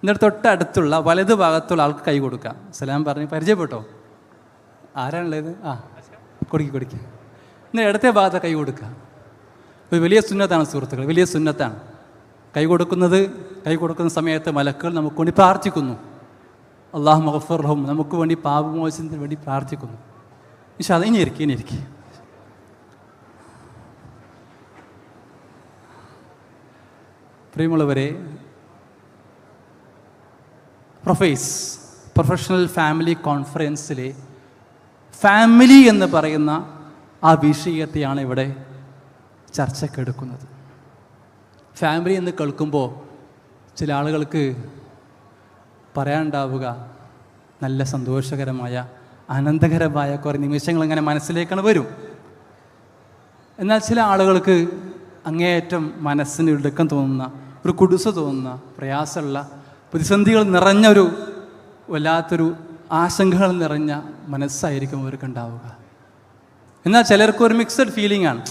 എന്നിട്ട് തൊട്ടടുത്തുള്ള വലത് ഭാഗത്തുള്ള ആൾക്ക് കൈ കൊടുക്കുക. സലാം പറഞ്ഞ് പരിചയപ്പെട്ടോ, ആരാണുള്ളത്? കൊടുക്കുക. എന്നിട്ട് ഇടത്തെ ഭാഗത്തെ കൈ കൊടുക്കുക. ഒരു വലിയ സുന്നത്താണ് സുഹൃത്തുക്കൾ, വലിയ സുന്നത്താണ്. കൈ കൊടുക്കുന്ന സമയത്ത് മലക്കുകൾ നമുക്ക് വേണ്ടി പ്രാർത്ഥിക്കുന്നു. അല്ലാഹു മഗ്ഫിർ ലഹും, നമുക്ക് വേണ്ടി പാപമോചനത്തിന് വേണ്ടി പ്രാർത്ഥിക്കുന്നു. ഇൻഷാ അല്ലാഹ്. ഇനി ഇരിക്കുക. പ്രിയമുള്ളവരെ, പ്രൊഫഷണൽ ഫാമിലി കോൺഫറൻസിലെ ഫാമിലി എന്ന് പറയുന്ന ആ വിഷയത്തെയാണ് ഇവിടെ ചർച്ചക്കെടുക്കുന്നത്. ഫാമിലി എന്ന് കേൾക്കുമ്പോൾ ചില ആളുകൾക്ക് പറയാനുണ്ടാവുക നല്ല സന്തോഷകരമായ ആനന്ദകരമായ കുറേ നിമിഷങ്ങൾ ഇങ്ങനെ മനസ്സിലേക്കാണ് വരും. എന്നാൽ ചില ആളുകൾക്ക് അങ്ങേയറ്റം മനസ്സിന് ഇടുക്കം തോന്നുന്ന, ഒരു കുടുസ തോന്നുന്ന, പ്രയാസമുള്ള, പ്രതിസന്ധികൾ നിറഞ്ഞൊരു വല്ലാത്തൊരു ആശങ്കകൾ നിറഞ്ഞ മനസ്സായിരിക്കും അവർക്ക് ഉണ്ടാവുക. എന്നാൽ ചിലർക്ക് ഒരു മിക്സഡ് ഫീലിംഗ് ആണ്.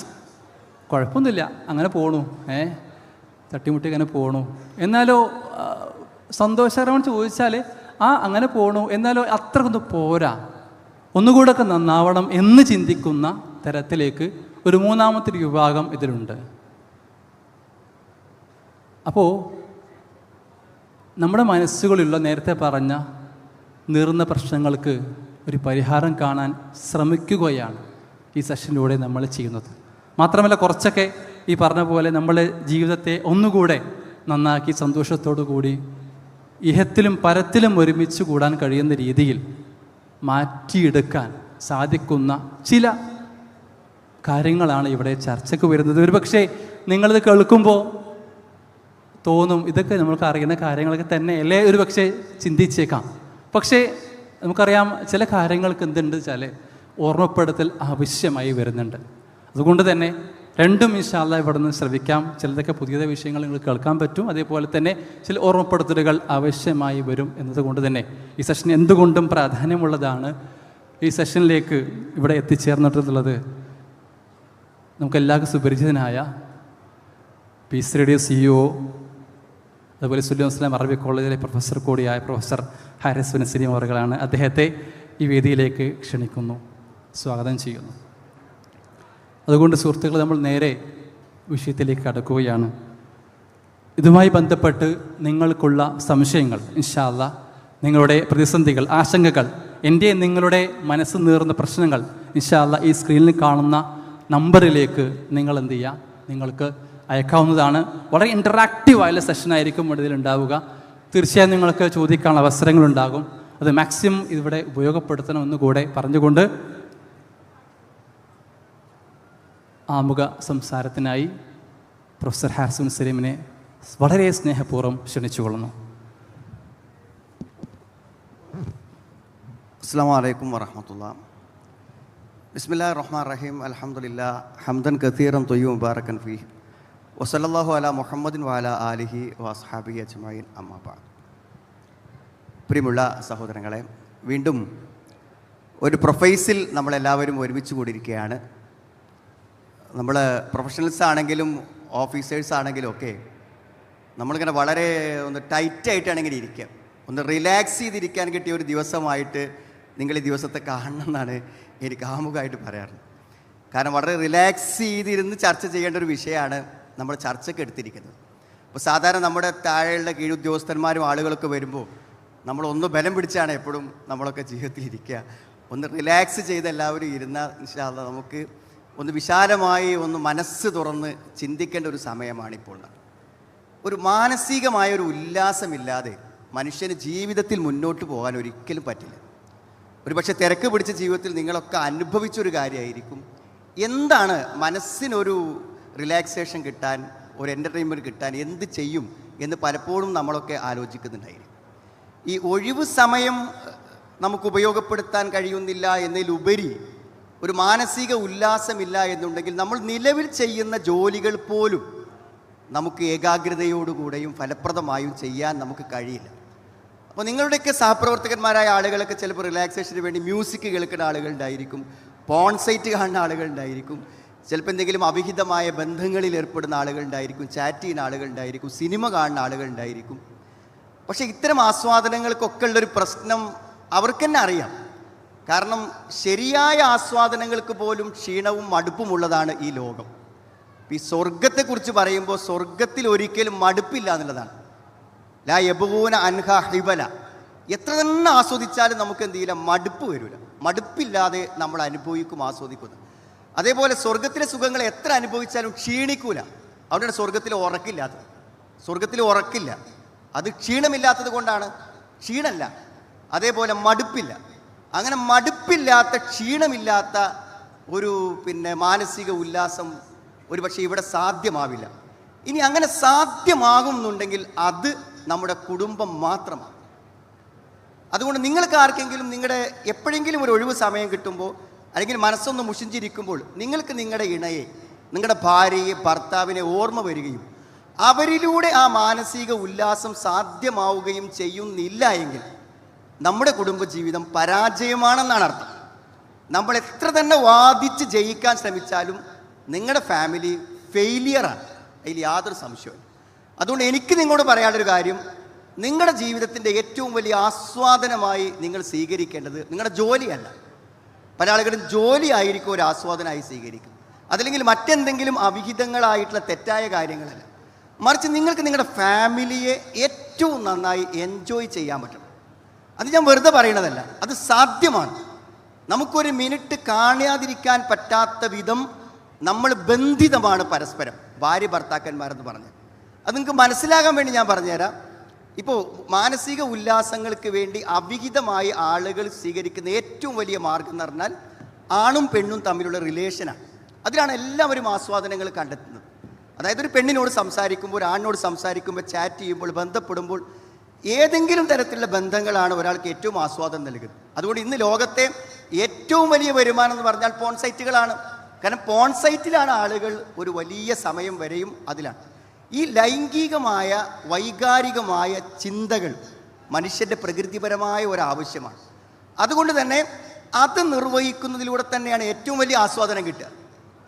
കുഴപ്പമൊന്നുമില്ല, അങ്ങനെ പോണു, തട്ടിമുട്ടി അങ്ങനെ പോണു. എന്നാലോ സന്തോഷകരമെന്ന് ചോദിച്ചാൽ അങ്ങനെ പോണു, എന്നാലോ അത്രക്കൊന്നും പോരാ, ഒന്നുകൂടെയൊക്കെ നന്നാവണം എന്ന് ചിന്തിക്കുന്ന തരത്തിലേക്ക് ഒരു മൂന്നാമത്തെ വിഭാഗം ഇതിലുണ്ട്. അപ്പോൾ നമ്മുടെ മനസ്സുകളിലുള്ള നേരത്തെ പറഞ്ഞ നീറുന്ന പ്രശ്നങ്ങൾക്ക് ഒരു പരിഹാരം കാണാൻ ശ്രമിക്കുകയാണ് ഈ സെഷനിലൂടെ നമ്മൾ ചെയ്യുന്നത്. മാത്രമല്ല, കുറച്ചൊക്കെ ഈ പറഞ്ഞ പോലെ നമ്മളെ ജീവിതത്തെ ഒന്നുകൂടെ നന്നാക്കി സന്തോഷത്തോടു കൂടി ഇഹത്തിലും പരത്തിലും ഒരുമിച്ച് കൂടാൻ കഴിയുന്ന രീതിയിൽ മാറ്റിയെടുക്കാൻ സാധിക്കുന്ന ചില കാര്യങ്ങളാണ് ഇവിടെ ചർച്ചയ്ക്ക് വരുന്നത്. ഒരുപക്ഷെ നിങ്ങളിത് കേൾക്കുമ്പോൾ തോന്നും ഇതൊക്കെ നമ്മൾക്ക് അറിയുന്ന കാര്യങ്ങളൊക്കെ തന്നെ അല്ലേ ഒരു പക്ഷേ ചിന്തിച്ചേക്കാം. പക്ഷേ നമുക്കറിയാം ചില കാര്യങ്ങൾക്ക് എന്തുണ്ട് വെച്ചാൽ ഓർമ്മപ്പെടുത്തൽ ആവശ്യമായി വരുന്നുണ്ട്. അതുകൊണ്ട് തന്നെ രണ്ടും ഇൻഷാ അല്ലാഹ് ഇവിടെ നിന്ന് ശ്രവിക്കാം. ചിലതൊക്കെ പുതിയ വിഷയങ്ങൾ നിങ്ങൾ കേൾക്കാൻ പറ്റും, അതേപോലെ തന്നെ ചില ഓർമ്മപ്പെടുത്തലുകൾ ആവശ്യമായി വരും എന്നതുകൊണ്ട് തന്നെ ഈ സെഷൻ എന്തുകൊണ്ടും പ്രാധാന്യമുള്ളതാണ്. ഈ സെഷനിലേക്ക് ഇവിടെ എത്തിച്ചേർന്നിട്ടുള്ളത് നമുക്കെല്ലാവർക്കും സുപരിചിതനായ പീസ് റേഡിയോ CEO, അതുപോലെ സുല്ലി മുസ്ലിം അറബി കോളേജിലെ പ്രൊഫസർ കൂടിയായ പ്രൊഫസർ ഹാരിസ് ബിൻ സലീം അവറുകളാണ്. അദ്ദേഹത്തെ ഈ വേദിയിലേക്ക് ക്ഷണിക്കുന്നു, സ്വാഗതം ചെയ്യുന്നു. അതുകൊണ്ട് സുഹൃത്തുക്കൾ, നമ്മൾ നേരെ വിഷയത്തിലേക്ക് കടക്കുകയാണ്. ഇതുമായി ബന്ധപ്പെട്ട് നിങ്ങൾക്കുള്ള സംശയങ്ങൾ, ഇൻഷാ അല്ലാഹ് നിങ്ങളുടെ പ്രതിസന്ധികൾ, ആശങ്കകൾ, എൻ്റെ നിങ്ങളുടെ മനസ്സ് നീറുന്ന പ്രശ്നങ്ങൾ ഇൻഷാ അല്ലാഹ് ഈ സ്ക്രീനിൽ കാണുന്ന നമ്പറിലേക്ക് നിങ്ങൾ എന്ത് ചെയ്യുക, നിങ്ങൾക്ക് അയക്കാവുന്നതാണ്. വളരെ ഇൻറ്ററാക്റ്റീവായുള്ള സെഷനായിരിക്കും ഇതിലുണ്ടാവുക. തീർച്ചയായും നിങ്ങൾക്ക് ചോദിക്കാനുള്ള അവസരങ്ങളുണ്ടാകും. അത് മാക്സിമം ഇവിടെ ഉപയോഗപ്പെടുത്തണമെന്ന് കൂടെ പറഞ്ഞുകൊണ്ട് ആമുഖ സംസാരത്തിനായി പ്രൊഫസർ ഹാരിസ് ബിൻ സലീമിനെ വളരെ സ്നേഹപൂർവ്വം ക്ഷണിച്ചുകൊള്ളുന്നു. അസ്സലാമു അലൈക്കും വറഹ്മത്തുള്ളാഹി. ബിസ്മില്ലാഹിർ റഹ്മാനിർ റഹീം. അൽഹംദുലില്ലാഹ് ഹംദൻ കസീറൻ ത്വയ്യിബൻ മുബാറകൻ ഫീഹി വസല്ലല്ലാഹു അലാ മുഹമ്മദിൻ വഅലാ ആലിഹി വഅസ്ഹാബിഹി അജ്മഈൻ. അമ്മാ ബഅദ്. പ്രിയമുള്ള സഹോദരങ്ങളെ, വീണ്ടും ഒരു പ്രൊഫൈസിൽ നമ്മളെല്ലാവരും ഒരുമിച്ച് കൂടിയിരിക്കുകയാണ്. നമ്മൾ പ്രൊഫഷണൽസ് ആണെങ്കിലും ഓഫീസേഴ്സ് ആണെങ്കിലും ഒക്കെ നമ്മളിങ്ങനെ വളരെ ഒന്ന് ടൈറ്റായിട്ടാണ് ഇങ്ങനെ ഇരിക്കുക. ഒന്ന് റിലാക്സ് ചെയ്തിരിക്കാൻ കിട്ടിയ ഒരു ദിവസമായിട്ട് നിങ്ങൾ ഈ ദിവസത്തെ കാണണമെന്നാണ് എനിക്ക് ആമുഖമായിട്ട് പറയാറുള്ളത്. കാരണം വളരെ റിലാക്സ് ചെയ്തിരുന്ന് ചർച്ച ചെയ്യേണ്ട ഒരു വിഷയമാണ് നമ്മൾ ചർച്ചയ്ക്ക് എടുത്തിരിക്കുന്നത്. അപ്പോൾ സാധാരണ നമ്മുടെ താഴെയുള്ള കീഴുദ്യോഗസ്ഥന്മാരും ആളുകളൊക്കെ വരുമ്പോൾ നമ്മളൊന്ന് ബലം പിടിച്ചാണ് എപ്പോഴും നമ്മളൊക്കെ ജീവിതത്തിൽ ഇരിക്കുക. ഒന്ന് റിലാക്സ് ചെയ്ത് എല്ലാവരും ഇരുന്നാൽ ഇൻഷാ അല്ലാഹ് നമുക്ക് ഒന്ന് വിശാലമായി ഒന്ന് മനസ്സ് തുറന്ന് ചിന്തിക്കേണ്ട ഒരു സമയമാണിപ്പോൾ. ഒരു മാനസികമായൊരു ഉല്ലാസമില്ലാതെ മനുഷ്യന് ജീവിതത്തിൽ മുന്നോട്ട് പോകാൻ ഒരിക്കലും പറ്റില്ല. ഒരു പക്ഷേ തിരക്ക് പിടിച്ച ജീവിതത്തിൽ നിങ്ങളൊക്കെ അനുഭവിച്ചൊരു കാര്യമായിരിക്കും. എന്താണ് മനസ്സിനൊരു റിലാക്സേഷൻ കിട്ടാൻ, ഒരു എൻ്റർടൈൻമെൻറ്റ് കിട്ടാൻ എന്ത് ചെയ്യും എന്ന് പലപ്പോഴും നമ്മളൊക്കെ ആലോചിക്കുന്നുണ്ടായിരിക്കും. ഈ ഒഴിവ് സമയം നമുക്ക് ഉപയോഗപ്പെടുത്താൻ കഴിയുന്നില്ല എന്നതിലുപരി ഒരു മാനസിക ഉല്ലാസമില്ല എന്നുണ്ടെങ്കിൽ നമ്മൾ നിലവിൽ ചെയ്യുന്ന ജോലികൾ പോലും നമുക്ക് ഏകാഗ്രതയോടുകൂടെയും ഫലപ്രദമായും ചെയ്യാൻ നമുക്ക് കഴിയില്ല. അപ്പോൾ നിങ്ങളുടെയൊക്കെ സഹപ്രവർത്തകന്മാരായ ആളുകളൊക്കെ ചിലപ്പോൾ റിലാക്സേഷന് വേണ്ടി മ്യൂസിക് കേൾക്കുന്ന ആളുകളുണ്ടായിരിക്കും, പോൺ സൈറ്റ് കാണുന്ന ആളുകളുണ്ടായിരിക്കും, ചിലപ്പോൾ എന്തെങ്കിലും അവിഹിതമായ ബന്ധങ്ങളിൽ ഏർപ്പെടുന്ന ആളുകളുണ്ടായിരിക്കും, ചാറ്റ് ചെയ്യുന്ന ആളുകളുണ്ടായിരിക്കും, സിനിമ കാണുന്ന ആളുകളുണ്ടായിരിക്കും. പക്ഷേ ഇത്തരം ആസ്വാദനങ്ങൾക്കൊക്കെ ഉള്ളൊരു പ്രശ്നം അവർക്ക് തന്നെ അറിയാം. കാരണം ശരിയായ ആസ്വാദനങ്ങൾക്ക് പോലും ക്ഷീണവും മടുപ്പുമുള്ളതാണ് ഈ ലോകം. ഈ സ്വർഗത്തെക്കുറിച്ച് പറയുമ്പോൾ സ്വർഗത്തിൽ ഒരിക്കലും മടുപ്പില്ല എന്നുള്ളതാണ്. ലാ യബ്ഗൂന അൻഹാ ഹിബല. എത്ര തന്നെ ആസ്വദിച്ചാലും നമുക്ക് എന്ത് ചെയ്യില്ല, മടുപ്പ് വരില്ല. മടുപ്പില്ലാതെ നമ്മൾ അനുഭവിക്കും, ആസ്വദിക്കുന്നു. അതേപോലെ സ്വർഗത്തിലെ സുഖങ്ങൾ എത്ര അനുഭവിച്ചാലും ക്ഷീണിക്കൂല. അവിടെയാണ് സ്വർഗത്തിൽ ഉറക്കില്ലാത്തത്. സ്വർഗത്തിൽ ഉറക്കില്ല, അത് ക്ഷീണമില്ലാത്തത് കൊണ്ടാണ്. ക്ഷീണമല്ല, അതേപോലെ മടുപ്പില്ല. അങ്ങനെ മടുപ്പില്ലാത്ത, ക്ഷീണമില്ലാത്ത ഒരു മാനസിക ഉല്ലാസം ഒരു പക്ഷേ ഇവിടെ സാധ്യമാവില്ല. ഇനി അങ്ങനെ സാധ്യമാകുന്നുണ്ടെങ്കിൽ അത് നമ്മുടെ കുടുംബം മാത്രമാണ്. അതുകൊണ്ട് നിങ്ങൾക്ക് ആർക്കെങ്കിലും നിങ്ങളുടെ എപ്പോഴെങ്കിലും ഒരു ഒഴിവ് സമയം കിട്ടുമ്പോൾ, അല്ലെങ്കിൽ മനസ്സൊന്ന് മുഷിഞ്ചിരിക്കുമ്പോൾ, നിങ്ങൾക്ക് നിങ്ങളുടെ ഇണയെ, നിങ്ങളുടെ ഭാര്യയെ, ഭർത്താവിനെ ഓർമ്മ വരികയും അവരിലൂടെ ആ മാനസിക ഉല്ലാസം സാധ്യമാവുകയും ചെയ്യുന്നില്ല എങ്കിൽ നമ്മുടെ കുടുംബജീവിതം പരാജയമാണെന്നാണ് അർത്ഥം. നമ്മൾ എത്ര തന്നെ വാദിച്ച് ജയിക്കാൻ ശ്രമിച്ചാലും നിങ്ങളുടെ ഫാമിലി ഫെയിലിയറാണ്, അതിൽ യാതൊരു സംശയവും. അതുകൊണ്ട് എനിക്ക് നിങ്ങളോട് പറയാനുള്ളൊരു കാര്യം, നിങ്ങളുടെ ജീവിതത്തിൻ്റെ ഏറ്റവും വലിയ ആസ്വാദനമായി നിങ്ങൾ സ്വീകരിക്കേണ്ടത് നിങ്ങളുടെ ജോലിയല്ല. പല ആളുകളും ജോലി ആയിരിക്കും ഒരു ആസ്വാദനമായി സ്വീകരിക്കും, അതല്ലെങ്കിൽ മറ്റെന്തെങ്കിലും അവിഹിതങ്ങളായിട്ടുള്ള തെറ്റായ കാര്യങ്ങളല്ല. മറിച്ച് നിങ്ങൾക്ക് നിങ്ങളുടെ ഫാമിലിയെ ഏറ്റവും നന്നായി എൻജോയ് ചെയ്യാൻ പറ്റണം. അത് ഞാൻ വെറുതെ പറയണതല്ല, അത് സാധ്യമാണ്. നമുക്കൊരു മിനിറ്റ് കാണാതിരിക്കാൻ പറ്റാത്ത വിധം നമ്മൾ ബന്ധിതമാണ് പരസ്പരം, ഭാര്യ ഭർത്താക്കന്മാരെന്ന് പറഞ്ഞ്. അത് നിങ്ങൾക്ക് മനസ്സിലാകാൻ വേണ്ടി ഞാൻ പറഞ്ഞുതരാം. ഇപ്പോൾ മാനസിക ഉല്ലാസങ്ങൾക്ക് വേണ്ടി അവിഹിതമായി ആളുകൾ സ്വീകരിക്കുന്ന ഏറ്റവും വലിയ മാർഗം എന്ന് പറഞ്ഞാൽ ആണും പെണ്ണും തമ്മിലുള്ള റിലേഷനാണ്. അതിലാണ് എല്ലാവരും ആസ്വാദനങ്ങൾ കണ്ടെത്തുന്നത്. അതായത് ഒരു പെണ്ണിനോട് സംസാരിക്കുമ്പോൾ, ഒരു ആണിനോട് സംസാരിക്കുമ്പോൾ, ചാറ്റ് ചെയ്യുമ്പോൾ, ബന്ധപ്പെടുമ്പോൾ, ഏതെങ്കിലും തരത്തിലുള്ള ബന്ധങ്ങളാണ് ഒരാൾക്ക് ഏറ്റവും ആസ്വാദനം നൽകുന്നത്. അതുകൊണ്ട് ഇന്ന് ലോകത്തെ ഏറ്റവും വലിയ വരുമാനം എന്ന് പറഞ്ഞാൽ പോൺ സൈറ്റുകളാണ്. കാരണം പോൺ സൈറ്റിലാണ് ആളുകൾ ഒരു വലിയ സമയം വരെയും അതിലാണ്. ഈ ലൈംഗികമായ വൈകാരികമായ ചിന്തകൾ മനുഷ്യൻ്റെ പ്രകൃതിപരമായ ഒരാവശ്യമാണ്. അതുകൊണ്ട് തന്നെ അത് നിർവഹിക്കുന്നതിലൂടെ തന്നെയാണ് ഏറ്റവും വലിയ ആസ്വാദനം കിട്ടുക.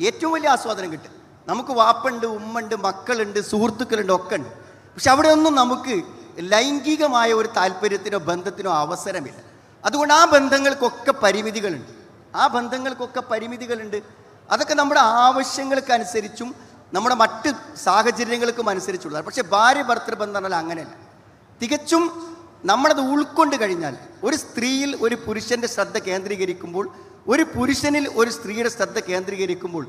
ഏറ്റവും വലിയ ആസ്വാദനം കിട്ടുക. നമുക്ക് വാപ്പുണ്ട്, ഉമ്മുണ്ട്, മക്കളുണ്ട്, സുഹൃത്തുക്കളുണ്ട്, ഒക്കെ ഉണ്ട്. പക്ഷെ അവിടെയൊന്നും നമുക്ക് ലൈംഗികമായ ഒരു താല്പര്യത്തിനോ ബന്ധത്തിനോ അവസരമില്ല. അതുകൊണ്ട് ആ ബന്ധങ്ങൾക്കൊക്കെ പരിമിതികളുണ്ട്. അതൊക്കെ നമ്മുടെ ആവശ്യങ്ങൾക്കനുസരിച്ചും നമ്മുടെ മറ്റ് സാഹചര്യങ്ങൾക്കും അനുസരിച്ചുള്ളതാണ്. പക്ഷേ ഭാര്യ ഭർത്തൃ ബന്ധം പറഞ്ഞാൽ അങ്ങനെയല്ല. തികച്ചും നമ്മളത് ഉൾക്കൊണ്ട് കഴിഞ്ഞാൽ, ഒരു സ്ത്രീയിൽ ഒരു പുരുഷൻ്റെ ശ്രദ്ധ കേന്ദ്രീകരിക്കുമ്പോൾ, ഒരു പുരുഷനിൽ ഒരു സ്ത്രീയുടെ ശ്രദ്ധ കേന്ദ്രീകരിക്കുമ്പോൾ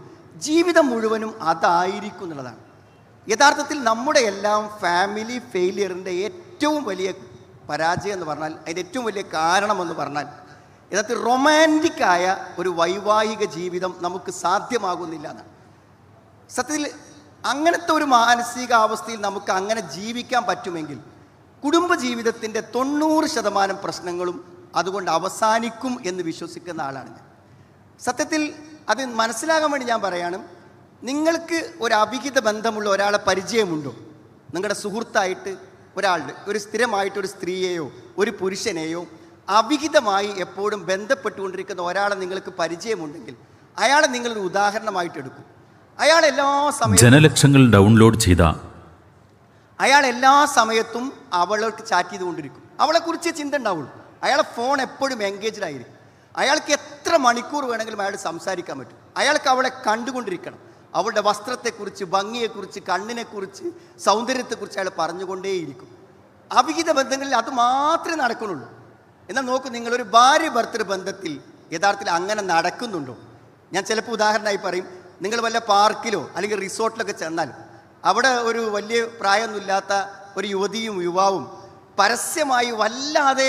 ജീവിതം മുഴുവനും അതായിരിക്കും എന്നുള്ളതാണ്. യഥാർത്ഥത്തിൽ നമ്മുടെ എല്ലാം ഫാമിലി ഫെയിലിയറിൻ്റെ ഏറ്റവും വലിയ പരാജയം എന്ന് പറഞ്ഞാൽ, അതിൻ്റെ ഏറ്റവും വലിയ കാരണമെന്ന് പറഞ്ഞാൽ, യഥാർത്ഥത്തിൽ റൊമാൻറ്റിക്കായ ഒരു വൈവാഹിക ജീവിതം നമുക്ക് സാധ്യമാകുന്നില്ല എന്നാണ്. സത്യത്തിൽ അങ്ങനത്തെ ഒരു മാനസികാവസ്ഥയിൽ നമുക്ക് അങ്ങനെ ജീവിക്കാൻ പറ്റുമെങ്കിൽ കുടുംബജീവിതത്തിൻ്റെ 90% പ്രശ്നങ്ങളും അതുകൊണ്ട് അവസാനിക്കും എന്ന് വിശ്വസിക്കുന്ന ആളാണ് ഞാൻ. സത്യത്തിൽ അത് മനസ്സിലാകാൻ വേണ്ടി ഞാൻ പറയാണ്, നിങ്ങൾക്ക് ഒരു അവിഹിത ബന്ധമുള്ള ഒരാളെ പരിചയമുണ്ടോ? നിങ്ങളുടെ സുഹൃത്തായിട്ട് ഒരാളുടെ, ഒരു സ്ഥിരമായിട്ടൊരു സ്ത്രീയെയോ ഒരു പുരുഷനെയോ അവിഹിതമായി എപ്പോഴും ബന്ധപ്പെട്ടുകൊണ്ടിരിക്കുന്ന ഒരാളെ നിങ്ങൾക്ക് പരിചയമുണ്ടെങ്കിൽ അയാളെ നിങ്ങളൊരു ഉദാഹരണമായിട്ട് എടുക്കും. അയാൾ എല്ലാ സമയത്തും ജനലക്ഷങ്ങൾ ഡൗൺലോഡ് ചെയ്ത അയാൾ എല്ലാ സമയത്തും അവൾക്ക് ചാറ്റ് ചെയ്തുകൊണ്ടിരിക്കും. അവളെക്കുറിച്ച് ചിന്ത ഉണ്ടാവുള്ളൂ. അയാളെ ഫോൺ എപ്പോഴും എൻഗേജ്ഡ് ആയിരിക്കും. അയാൾക്ക് എത്ര മണിക്കൂർ വേണമെങ്കിലും അയാൾ സംസാരിക്കാൻ പറ്റും. അയാൾക്ക് അവളെ കണ്ടുകൊണ്ടിരിക്കണം. അവളുടെ വസ്ത്രത്തെക്കുറിച്ച്, ഭംഗിയെക്കുറിച്ച്, കണ്ണിനെക്കുറിച്ച്, സൗന്ദര്യത്തെക്കുറിച്ച് അയാൾ പറഞ്ഞുകൊണ്ടേയിരിക്കും. അവിഹിത ബന്ധങ്ങളിൽ അത് മാത്രമേ നടക്കുന്നുള്ളൂ. എന്നാൽ നോക്കൂ, നിങ്ങളൊരു ഭാര്യ ഭർത്തൃ ബന്ധത്തിൽ യഥാർത്ഥത്തിൽ അങ്ങനെ നടക്കുന്നുണ്ടോ? ഞാൻ ചിലപ്പോൾ ഉദാഹരണമായി പറയും, നിങ്ങൾ വല്ല പാർക്കിലോ അല്ലെങ്കിൽ റിസോർട്ടിലൊക്കെ ചെന്നാൽ അവിടെ ഒരു വലിയ പ്രായമൊന്നുമില്ലാത്ത ഒരു യുവതിയും യുവാവും പരസ്യമായി വല്ലാതെ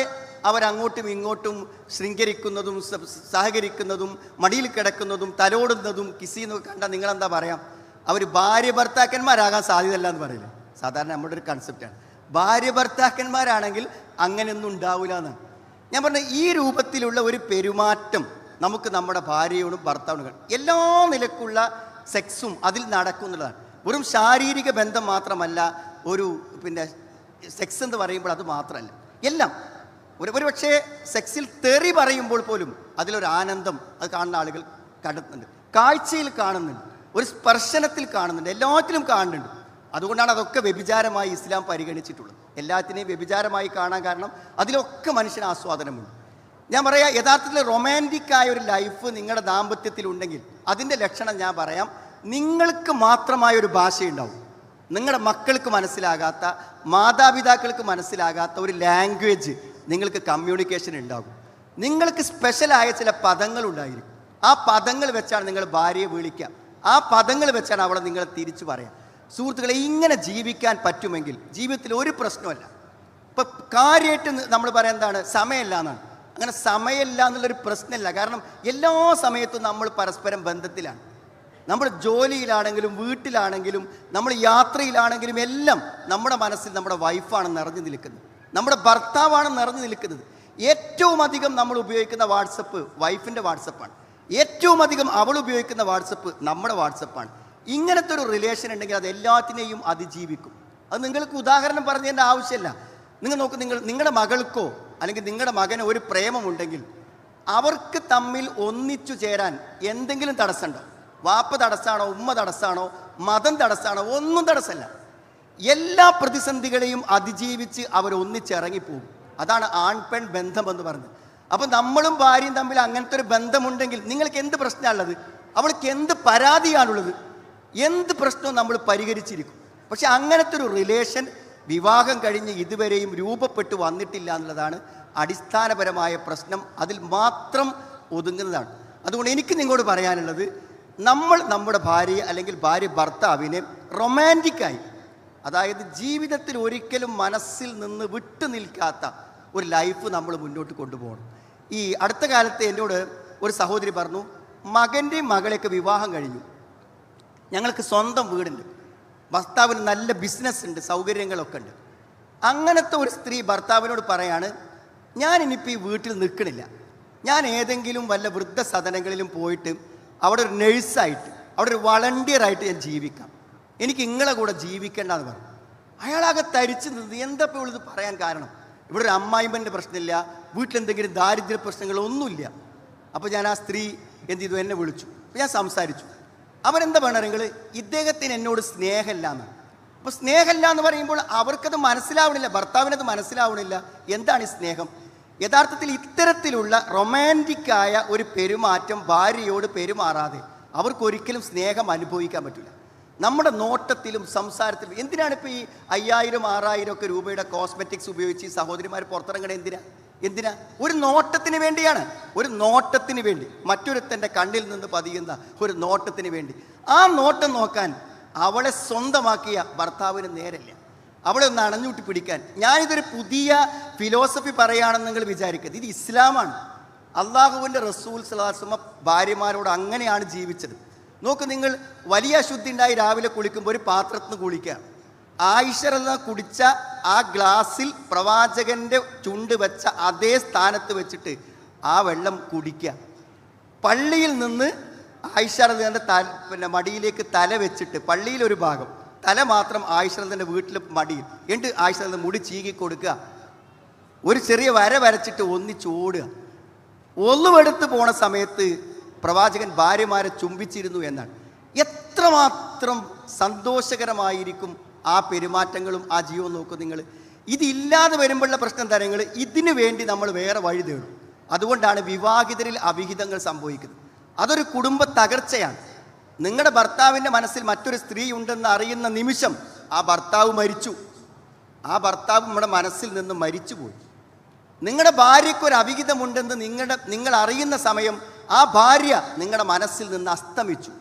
അവരങ്ങോട്ടും ഇങ്ങോട്ടും ശൃംഗരിക്കുന്നതും സഹകരിക്കുന്നതും മടിയിൽ കിടക്കുന്നതും തലോടുന്നതും കിസ് ചെയ്യുന്നതൊക്കെ കണ്ടാൽ നിങ്ങളെന്താ പറയാം? അവർ ഭാര്യ ഭർത്താക്കന്മാരാകാൻ സാധ്യതയല്ല എന്ന് പറയില്ലേ? സാധാരണ നമ്മുടെ ഒരു കൺസെപ്റ്റാണ്. ഭാര്യ ഭർത്താക്കന്മാരാണെങ്കിൽ അങ്ങനെയൊന്നും ഉണ്ടാവില്ല എന്നാണ് ഞാൻ പറഞ്ഞത്. ഈ രൂപത്തിലുള്ള ഒരു പെരുമാറ്റം നമുക്ക് നമ്മുടെ ഭാര്യയോടും ഭർത്താവിനോടും എല്ലാ നിലക്കുള്ള സെക്സും അതിൽ നടക്കുന്നുള്ളതാണ്. വെറും ശാരീരിക ബന്ധം മാത്രമല്ല ഒരു സെക്സ് എന്ന് പറയുമ്പോൾ അത് മാത്രമല്ല, എല്ലാം ഒരു പക്ഷേ സെക്സിൽ തെറി പറയുമ്പോൾ പോലും അതിലൊരു ആനന്ദം അത് കാണുന്ന ആളുകൾ കണ്ടെത്തുന്നുണ്ട്, കാഴ്ചയിൽ കാണുന്നുണ്ട്, ഒരു സ്പർശനത്തിൽ കാണുന്നുണ്ട്, എല്ലാത്തിലും കാണുന്നുണ്ട്. അതുകൊണ്ടാണ് അതൊക്കെ വ്യഭിചാരമായി ഇസ്ലാം പരിഗണിച്ചിട്ടുള്ളത്. എല്ലാത്തിനെയും വ്യഭിചാരമായി കാണാൻ കാരണം അതിലൊക്കെ മനുഷ്യന് ആസ്വാദനമുണ്ട്. ഞാൻ പറയാം, യഥാർത്ഥത്തിൽ റൊമാൻറ്റിക്കായ ഒരു ലൈഫ് നിങ്ങളുടെ ദാമ്പത്യത്തിലുണ്ടെങ്കിൽ അതിൻ്റെ ലക്ഷണം ഞാൻ പറയാം. നിങ്ങൾക്ക് മാത്രമായൊരു ഭാഷയുണ്ടാവും. നിങ്ങളുടെ മക്കൾക്ക് മനസ്സിലാകാത്ത, മാതാപിതാക്കൾക്ക് മനസ്സിലാകാത്ത ഒരു ലാംഗ്വേജ് നിങ്ങൾക്ക് കമ്മ്യൂണിക്കേഷൻ ഉണ്ടാകും. നിങ്ങൾക്ക് സ്പെഷ്യലായ ചില പദങ്ങളുണ്ടായിരിക്കും. ആ പദങ്ങൾ വെച്ചാണ് നിങ്ങൾ ഭാര്യയെ വിളിക്കുക. ആ പദങ്ങൾ വെച്ചാണ് അവളെ നിങ്ങൾ തിരിച്ചു പറയാം. സുഹൃത്തുക്കളെ, ഇങ്ങനെ ജീവിക്കാൻ പറ്റുമെങ്കിൽ ജീവിതത്തിൽ ഒരു പ്രശ്നമല്ല. ഇപ്പം കാര്യമായിട്ട് നമ്മൾ പറയാൻ എന്താണ്, സമയമില്ല എന്നാണ്. അങ്ങനെ സമയമില്ല എന്നുള്ളൊരു പ്രശ്നമില്ല. കാരണം എല്ലാ സമയത്തും നമ്മൾ പരസ്പരം ബന്ധത്തിലാണ്. നമ്മൾ ജോലിയിലാണെങ്കിലും വീട്ടിലാണെങ്കിലും നമ്മൾ യാത്രയിലാണെങ്കിലും എല്ലാം നമ്മുടെ മനസ്സിൽ നമ്മുടെ വൈഫാണ് നിറഞ്ഞു നിൽക്കുന്നത്, നമ്മുടെ ഭർത്താവാണ് നിറഞ്ഞു നിൽക്കുന്നത്. ഏറ്റവും അധികം നമ്മൾ ഉപയോഗിക്കുന്ന വാട്സപ്പ് വൈഫിൻ്റെ വാട്സപ്പാണ്. ഏറ്റവും അധികം അവൾ ഉപയോഗിക്കുന്ന വാട്സപ്പ് നമ്മുടെ വാട്സപ്പാണ്. ഇങ്ങനത്തെ ഒരു റിലേഷൻ ഉണ്ടെങ്കിൽ അത് എല്ലാത്തിനെയും അതിജീവിക്കും. അത് നിങ്ങൾക്ക് ഉദാഹരണം പറഞ്ഞതിൻ്റെ ആവശ്യമില്ല. നിങ്ങൾ നോക്ക്, നിങ്ങളുടെ മകൾക്കോ അല്ലെങ്കിൽ നിങ്ങളുടെ മകനോ ഒരു പ്രേമമുണ്ടെങ്കിൽ അവർക്ക് തമ്മിൽ ഒന്നിച്ചു ചേരാൻ എന്തെങ്കിലും തടസ്സമുണ്ടോ? വാപ്പ തടസ്സമാണോ, ഉമ്മ തടസ്സമാണോ, മതം തടസ്സമാണോ? ഒന്നും തടസ്സമല്ല. എല്ലാ പ്രതിസന്ധികളെയും അതിജീവിച്ച് അവർ ഒന്നിച്ചിറങ്ങിപ്പോകും. അതാണ് ആൺ പെൺ ബന്ധമെന്ന് പറഞ്ഞത്. അപ്പം നമ്മളും ഭാര്യയും തമ്മിൽ അങ്ങനത്തെ ഒരു ബന്ധമുണ്ടെങ്കിൽ നിങ്ങൾക്ക് എന്ത് പ്രശ്നമുള്ളത്? അവൾക്ക് എന്ത് പരാതിയാണുള്ളത്? എന്ത് പ്രശ്നവും നമ്മൾ പരിഹരിച്ചിരിക്കും. പക്ഷെ അങ്ങനത്തെ ഒരു റിലേഷൻ വിവാഹം കഴിഞ്ഞ് ഇതുവരെയും രൂപപ്പെട്ടു വന്നിട്ടില്ല എന്നുള്ളതാണ് അടിസ്ഥാനപരമായ പ്രശ്നം. അതിൽ മാത്രം ഒതുങ്ങുന്നതാണ്. അതുകൊണ്ട് എനിക്ക് നിങ്ങളോട് പറയാനുള്ളത്, നമ്മൾ നമ്മുടെ ഭാര്യയെ അല്ലെങ്കിൽ ഭാര്യ ഭർത്താവിനെ റൊമാൻറ്റിക്കായി, അതായത് ജീവിതത്തിൽ ഒരിക്കലും മനസ്സിൽ നിന്ന് വിട്ടു നിൽക്കാത്ത ഒരു ലൈഫ് നമ്മൾ മുന്നോട്ട് കൊണ്ടുപോകണം. ഈ അടുത്ത കാലത്ത് എന്നോട് ഒരു സഹോദരി പറഞ്ഞു, മകൻ്റെയും മകളെയൊക്കെ വിവാഹം കഴിഞ്ഞു, ഞങ്ങൾക്ക് സ്വന്തം വീടുണ്ട്, ഭർത്താവിന് നല്ല ബിസിനസ് ഉണ്ട്, സൗകര്യങ്ങളൊക്കെ ഉണ്ട്. അങ്ങനത്തെ ഒരു സ്ത്രീ ഭർത്താവിനോട് പറയാണ്, ഞാൻ ഇനിയിപ്പോൾ ഈ വീട്ടിൽ നിൽക്കണില്ല, ഞാൻ ഏതെങ്കിലും വല്ല വൃദ്ധസദനങ്ങളിലും പോയിട്ട് അവിടെ ഒരു നഴ്സായിട്ട്, അവിടെ ഒരു വളണ്ടിയറായിട്ട് ഞാൻ ജീവിക്കാം, എനിക്ക് നിങ്ങളെ കൂടെ ജീവിക്കേണ്ടെന്ന് പറഞ്ഞു. അയാളാകെ തരിച്ചു നിന്നത്. എന്താ ഇപ്പോൾ ഇത് പറയാൻ കാരണം? ഇവിടെ ഒരു അമ്മായിമ്മൻ്റെ പ്രശ്നമില്ല, വീട്ടിലെന്തെങ്കിലും ദാരിദ്ര്യ പ്രശ്നങ്ങളൊന്നുമില്ല. അപ്പോൾ ഞാൻ ആ സ്ത്രീ എന്ത് ചെയ്തു, എന്നെ വിളിച്ചു. അപ്പോൾ ഞാൻ സംസാരിച്ചു. അവരെന്താ പറയണെങ്കിൽ, ഇദ്ദേഹത്തിന് എന്നോട് സ്നേഹമില്ല എന്നാണ്. അപ്പോൾ സ്നേഹമില്ല എന്ന് പറയുമ്പോൾ അവർക്കത് മനസ്സിലാവണില്ല, ഭർത്താവിനത് മനസ്സിലാവണില്ല. എന്താണ് ഈ സ്നേഹം? യഥാർത്ഥത്തിൽ ഇത്തരത്തിലുള്ള റൊമാൻറ്റിക്കായ ഒരു പെരുമാറ്റം ഭാര്യയോട് പെരുമാറാതെ അവർക്കൊരിക്കലും സ്നേഹം അനുഭവിക്കാൻ പറ്റില്ല. നമ്മുടെ നോട്ടത്തിലും സംസാരത്തിലും. എന്തിനാണ് ഇപ്പോൾ ഈ 5000-6000 ഒക്കെ രൂപയുടെ കോസ്മെറ്റിക്സ് ഉപയോഗിച്ച് ഈ സഹോദരിമാർ പുറത്തിറങ്ങണേ? എന്തിനാ? ഒരു നോട്ടത്തിന് വേണ്ടിയാണ്. ഒരു നോട്ടത്തിന് വേണ്ടി, മറ്റൊരുത്തൻ്റെ കണ്ണിൽ നിന്ന് പതിയുന്ന ഒരു നോട്ടത്തിന് വേണ്ടി. ആ നോട്ടം നോക്കാൻ അവളെ സ്വന്തമാക്കിയ ഭർത്താവിന് നേരല്ല. അവളെ ഒന്ന് അണഞ്ഞൂട്ടി പിടിക്കാൻ. ഞാനിതൊരു പുതിയ ഫിലോസഫി പറയുകയാണെന്ന് നിങ്ങൾ വിചാരിക്കരുത്. ഇത് ഇസ്ലാമാണ്. അള്ളാഹുവിൻ്റെ റസൂൽ സ്വല്ലല്ലാഹു അലൈഹി വസല്ലം ഭാര്യമാരോട് അങ്ങനെയാണ് ജീവിച്ചത്. നോക്ക്, നിങ്ങൾ വലിയ അശുദ്ധി ഉണ്ടായി രാവിലെ കുളിക്കുമ്പോൾ ഒരു പാത്രത്തിൽ നിന്ന് കുളിക്കുക. ആയിഷ റളിയല്ലാഹു കുടിച്ച ആ ഗ്ലാസ്സിൽ പ്രവാചകൻ്റെ ചുണ്ട് വെച്ച അതേ സ്ഥാനത്ത് വെച്ചിട്ട് ആ വെള്ളം കുടിക്കുക. പള്ളിയിൽ നിന്ന് ആയിഷ റളിയല്ലാഹുവിൻ്റെ മടിയിലേക്ക് തല വെച്ചിട്ട്, പള്ളിയിലൊരു ഭാഗം തല മാത്രം ആയിഷ റളിയല്ലാഹുവിൻ്റെ വീട്ടിൽ മടിയിൽ, എന്നിട്ട് ആയിഷ റളിയല്ലാഹു മുടി ചീകി കൊടുക്കുക, ഒരു ചെറിയ വര വരച്ചിട്ട് ഒന്നിച്ചോടുക. ഒന്നുമെടുത്ത് പോണ സമയത്ത് പ്രവാചകൻ ഭാര്യമാരെ ചുംബിച്ചിരുന്നു എന്നാണ്. എത്രമാത്രം സന്തോഷകരമായിരിക്കും ആ പെരുമാറ്റങ്ങളും ആ ജീവൻ. നോക്കും നിങ്ങൾ, ഇതില്ലാതെ വരുമ്പോഴുള്ള പ്രശ്നം തരങ്ങൾ, ഇതിനു വേണ്ടി നമ്മൾ വേറെ വഴി തേടും. അതുകൊണ്ടാണ് വിവാഹിതരിൽ അവിഹിതങ്ങൾ സംഭവിക്കുന്നത്. അതൊരു കുടുംബ തകർച്ചയാണ്. നിങ്ങളുടെ ഭർത്താവിൻ്റെ മനസ്സിൽ മറ്റൊരു സ്ത്രീ ഉണ്ടെന്ന് അറിയുന്ന നിമിഷം ആ ഭർത്താവ് മരിച്ചു. ആ ഭർത്താവ് നമ്മുടെ മനസ്സിൽ നിന്ന് മരിച്ചുപോയി. നിങ്ങളുടെ ഭാര്യയ്ക്കൊരു അവിഹിതമുണ്ടെന്ന് നിങ്ങൾ അറിയുന്ന സമയം ആ ഭാര്യ നിങ്ങളുടെ മനസ്സിൽ നിന്ന് അസ്തമിച്ചു.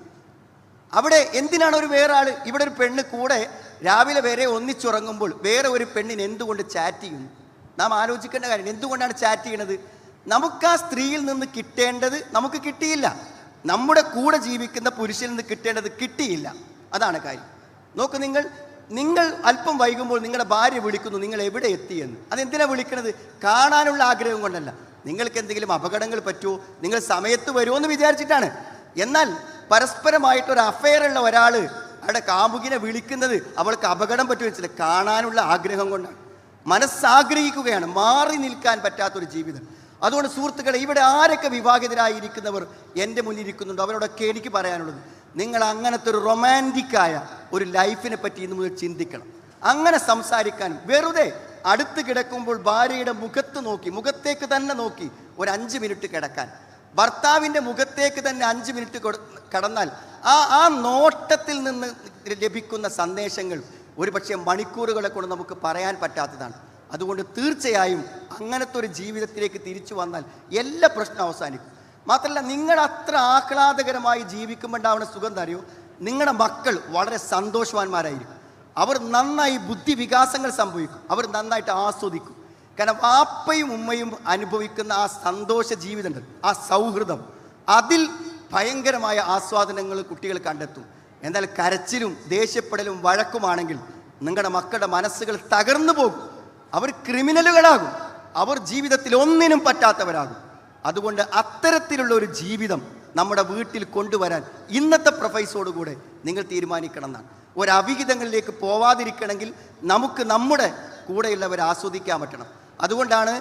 അവിടെ എന്തിനാണ് ഒരു വേറെ ആൾ? ഇവിടെ ഒരു പെണ്ണ് കൂടെ രാവിലെ വരെ ഒന്നിച്ചുറങ്ങുമ്പോൾ വേറെ ഒരു പെണ്ണിന് എന്തുകൊണ്ട് ചാറ്റ് ചെയ്യുന്നു? നാം ആലോചിക്കേണ്ട കാര്യം. എന്തുകൊണ്ടാണ് ചാറ്റ് ചെയ്യണത്? നമുക്ക് ആ സ്ത്രീയിൽ നിന്ന് കിട്ടേണ്ടത് നമുക്ക് കിട്ടിയില്ല, നമ്മുടെ കൂടെ ജീവിക്കുന്ന പുരുഷനിൽ നിന്ന് കിട്ടേണ്ടത് കിട്ടിയില്ല. അതാണ് കാര്യം. നോക്ക്, നിങ്ങൾ അല്പം വൈകുമ്പോൾ നിങ്ങളുടെ ഭാര്യ വിളിക്കുന്നു, നിങ്ങൾ എവിടെ എത്തിയെന്ന്. അതെന്തിനാണ് വിളിക്കണത്? കാണാനുള്ള ആഗ്രഹം കൊണ്ടല്ല. നിങ്ങൾക്ക് എന്തെങ്കിലും അപകടങ്ങൾ പറ്റുമോ, നിങ്ങൾ സമയത്ത് വരുമോ എന്ന് വിചാരിച്ചിട്ടാണ്. എന്നാൽ പരസ്പരമായിട്ടൊരു അഫെയറുള്ള ഒരാൾ അവിടെ കാമുകിനെ വിളിക്കുന്നത് അവൾക്ക് അപകടം പറ്റുമെന്ന് വെച്ചില്ല, കാണാനുള്ള ആഗ്രഹം കൊണ്ടാണ്. മനസ്സാഗ്രഹിക്കുകയാണ്. മാറി നിൽക്കാൻ പറ്റാത്തൊരു ജീവിതം. അതുകൊണ്ട് സുഹൃത്തുക്കളെ, ഇവിടെ ആരൊക്കെ വിവാഹിതരായിരിക്കുന്നവർ എൻ്റെ മുന്നിലിരിക്കുന്നുണ്ടോ അവരോടൊക്കെ എനിക്ക് പറയാനുള്ളത്, നിങ്ങൾ അങ്ങനത്തെ ഒരു റൊമാൻറ്റിക്കായ ഒരു ലൈഫിനെ പറ്റി ഇന്ന് മുതൽ ചിന്തിക്കണം. അങ്ങനെ സംസാരിക്കാനും, വെറുതെ അടുത്ത് കിടക്കുമ്പോൾ ഭാര്യയുടെ മുഖത്തേക്ക് തന്നെ നോക്കി ഒരു 5 മിനിറ്റ് കിടക്കാൻ, ഭർത്താവിൻ്റെ മുഖത്തേക്ക് തന്നെ 5 മിനിറ്റ് കടന്നാൽ ആ നോട്ടത്തിൽ നിന്ന് ലഭിക്കുന്ന സന്ദേശങ്ങൾ ഒരു പക്ഷേ മണിക്കൂറുകളെ കൊണ്ട് നമുക്ക് പറയാൻ പറ്റാത്തതാണ്. അതുകൊണ്ട് തീർച്ചയായും അങ്ങനത്തെ ഒരു ജീവിതത്തിലേക്ക് തിരിച്ചു വന്നാൽ എല്ലാ പ്രശ്നം അവസാനിക്കും. മാത്രമല്ല, നിങ്ങൾ അത്ര ആഹ്ലാദകരമായി ജീവിക്കുമ്പോണ്ടാവുന്ന സുഖം അറിയോ, നിങ്ങളുടെ മക്കൾ വളരെ സന്തോഷവാന്മാരായിരിക്കും. അവർ നന്നായി ബുദ്ധിവികാസങ്ങൾ സംഭവിക്കും, അവർ നന്നായിട്ട് ആസ്വദിക്കും. കാരണം വാപ്പയും ഉമ്മയും അനുഭവിക്കുന്ന ആ സന്തോഷ ജീവിതമുണ്ട്, ആ സൗഹൃദം, അതിൽ ഭയങ്കരമായ ആസ്വാദനങ്ങൾ കുട്ടികൾ കണ്ടെത്തും. എന്നാൽ കരച്ചിലും ദേഷ്യപ്പെടലും വഴക്കുമാണെങ്കിൽ നിങ്ങളുടെ മക്കളുടെ മനസ്സുകൾ തകർന്നു പോകും. അവർ ക്രിമിനലുകളാകും, അവർ ജീവിതത്തിൽ ഒന്നിനും പറ്റാത്തവരാകും. അതുകൊണ്ട് അത്തരത്തിലുള്ള ഒരു ജീവിതം നമ്മുടെ വീട്ടിൽ കൊണ്ടുവരാൻ ഇന്നത്തെ പ്രൊഫൈസോടുകൂടെ നിങ്ങൾ തീരുമാനിക്കണം എന്നാണ്. ഒരവിഹിതങ്ങളിലേക്ക് പോവാതിരിക്കണമെങ്കിൽ നമുക്ക് നമ്മുടെ കൂടെയുള്ളവരെ ആസ്വദിക്കാൻ പറ്റണം. അതുകൊണ്ടാണ്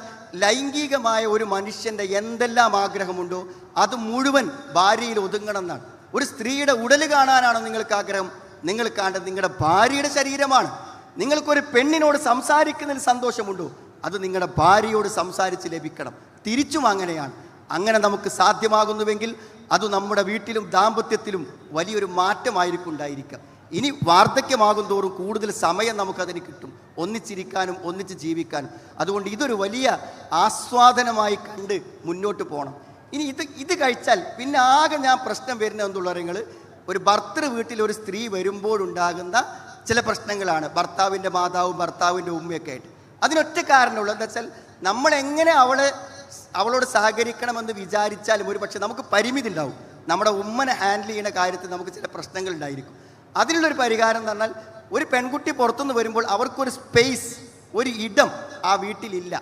ലൈംഗികമായ ഒരു മനുഷ്യൻ്റെ എന്തെല്ലാം ആഗ്രഹമുണ്ടോ അത് മുഴുവൻ ഭാര്യയിൽ ഒതുങ്ങണം എന്നാണ്. ഒരു സ്ത്രീയുടെ ഉടല് കാണാനാണോ നിങ്ങൾക്ക് ആഗ്രഹം? നിങ്ങൾ കാണേണ്ടത് നിങ്ങളുടെ ഭാര്യയുടെ ശരീരമാണ്. നിങ്ങൾക്കൊരു പെണ്ണിനോട് സംസാരിക്കുന്നതിൽ സന്തോഷമുണ്ടോ? അത് നിങ്ങളുടെ ഭാര്യയോട് സംസാരിച്ച് ലഭിക്കണം. തിരിച്ചും അങ്ങനെയാണ്. അങ്ങനെ നമുക്ക് സാധ്യമാകുന്നുവെങ്കിൽ അത് നമ്മുടെ വീട്ടിലും ദാമ്പത്യത്തിലും വലിയൊരു മാറ്റമായിരിക്കും ഉണ്ടായിരിക്കുക. ഇനി വാർദ്ധക്യമാകും തോറും കൂടുതൽ സമയം നമുക്കതിന് കിട്ടും, ഒന്നിച്ചിരിക്കാനും ഒന്നിച്ച് ജീവിക്കാനും. അതുകൊണ്ട് ഇതൊരു വലിയ ആസ്വാദനമായി കണ്ട് മുന്നോട്ട് പോകണം. ഇനി ഇത് കഴിച്ചാൽ പിന്നെ ആകെ ഞാൻ പ്രശ്നം വരുന്നത് എന്തുള്ളവർ, ഒരു ഭർത്തൃ വീട്ടിൽ ഒരു സ്ത്രീ വരുമ്പോഴുണ്ടാകുന്ന ചില പ്രശ്നങ്ങളാണ്. ഭർത്താവിൻ്റെ മാതാവും ഭർത്താവിൻ്റെ ഉമ്മയൊക്കെ ആയിട്ട്. അതിനൊറ്റ കാരണമുള്ളത് എന്താ വെച്ചാൽ, നമ്മളെങ്ങനെ അവളോട് സഹകരിക്കണമെന്ന് വിചാരിച്ചാലും ഒരു പക്ഷേ നമുക്ക് പരിമിതി ഉണ്ടാവും. നമ്മുടെ ഉമ്മനെ ഹാൻഡിൽ ചെയ്യുന്ന കാര്യത്തിൽ നമുക്ക് ചില പ്രശ്നങ്ങൾ ഉണ്ടായിരിക്കും. അതിനുള്ളൊരു പരിഹാരം എന്ന് പറഞ്ഞാൽ, ഒരു പെൺകുട്ടി പുറത്തുനിന്ന് വരുമ്പോൾ അവർക്കൊരു സ്പേസ്, ഒരു ഇടം ആ വീട്ടിലില്ല.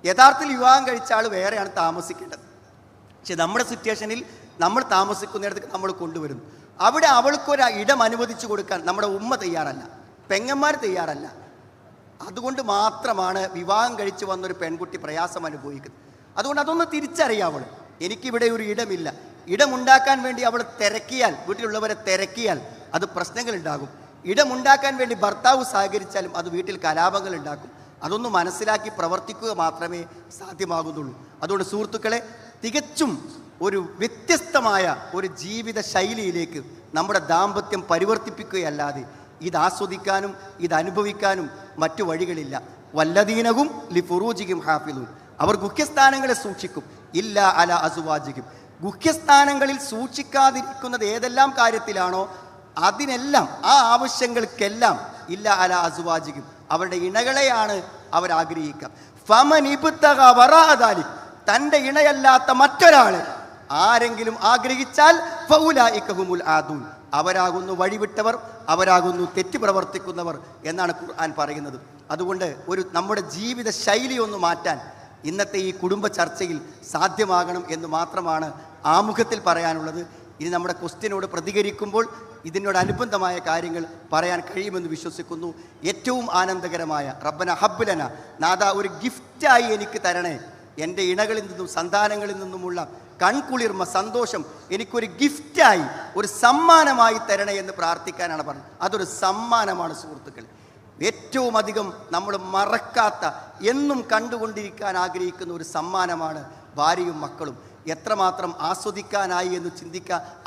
യഥാർത്ഥത്തിൽ വിവാഹം കഴിച്ച ആൾ വേറെയാണ് താമസിക്കേണ്ടത്. പക്ഷെ നമ്മുടെ സിറ്റുവേഷനിൽ നമ്മൾ താമസിക്കുന്നിടത്തേക്ക് നമ്മൾ കൊണ്ടുവരുന്നു. അവിടെ അവൾക്കൊരു ഇടം അനുവദിച്ചു കൊടുക്കാൻ നമ്മുടെ ഉമ്മ തയ്യാറല്ല, പെങ്ങന്മാർ തയ്യാറല്ല. അതുകൊണ്ട് മാത്രമാണ് വിവാഹം കഴിച്ച് വന്നൊരു പെൺകുട്ടി പ്രയാസം അനുഭവിക്കുന്നത്. അതുകൊണ്ട് അതൊന്ന് തിരിച്ചറിയാവൾ, എനിക്കിവിടെ ഒരു ഇടമില്ല. ഇടമുണ്ടാക്കാൻ വേണ്ടി അവൾ തിരക്കിയാൽ, വീട്ടിലുള്ളവരെ തിരക്കിയാൽ അത് പ്രശ്നങ്ങളുണ്ടാകും. ഇടമുണ്ടാക്കാൻ വേണ്ടി ഭർത്താവ് സഹകരിച്ചാലും അത് വീട്ടിൽ കലാപങ്ങൾ ഉണ്ടാക്കും. അതൊന്ന് മനസ്സിലാക്കി പ്രവർത്തിക്കുക മാത്രമേ സാധ്യമാകുന്നുള്ളൂ. അതുകൊണ്ട് സുഹൃത്തുക്കളെ, തികച്ചും ഒരു വ്യത്യസ്തമായ ഒരു ജീവിത ശൈലിയിലേക്ക് നമ്മുടെ ദാമ്പത്യം പരിവർത്തിപ്പിക്കുകയല്ലാതെ ഇത് ആസ്വദിക്കാനും ഇത് അനുഭവിക്കാനും മറ്റു വഴികളില്ല. വല്ലദീനഹും ലിഫുറൂജിഹിം ഹാഫിളൂൻ, അവർ ഗുഹ്യസ്ഥാനങ്ങളെ സൂക്ഷിക്കും. ഇല്ല അല അസുവാജിഹിം, ഗുഹ്യസ്ഥാനങ്ങളിൽ സൂക്ഷിക്കാതിരിക്കുന്നത് ഏതെല്ലാം കാര്യത്തിലാണോ അതിനെല്ലാം, ആ ആവശ്യങ്ങൾക്കെല്ലാം ഇല്ല അല അസുവാജിഹിം, അവരുടെ ഇണകളെയാണ് അവരാഗ്രഹിക്കുക. ഫമൻ ഇബ്തഗ വറാഅ ദാലിക്, തൻ്റെ ഇണയല്ലാത്ത മറ്റൊരാളെ ആരെങ്കിലും ആഗ്രഹിച്ചാൽ ഫൗലായിക ഹുമുൽ ആദൂൻ, അവരാകുന്നു വഴിവിട്ടവർ, അവരാകുന്നു തെറ്റ് പ്രവർത്തിക്കുന്നവർ എന്നാണ് ഖുർആൻ പറയുന്നത്. അതുകൊണ്ട് നമ്മുടെ ജീവിത ശൈലി ഒന്ന് മാറ്റാൻ ഇന്നത്തെ ഈ കുടുംബ ചർച്ചയിൽ സാധ്യമാകണം എന്ന് മാത്രമാണ് ആമുഖത്തിൽ പറയാനുള്ളത്. ഇനി നമ്മുടെ ക്വസ്റ്റ്യനോട് പ്രതികരിക്കുമ്പോൾ ഇതിനോടനുബന്ധമായ കാര്യങ്ങൾ പറയാൻ കഴിയുമെന്ന് വിശ്വസിക്കുന്നു. ഏറ്റവും ആനന്ദകരമായ റബ്ബന ഹബ്ബലന, നാദാ ഒരു ഗിഫ്റ്റായി എനിക്ക് തരണേ, എൻ്റെ ഇണകളിൽ നിന്നും സന്താനങ്ങളിൽ നിന്നുമുള്ള കൺകുളിർമ സന്തോഷം എനിക്കൊരു ഗിഫ്റ്റായി, ഒരു സമ്മാനമായി തരണേ എന്ന് പ്രാർത്ഥിക്കാനാണ് പറഞ്ഞത്. അതൊരു സമ്മാനമാണ് സുഹൃത്തുക്കളെ. ഏറ്റവും അധികം നമ്മൾ മറക്കാത്ത, എന്നും കണ്ടുകൊണ്ടിരിക്കാൻ ആഗ്രഹിക്കുന്ന ഒരു സമ്മാനമാണ് ഭാര്യയും മക്കളും. എത്രമാത്രം ആസ്വദിക്കാനായി എന്ന്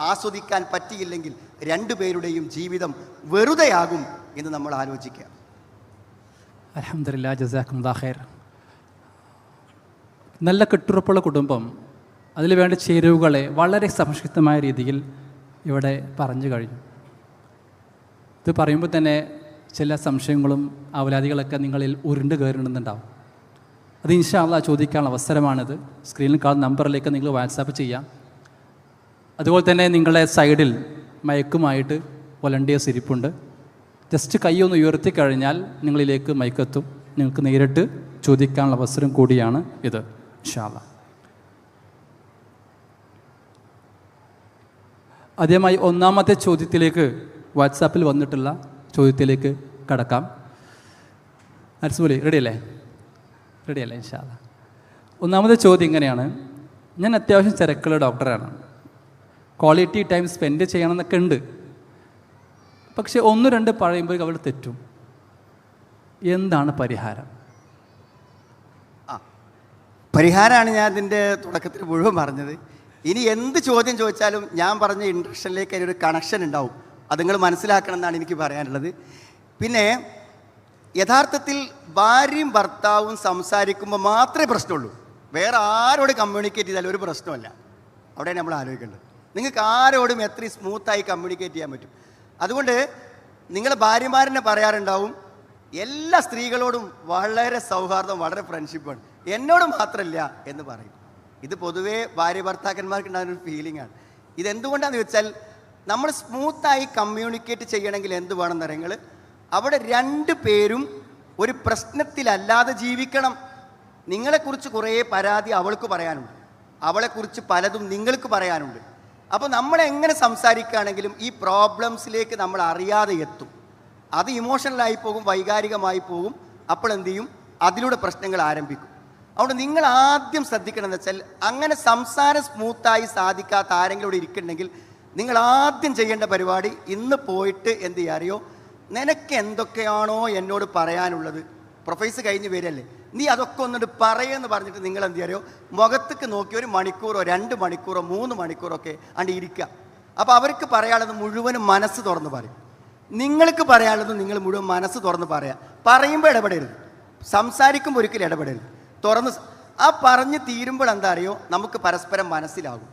ആസ്വദിക്കാൻ പറ്റിയില്ലെങ്കിൽ രണ്ടുപേരുടെയും ജീവിതം വെറുതെയാകും എന്ന് നമ്മൾ ആലോചിക്കുക. അൽഹംദുലില്ലാഹ്, ജസാക്കുമുല്ലാഹ് ഖൈർ. നല്ല കെട്ടുറപ്പുള്ള കുടുംബം, അതിൽ വേണ്ട ചേരുവകളെ വളരെ സംക്ഷിപ്തമായ രീതിയിൽ ഇവിടെ പറഞ്ഞു കഴിഞ്ഞു. ഇത് പറയുമ്പോൾ തന്നെ ചില സംശയങ്ങളും അവലാദികളൊക്കെ നിങ്ങളിൽ ഉരുണ്ട് കയറുന്നുണ്ടാവും. അത് ഇൻഷാ അല്ലാഹ് ചോദിക്കാനുള്ള അവസരമാണിത്. സ്ക്രീനിൽ കാണുന്ന നമ്പറിലേക്ക് നിങ്ങൾ വാട്സാപ്പ് ചെയ്യാം. അതുപോലെ തന്നെ നിങ്ങളുടെ സൈഡിൽ മയക്കുമായിട്ട് വോളണ്ടിയേഴ്സ് ഇരിപ്പുണ്ട്. ജസ്റ്റ് കൈ ഒന്ന് ഉയർത്തിക്കഴിഞ്ഞാൽ നിങ്ങളിലേക്ക് മയക്കെത്തും. നിങ്ങൾക്ക് നേരിട്ട് ചോദിക്കാനുള്ള അവസരം കൂടിയാണ് ഇത് ഇൻഷാ അല്ലാഹ്. ആദ്യമായി ഒന്നാമത്തെ ചോദ്യത്തിലേക്ക്, വാട്സാപ്പിൽ വന്നിട്ടുള്ള ചോദ്യത്തിലേക്ക് കടക്കാം. അർസുലി റെഡിയല്ലേ? റെഡിയല്ലേ? ഇൻഷാ അല്ലാഹ്. ഒന്നാമത്തെ ചോദ്യം ഇങ്ങനെയാണ്: ഞാൻ അത്യാവശ്യം തിരക്കുള്ള ഡോക്ടറാണ്, ക്വാളിറ്റി ടൈം സ്പെൻഡ് ചെയ്യണമെന്നൊക്കെ ഉണ്ട്. പക്ഷേ 1-2 പറയുമ്പോൾ അവൾ തെറ്റും. എന്താണ് പരിഹാരം? പരിഹാരമാണ് ഞാൻ അതിൻ്റെ തുടക്കത്തിൽ മുഴുവൻ പറഞ്ഞത്. ഇനി എന്ത് ചോദ്യം ചോദിച്ചാലും ഞാൻ പറഞ്ഞ ഇൻട്രക്ഷനിലേക്ക് അതിനൊരു കണക്ഷൻ ഉണ്ടാവും. അത് നിങ്ങൾ മനസ്സിലാക്കണം എന്നാണ് എനിക്ക് പറയാനുള്ളത്. പിന്നെ യഥാർത്ഥത്തിൽ ഭാര്യയും ഭർത്താവും സംസാരിക്കുമ്പോൾ മാത്രമേ പ്രശ്നമുള്ളൂ. വേറെ ആരോട് കമ്മ്യൂണിക്കേറ്റ് ചെയ്താലും ഒരു പ്രശ്നമല്ല. അവിടെ നമ്മൾ ആലോചിക്കേണ്ടത്. നിങ്ങൾക്ക് ആരോടും എത്രയും സ്മൂത്തായി കമ്മ്യൂണിക്കേറ്റ് ചെയ്യാൻ പറ്റും. അതുകൊണ്ട് നിങ്ങൾ ഭാര്യമാരെന്നെ പറയാറുണ്ടാവും, എല്ലാ സ്ത്രീകളോടും വളരെ സൗഹാർദ്ദം, വളരെ ഫ്രണ്ട്ഷിപ്പാണ്, എന്നോട് മാത്രമല്ല എന്ന് പറയും. ഇത് പൊതുവേ ഭാര്യ ഭർത്താക്കന്മാർക്ക് ഉണ്ടാകുന്ന ഒരു ഫീലിംഗാണ്. ഇതെന്തുകൊണ്ടാണെന്ന് വെച്ചാൽ നമ്മൾ സ്മൂത്തായി കമ്മ്യൂണിക്കേറ്റ് ചെയ്യണമെങ്കിൽ എന്ത് വേണമെന്ന് അറിയുങ്ങൾ, അവിടെ രണ്ട് പേരും ഒരു പ്രശ്നത്തിലല്ലാതെ ജീവിക്കണം. നിങ്ങളെക്കുറിച്ച് കുറേ പരാതി അവൾക്ക് പറയാനുണ്ട്, അവളെക്കുറിച്ച് പലതും നിങ്ങൾക്ക് പറയാനുണ്ട്. അപ്പോൾ നമ്മളെങ്ങനെ സംസാരിക്കുകയാണെങ്കിലും ഈ പ്രോബ്ലംസിലേക്ക് നമ്മൾ അറിയാതെ എത്തും. അത് ഇമോഷണലായി പോകും, വൈകാരികമായി പോകും. അപ്പോൾ എന്ത് ചെയ്യും? അതിലൂടെ പ്രശ്നങ്ങൾ ആരംഭിക്കും. അതുകൊണ്ട് നിങ്ങൾ ആദ്യം ശ്രദ്ധിക്കണമെന്ന് വെച്ചാൽ, അങ്ങനെ സംസാരം സ്മൂത്തായി സാധിക്കാത്ത ആരെങ്കിലും ഇവിടെ ഇരിക്കുന്നുണ്ടെങ്കിൽ നിങ്ങൾ ആദ്യം ചെയ്യേണ്ട പരിപാടി, ഇന്ന് പോയിട്ട് എന്ത് ചെയ്യുക അറിയോ, നിനക്ക് എന്തൊക്കെയാണോ എന്നോട് പറയാനുള്ളത്, പ്രൊഫൈസ് കഴിഞ്ഞ് വരല്ലേ, നീ അതൊക്കെ ഒന്നിട്ട് പറയുമെന്ന് പറഞ്ഞിട്ട് നിങ്ങൾ എന്ത് അറിയോ, മുഖത്തേക്ക് നോക്കി 1 മണിക്കൂറോ 2 മണിക്കൂറോ 3 മണിക്കൂറോ ഒക്കെ അണ്ട് ഇരിക്കുക. അപ്പോൾ അവർക്ക് പറയാനുള്ളത് മുഴുവനും മനസ്സ് തുറന്ന് പറയും. നിങ്ങൾക്ക് പറയാനുള്ളത് നിങ്ങൾ മുഴുവൻ മനസ്സ് തുറന്ന് പറയാം. പറയുമ്പോൾ ഇടപെടരുത്, സംസാരിക്കുമ്പോൾ ഒരിക്കലും ഇടപെടരുത്. തുറന്ന് ആ പറഞ്ഞ് തീരുമ്പോൾ എന്താ അറിയോ, നമുക്ക് പരസ്പരം മനസ്സിലാകും.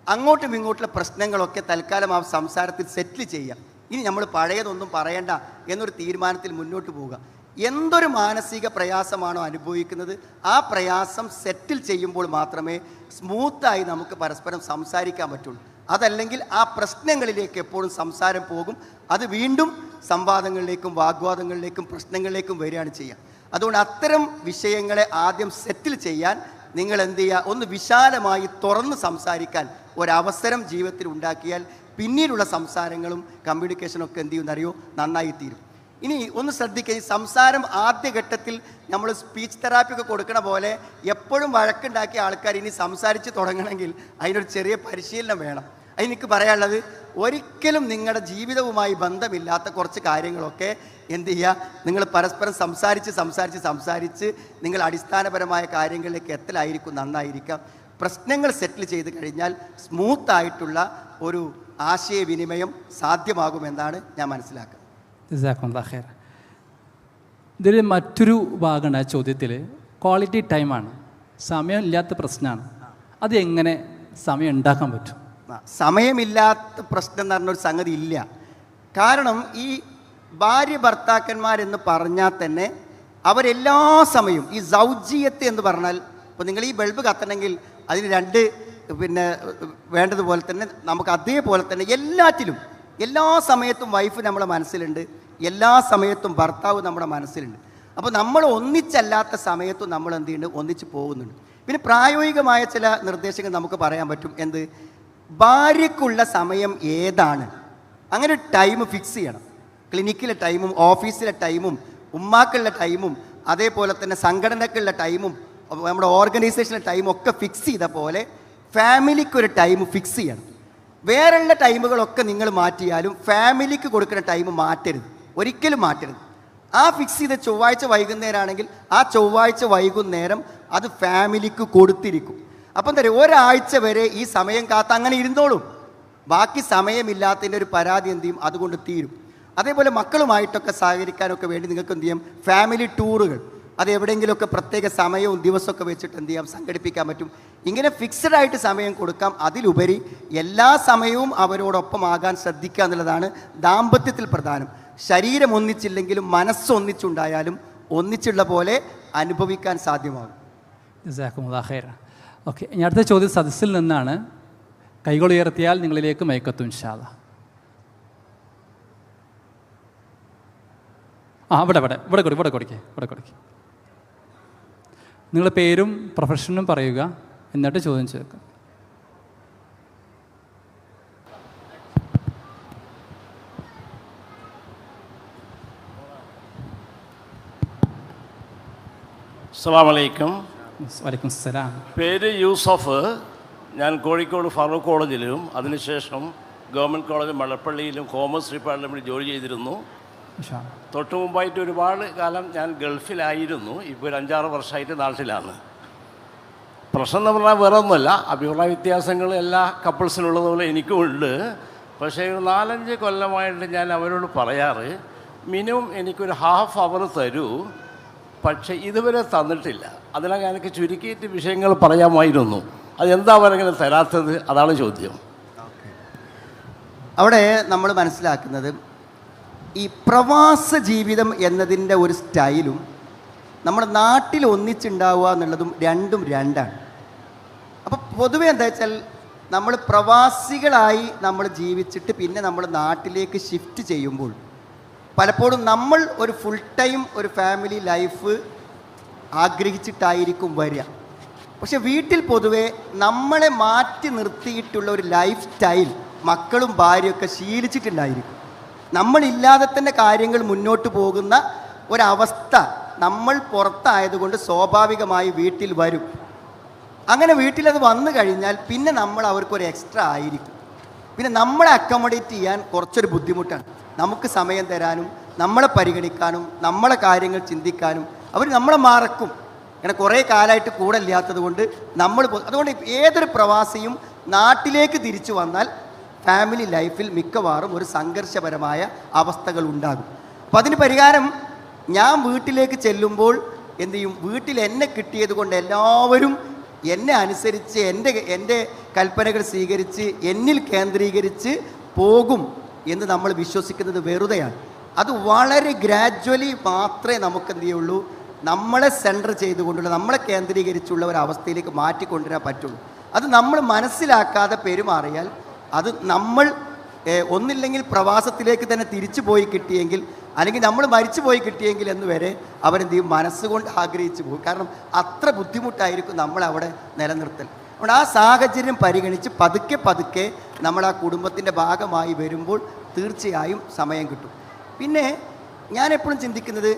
അങ്ങോട്ടും ഇങ്ങോട്ടുള്ള പ്രശ്നങ്ങളൊക്കെ തൽക്കാലം ആ സംസാരത്തിൽ സെറ്റിൽ ചെയ്യാം. ഇനി നമ്മൾ പഴയതൊന്നും പറയണ്ട എന്നൊരു തീരുമാനത്തിൽ മുന്നോട്ട് പോവുക. എന്തൊരു മാനസിക പ്രയാസമാണോ അനുഭവിക്കുന്നത്, ആ പ്രയാസം സെറ്റിൽ ചെയ്യുമ്പോൾ മാത്രമേ സ്മൂത്തായി നമുക്ക് പരസ്പരം സംസാരിക്കാൻ പറ്റുള്ളൂ. അതല്ലെങ്കിൽ ആ പ്രശ്നങ്ങളിലേക്ക് എപ്പോഴും സംസാരം പോകും. അത് വീണ്ടും സംവാദങ്ങളിലേക്കും വാഗ്വാദങ്ങളിലേക്കും പ്രശ്നങ്ങളിലേക്കും വരികയാണ് ചെയ്യുക. അതുകൊണ്ട് അത്തരം വിഷയങ്ങളെ ആദ്യം സെറ്റിൽ ചെയ്യാൻ നിങ്ങൾ എന്ത് ചെയ്യുക, ഒന്ന് വിശാലമായി തുറന്ന് സംസാരിക്കാൻ ഒരവസരം ജീവിതത്തിൽ ഉണ്ടാക്കിയാൽ പിന്നീടുള്ള സംസാരങ്ങളും കമ്മ്യൂണിക്കേഷനും ഒക്കെ എന്ത് ചെയ്യുമെന്നറിയോ, നന്നായി തീരും. ഇനി ഒന്ന് ശ്രദ്ധിക്കുക, ഈ സംസാരം ആദ്യഘട്ടത്തിൽ നമ്മൾ സ്പീച്ച് തെറാപ്പി ഒക്കെ കൊടുക്കണ പോലെ എപ്പോഴും വഴക്കുണ്ടാക്കിയ ആൾക്കാർ ഇനി സംസാരിച്ച് തുടങ്ങണമെങ്കിൽ അതിനൊരു ചെറിയ പരിശീലനം വേണം. അതിനെനിക്ക് പറയാനുള്ളത്, ഒരിക്കലും നിങ്ങളുടെ ജീവിതവുമായി ബന്ധമില്ലാത്ത കുറച്ച് കാര്യങ്ങളൊക്കെ എന്ത് ചെയ്യുക, നിങ്ങൾ പരസ്പരം സംസാരിച്ച് നിങ്ങൾ അടിസ്ഥാനപരമായ കാര്യങ്ങളിലേക്ക് എത്തലായിരിക്കും നന്നായിരിക്കാം. പ്രശ്നങ്ങൾ സെറ്റിൽ ചെയ്ത് കഴിഞ്ഞാൽ സ്മൂത്തായിട്ടുള്ള ഒരു ആശയവിനിമയം സാധ്യമാകുമെന്നാണ് ഞാൻ മനസ്സിലാക്കുന്നത്. ഇതിൽ മറ്റൊരു ഭാഗമാണ് ആ ചോദ്യത്തിൽ, ക്വാളിറ്റി ടൈമാണ്. സമയം ഇല്ലാത്ത പ്രശ്നമാണ്. അത് എങ്ങനെ സമയം ഉണ്ടാക്കാൻ പറ്റും? സമയമില്ലാത്ത പ്രശ്നം എന്ന് പറഞ്ഞൊരു സംഗതി ഇല്ല. കാരണം ഈ ഭാര്യ ഭർത്താക്കന്മാരെന്ന് പറഞ്ഞാൽ തന്നെ അവരെല്ലാ സമയവും ഈ സൗജീയത്തെ എന്ന് പറഞ്ഞാൽ, ഇപ്പോൾ നിങ്ങൾ ഈ ബൾബ് കത്തണമെങ്കിൽ അതിന് 2 വേണ്ടതുപോലെ തന്നെ നമുക്ക് അതേപോലെ തന്നെ എല്ലാറ്റിലും എല്ലാ സമയത്തും വൈഫ് നമ്മുടെ മനസ്സിലുണ്ട്, എല്ലാ സമയത്തും ഭർത്താവ് നമ്മുടെ മനസ്സിലുണ്ട്. അപ്പോൾ നമ്മൾ ഒന്നിച്ചല്ലാത്ത സമയത്തും നമ്മൾ എന്ത് ചെയ്യുന്നുണ്ട്, ഒന്നിച്ച് പോകുന്നുണ്ട്. പിന്നെ പ്രായോഗികമായ ചില നിർദ്ദേശങ്ങൾ നമുക്ക് പറയാൻ പറ്റും. എന്ത്, ഭാര്യയ്ക്കുള്ള സമയം ഏതാണ്, അങ്ങനെ ഒരു ടൈം ഫിക്സ് ചെയ്യണം. ക്ലിനിക്കിലെ ടൈമും ഓഫീസിലെ ടൈമും ഉമ്മാക്കളുടെ ടൈമും അതേപോലെ തന്നെ സംഘടനക്കുള്ള ടൈമും നമ്മുടെ ഓർഗനൈസേഷനിലെ ടൈമും ഒക്കെ ഫിക്സ് ചെയ്ത പോലെ ഫാമിലിക്കൊരു ടൈം ഫിക്സ് ചെയ്യണം. വേറെയുള്ള ടൈമുകളൊക്കെ നിങ്ങൾ മാറ്റിയാലും ഫാമിലിക്ക് കൊടുക്കുന്ന ടൈം മാറ്റരുത്, ഒരിക്കലും മാറ്റരുത്. ആ ഫിക്സ് ചെയ്ത ചൊവ്വാഴ്ച വൈകുന്നേരമാണെങ്കിൽ ആ ചൊവ്വാഴ്ച വൈകുന്നേരം അത് ഫാമിലിക്ക് കൊടുത്തിരിക്കും. അപ്പം എന്താ പറയുക, ഒരാഴ്ച വരെ ഈ സമയം കാത്ത് അങ്ങനെ ഇരുന്നോളും. ബാക്കി സമയമില്ലാത്തതിൻ്റെ ഒരു പരാതി എന്ത് ചെയ്യും, അതുകൊണ്ട് തീരും. അതേപോലെ മക്കളുമായിട്ടൊക്കെ സഹകരിക്കാനൊക്കെ വേണ്ടി നിങ്ങൾക്ക് എന്ത് ചെയ്യാം, ഫാമിലി ടൂറുകൾ അത് എവിടെയെങ്കിലുമൊക്കെ പ്രത്യേക സമയവും ദിവസമൊക്കെ വെച്ചിട്ട് എന്ത് ചെയ്യാം, സംഘടിപ്പിക്കാൻ പറ്റും. ഇങ്ങനെ ഫിക്സഡ് ആയിട്ട് സമയം കൊടുക്കാം. അതിലുപരി എല്ലാ സമയവും അവരോടൊപ്പം ആകാൻ ശ്രദ്ധിക്കുക എന്നുള്ളതാണ് ദാമ്പത്യത്തിൽ പ്രധാനം. ശരീരം ഒന്നിച്ചില്ലെങ്കിലും മനസ്സൊന്നിച്ചുണ്ടായാലും ഒന്നിച്ചുള്ള പോലെ അനുഭവിക്കാൻ സാധ്യമാകും. ഓക്കെ, ഇനി അടുത്ത ചോദ്യം സദസ്സിൽ നിന്നാണ്. കൈകൾ ഉയർത്തിയാൽ നിങ്ങളിലേക്ക് മയക്കത്തും ഇൻഷാ അല്ലാഹ്. ഇവിടെ കൊടുക്കേ. നിങ്ങളുടെ പേരും പ്രൊഫഷനും പറയുക, എന്നിട്ട് ചോദ്യം ചോദിക്കുക. അസ്സലാമലൈക്കും. വലൈക്കും സലാം. പേര് യൂസഫ്. ഞാൻ കോഴിക്കോട് ഫറൂഖ് കോളേജിലും അതിനുശേഷം ഗവൺമെൻറ് കോളേജ് മലപ്പള്ളിയിലും കോമേഴ്സ് ഡിപ്പാർട്ട്മെൻറ്റിൽ ജോലി ചെയ്തിരുന്നു. തൊട്ട് മുമ്പായിട്ട് ഒരുപാട് കാലം ഞാൻ ഗൾഫിലായിരുന്നു. ഇപ്പോൾ ഒരു 5-6 വർഷമായിട്ട് നാട്ടിലാണ്. പ്രശ്നം എന്ന് പറഞ്ഞാൽ വേറെ ഒന്നുമല്ല, അഭിപ്രായ വ്യത്യാസങ്ങൾ എല്ലാ കപ്പിൾസിനുള്ളതുപോലെ എനിക്കും ഉണ്ട്. പക്ഷേ ഒരു 4-5 കൊല്ലമായിട്ട് ഞാൻ അവരോട് പറയാറ്, മിനിമം എനിക്കൊരു ഹാഫ് അവർ തരൂ, പക്ഷേ ഇതുവരെ തന്നിട്ടില്ല. അതിനൊക്കെ എനിക്ക് ചുരുക്കിയിട്ട് വിഷയങ്ങൾ പറയാമായിരുന്നു. അതെന്താ അവരങ്ങനെ തരാത്തത്? അതാണ് ചോദ്യം. അവിടെ നമ്മൾ മനസ്സിലാക്കുന്നത് ഈ പ്രവാസ ജീവിതം എന്നതിൻ്റെ ഒരു സ്റ്റൈലും നമ്മുടെ നാട്ടിൽ ഒന്നിച്ചുണ്ടാവുക എന്നുള്ളതും രണ്ടാണ്. അപ്പോൾ പൊതുവെ എന്താ വെച്ചാൽ നമ്മൾ പ്രവാസികളായി നമ്മൾ ജീവിച്ചിട്ട് പിന്നെ നമ്മൾ നാട്ടിലേക്ക് ഷിഫ്റ്റ് ചെയ്യുമ്പോൾ പലപ്പോഴും നമ്മൾ ഒരു ഫുൾ ടൈം ഒരു ഫാമിലി ലൈഫ് ആഗ്രഹിച്ചിട്ടായിരിക്കും വരിക. പക്ഷെ വീട്ടിൽ പൊതുവെ നമ്മളെ മാറ്റി നിർത്തിയിട്ടുള്ള ഒരു ലൈഫ് സ്റ്റൈൽ മക്കളും ഭാര്യയൊക്കെ ശീലിച്ചിട്ടുണ്ടായിരിക്കും. നമ്മളില്ലാതെ തന്നെ കാര്യങ്ങൾ മുന്നോട്ട് പോകുന്ന ഒരവസ്ഥ നമ്മൾ പുറത്തായതുകൊണ്ട് സ്വാഭാവികമായി വീട്ടിൽ വരും. അങ്ങനെ വീട്ടിലത് വന്നു കഴിഞ്ഞാൽ പിന്നെ നമ്മൾ അവർക്കൊരു എക്സ്ട്രാ ആയിരിക്കും. പിന്നെ നമ്മളെ അക്കോമഡേറ്റ് ചെയ്യാൻ കുറച്ചൊരു ബുദ്ധിമുട്ടാണ്. നമുക്ക് സമയം തരാനും നമ്മളെ പരിഗണിക്കാനും നമ്മളെ കാര്യങ്ങൾ ചിന്തിക്കാനും അവർ നമ്മളെ മറക്കും. അങ്ങനെ കുറേ കാലമായിട്ട് കൂടെ ഇല്ലാത്തത് കൊണ്ട് അതുകൊണ്ട് ഏതൊരു പ്രവാസിയും നാട്ടിലേക്ക് തിരിച്ചു വന്നാൽ ഫാമിലി ലൈഫിൽ മിക്കവാറും ഒരു സംഘർഷപരമായ അവസ്ഥകൾ ഉണ്ടാകും. അപ്പം അതിന് പരിഹാരം ഞാൻ വീട്ടിലേക്ക് ചെല്ലുമ്പോൾ എന്തു ചെയ്യും, വീട്ടിൽ എന്നെ കിട്ടിയത് കൊണ്ട് എല്ലാവരും എന്നെ അനുസരിച്ച് എൻ്റെ കൽപ്പനകൾ സ്വീകരിച്ച് എന്നിൽ കേന്ദ്രീകരിച്ച് പോകും എന്ന് നമ്മൾ വിശ്വസിക്കുന്നത് വെറുതെയാണ്. അത് വളരെ ഗ്രാജ്വലി മാത്രമേ നമുക്ക് എന്ത് ചെയ്യുള്ളൂ, നമ്മളെ സെൻറ്റർ ചെയ്തുകൊണ്ടുള്ള നമ്മളെ കേന്ദ്രീകരിച്ചുള്ള ഒരു അവസ്ഥയിലേക്ക് മാറ്റിക്കൊണ്ടുവരാൻ പറ്റുള്ളൂ. അത് നമ്മൾ മനസ്സിലാക്കാതെ പെരുമാറിയാൽ അത് നമ്മൾ ഒന്നില്ലെങ്കിൽ പ്രവാസത്തിലേക്ക് തന്നെ തിരിച്ചു പോയി കിട്ടിയെങ്കിൽ അല്ലെങ്കിൽ നമ്മൾ മരിച്ചു പോയി കിട്ടിയെങ്കിൽ എന്ന് വരെ അവരെന്ത് ചെയ്യും, മനസ്സുകൊണ്ട് ആഗ്രഹിച്ചു പോകും. കാരണം അത്ര ബുദ്ധിമുട്ടായിരിക്കും നമ്മളവിടെ നിലനിർത്തൽ. അതുകൊണ്ട് ആ സാഹചര്യം പരിഗണിച്ച് പതുക്കെ നമ്മൾ ആ കുടുംബത്തിൻ്റെ ഭാഗമായി വരുമ്പോൾ തീർച്ചയായും സമയം കിട്ടും. പിന്നെ ഞാൻ എപ്പോഴും ചിന്തിക്കുന്നത്,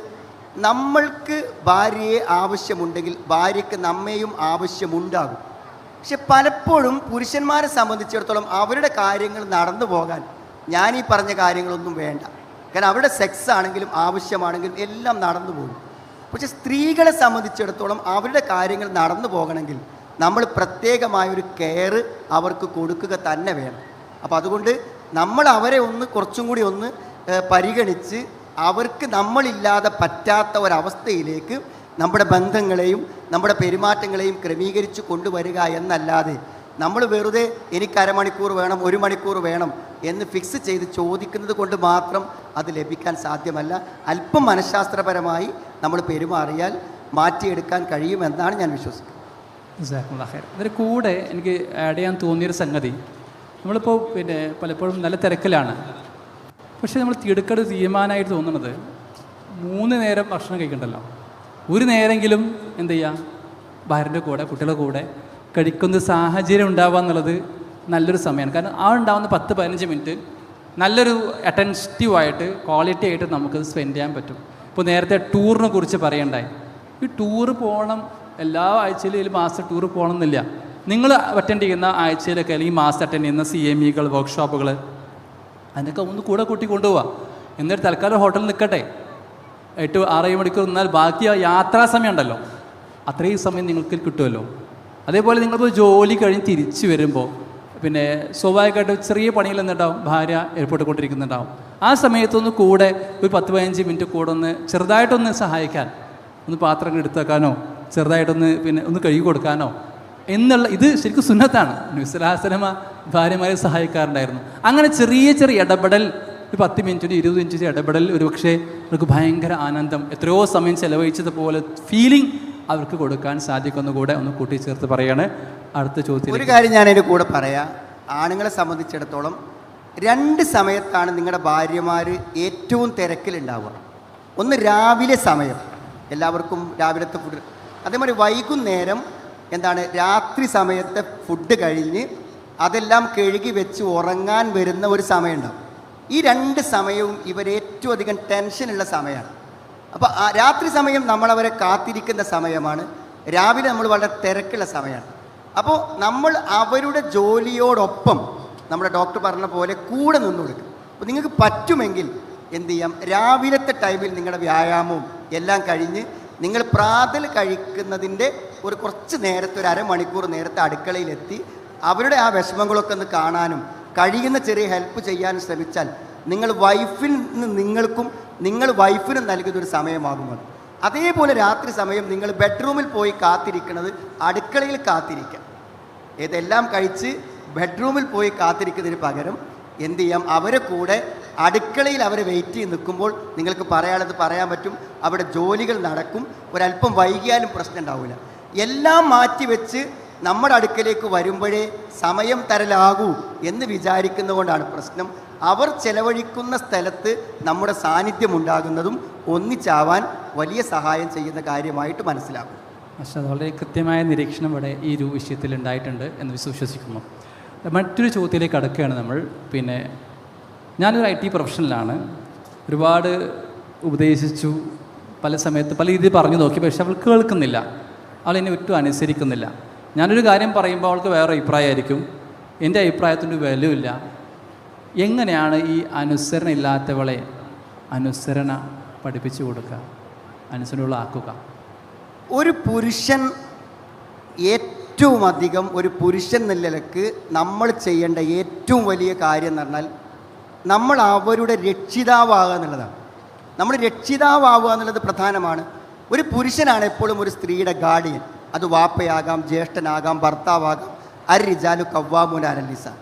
നമ്മൾക്ക് ഭാര്യയെ ആവശ്യമുണ്ടെങ്കിൽ ഭാര്യയ്ക്ക് നമ്മെയും ആവശ്യമുണ്ടാകും. പക്ഷെ പലപ്പോഴും പുരുഷന്മാരെ സംബന്ധിച്ചിടത്തോളം അവരുടെ കാര്യങ്ങൾ നടന്നു പോകാൻ ഞാൻ ഈ പറഞ്ഞ കാര്യങ്ങളൊന്നും വേണ്ട. കാരണം അവരുടെ സെക്സ് ആണെങ്കിലും ആവശ്യമാണെങ്കിലും എല്ലാം നടന്നു പോകും. പക്ഷെ സ്ത്രീകളെ സംബന്ധിച്ചിടത്തോളം അവരുടെ കാര്യങ്ങൾ നടന്നു പോകണമെങ്കിൽ നമ്മൾ പ്രത്യേകമായൊരു കെയർ അവർക്ക് കൊടുക്കുക തന്നെ വേണം. അപ്പോൾ അതുകൊണ്ട് നമ്മൾ അവരെ കുറച്ചും കൂടി പരിഗണിച്ച് അവർക്ക് നമ്മളില്ലാതെ പറ്റാത്ത ഒരവസ്ഥയിലേക്ക് നമ്മുടെ ബന്ധങ്ങളെയും നമ്മുടെ പെരുമാറ്റങ്ങളെയും ക്രമീകരിച്ച് കൊണ്ടുവരിക എന്നല്ലാതെ നമ്മൾ വെറുതെ എനിക്ക് അരമണിക്കൂർ വേണം 1 മണിക്കൂർ വേണം എന്ന് ഫിക്സ് ചെയ്ത് ചോദിക്കുന്നത് കൊണ്ട് മാത്രം അത് ലഭിക്കാൻ സാധ്യമല്ല. അല്പം മനഃശാസ്ത്രപരമായി നമ്മൾ പെരുമാറിയാൽ മാറ്റിയെടുക്കാൻ കഴിയുമെന്നാണ് ഞാൻ വിശ്വസിക്കുന്നത്. അതിന് കൂടെ എനിക്ക് ആഡ് ചെയ്യാൻ തോന്നിയൊരു സംഗതി, നമ്മളിപ്പോൾ പലപ്പോഴും നല്ല തിരക്കിലാണ്. പക്ഷേ നമ്മൾ തിടുക്കട് തീരുമാനമായിട്ട് തോന്നുന്നത് 3 നേരം ഭക്ഷണം കഴിക്കണ്ടല്ലോ, ഒരു നേരെങ്കിലും എന്ത് ചെയ്യുക, ഭാര്യൻ്റെ കൂടെ കുട്ടികളുടെ കൂടെ കഴിക്കുന്ന സാഹചര്യം ഉണ്ടാവുക എന്നുള്ളത് നല്ലൊരു സമയമാണ്. കാരണം ആ ഉണ്ടാകുന്ന 10-15 മിനിറ്റ് നല്ലൊരു അറ്റൻറ്റീവായിട്ട് ക്വാളിറ്റി ആയിട്ട് നമുക്കത് സ്പെൻഡ് ചെയ്യാൻ പറ്റും. ഇപ്പോൾ നേരത്തെ ടൂറിനെ കുറിച്ച് പറയണ്ടായി. ഈ ടൂറ് പോകണം, എല്ലാ ആഴ്ചയിലും ഒരു മാസം ടൂറ് പോകണം എന്നില്ല. നിങ്ങൾ അറ്റൻഡ് ചെയ്യുന്ന ആഴ്ചയിലൊക്കെ അല്ലെങ്കിൽ മാസം അറ്റൻഡ് ചെയ്യുന്ന CMEകൾ വർക്ക്ഷോപ്പുകൾ അതിനൊക്കെ കൂടെ കൂട്ടി കൊണ്ടുപോവാം. എന്നിട്ട് തൽക്കാലം ഹോട്ടലിൽ നിൽക്കട്ടെ, 8-6 മണിക്കൂർ നിന്നാൽ ബാക്കി യാത്രാ സമയം ഉണ്ടല്ലോ, അത്രയും സമയം നിങ്ങൾക്ക് കിട്ടുമല്ലോ. അതേപോലെ നിങ്ങളിപ്പോൾ ജോലി കഴിഞ്ഞ് തിരിച്ച് വരുമ്പോൾ സ്വാഭാവികമായിട്ട് ചെറിയ പണിയിൽ നിന്നുണ്ടാവും, ഭാര്യ എയർപോർട്ടിൽ കൊണ്ടിരിക്കുന്നുണ്ടാവും. ആ സമയത്തൊന്ന് കൂടെ ഒരു 10-15 മിനിറ്റ് കൂടെ ചെറുതായിട്ടൊന്ന് സഹായിക്കാൻ, പാത്രങ്ങൾ എടുത്തേക്കാനോ ചെറുതായിട്ടൊന്ന് ഒന്ന് കഴുകി കൊടുക്കാനോ എന്നുള്ള ഇത് ശരിക്കും സുന്നത്താണ്. നബി സ്വല്ലല്ലാഹു അലൈഹി വസല്ലം ഭാര്യമാരെ സഹായിക്കാറുണ്ടായിരുന്നു. അങ്ങനെ ചെറിയ ഇടപെടൽ, ഒരു 10 മിനിറ്റ് 20 മിനിറ്റ് ഇടപെടൽ ഒരുപക്ഷെ അവർക്ക് ഭയങ്കര ആനന്ദം, എത്രയോ സമയം ചെലവഴിച്ചതുപോലെ ഫീലിംഗ് അവർക്ക് കൊടുക്കാൻ സാധിക്കുന്ന കൂടെ കൂട്ടിച്ചേർത്ത് പറയാണ്. അടുത്ത ചോദ്യം ഒരു കാര്യം ഞാൻ അതിൻ്റെ കൂടെ പറയാം. ആണുങ്ങളെ സംബന്ധിച്ചിടത്തോളം 2 സമയത്താണ് നിങ്ങളുടെ ഭാര്യമാർ ഏറ്റവും തിരക്കിലുണ്ടാവുക. ഒന്ന് രാവിലെ സമയം, എല്ലാവർക്കും രാവിലത്തെ ഫുഡ്. അതേമാതിരി വൈകുന്നേരം രാത്രി സമയത്തെ ഫുഡ് കഴിഞ്ഞ് അതെല്ലാം കഴുകി വെച്ച് ഉറങ്ങാൻ വരുന്ന ഒരു സമയമുണ്ടാവും. ഈ 2 സമയവും ഇവരേറ്റവും അധികം ടെൻഷനുള്ള സമയമാണ്. അപ്പോൾ രാത്രി സമയം നമ്മളവരെ കാത്തിരിക്കുന്ന സമയമാണ്, രാവിലെ നമ്മൾ വളരെ തിരക്കുള്ള സമയമാണ്. അപ്പോൾ നമ്മൾ അവരുടെ ജോലിയോടൊപ്പം നമ്മുടെ ഡോക്ടർ പറഞ്ഞ പോലെ കൂടെ നിന്ന് കൊടുക്കും. അപ്പോൾ നിങ്ങൾക്ക് പറ്റുമെങ്കിൽ എന്ത് ചെയ്യാം, രാവിലത്തെ ടൈമിൽ നിങ്ങളുടെ വ്യായാമവും എല്ലാം കഴിഞ്ഞ് നിങ്ങൾ പ്രാതൽ കഴിക്കുന്നതിൻ്റെ ഒരു കുറച്ച് നേരത്തെ, ഒരു അരമണിക്കൂർ നേരത്തെ അടുക്കളയിലെത്തി അവരുടെ ആ വിഷമങ്ങളൊക്കെ ഒന്ന് കാണാനും കഴിയുന്ന ചെറിയ ഹെൽപ്പ് ചെയ്യാനും ശ്രമിച്ചാൽ നിങ്ങൾ വൈഫിൽ നിന്ന് നിങ്ങൾക്കും നിങ്ങൾ വൈഫിനും നൽകുന്നൊരു സമയമാകുന്നത്. അതേപോലെ രാത്രി സമയം നിങ്ങൾ ബെഡ്റൂമിൽ പോയി കാത്തിരിക്കുന്നത് അടുക്കളയിൽ കാത്തിരിക്കാം. ഇതെല്ലാം കഴിച്ച് ബെഡ്റൂമിൽ പോയി കാത്തിരിക്കുന്നതിന് പകരം എന്ത് ചെയ്യാം, അവരെ കൂടെ അടുക്കളയിൽ അവരെ വെയിറ്റ് ചെയ്ത് നിൽക്കുമ്പോൾ നിങ്ങൾക്ക് പറയാനുള്ളത് പറയാൻ പറ്റും, അവിടെ ജോലികൾ നടക്കും, ഒരല്പം വൈകിയാലും പ്രശ്നം ഉണ്ടാവില്ല. എല്ലാം മാറ്റിവെച്ച് നമ്മുടെ അടുക്കലേക്ക് വരുമ്പോഴേ സമയം തരലാകൂ എന്ന് വിചാരിക്കുന്നതുകൊണ്ടാണ് പ്രശ്നം. അവർ ചെലവഴിക്കുന്ന സ്ഥലത്ത് നമ്മുടെ സാന്നിധ്യം ഉണ്ടാകുന്നതും ഒന്നിച്ചാവാൻ വലിയ സഹായം ചെയ്യുന്ന കാര്യമായിട്ട് മനസ്സിലാകും. പക്ഷേ വളരെ കൃത്യമായ നിരീക്ഷണം ഇവിടെ ഈ ഒരു വിഷയത്തിൽ ഉണ്ടായിട്ടുണ്ട് എന്ന് വിശ്വസിക്കുന്നു. മറ്റൊരു ചോദ്യത്തിലേക്ക് കടക്കുകയാണ് നമ്മൾ. പിന്നെ ഞാനൊരു IT പ്രൊഫഷണലാണ്. ഒരുപാട് ഉപദേശിച്ചു, പല സമയത്ത് പല രീതിയിൽ പറഞ്ഞു നോക്കി, പക്ഷെ അവൾ കേൾക്കുന്നില്ല, അവൾ എന്നെ ഒട്ടും അനുസരിക്കുന്നില്ല. ഞാനൊരു കാര്യം പറയുമ്പോൾ അവൾക്ക് വേറെ അഭിപ്രായമായിരിക്കും, എൻ്റെ അഭിപ്രായത്തിൻ്റെ വിലയില്ല. എങ്ങനെയാണ് ഈ അനുസരണ ഇല്ലാത്തവളെ അനുസരണ പഠിപ്പിച്ചു കൊടുക്കുക, അനുസരണകളാക്കുക? ഒരു പുരുഷൻ ഏറ്റവും അധികം ഒരു പുരുഷൻ എന്ന നിലക്ക് നമ്മൾ ചെയ്യേണ്ട ഏറ്റവും വലിയ കാര്യം എന്ന് പറഞ്ഞാൽ നമ്മൾ അവരുടെ രക്ഷിതാവാകുക എന്നുള്ളതാണ്. നമ്മൾ രക്ഷിതാവുക എന്നുള്ളത് പ്രധാനമാണ്. ഒരു പുരുഷനാണ് എപ്പോഴും ഒരു സ്ത്രീയുടെ ഗാർഡിയൻ. അത് വാപ്പയാകാം, ജ്യേഷ്ഠനാകാം, ഭർത്താവാകാം. അർരിജാലു ഖവ്വാമൂന അലൻ നിസാ.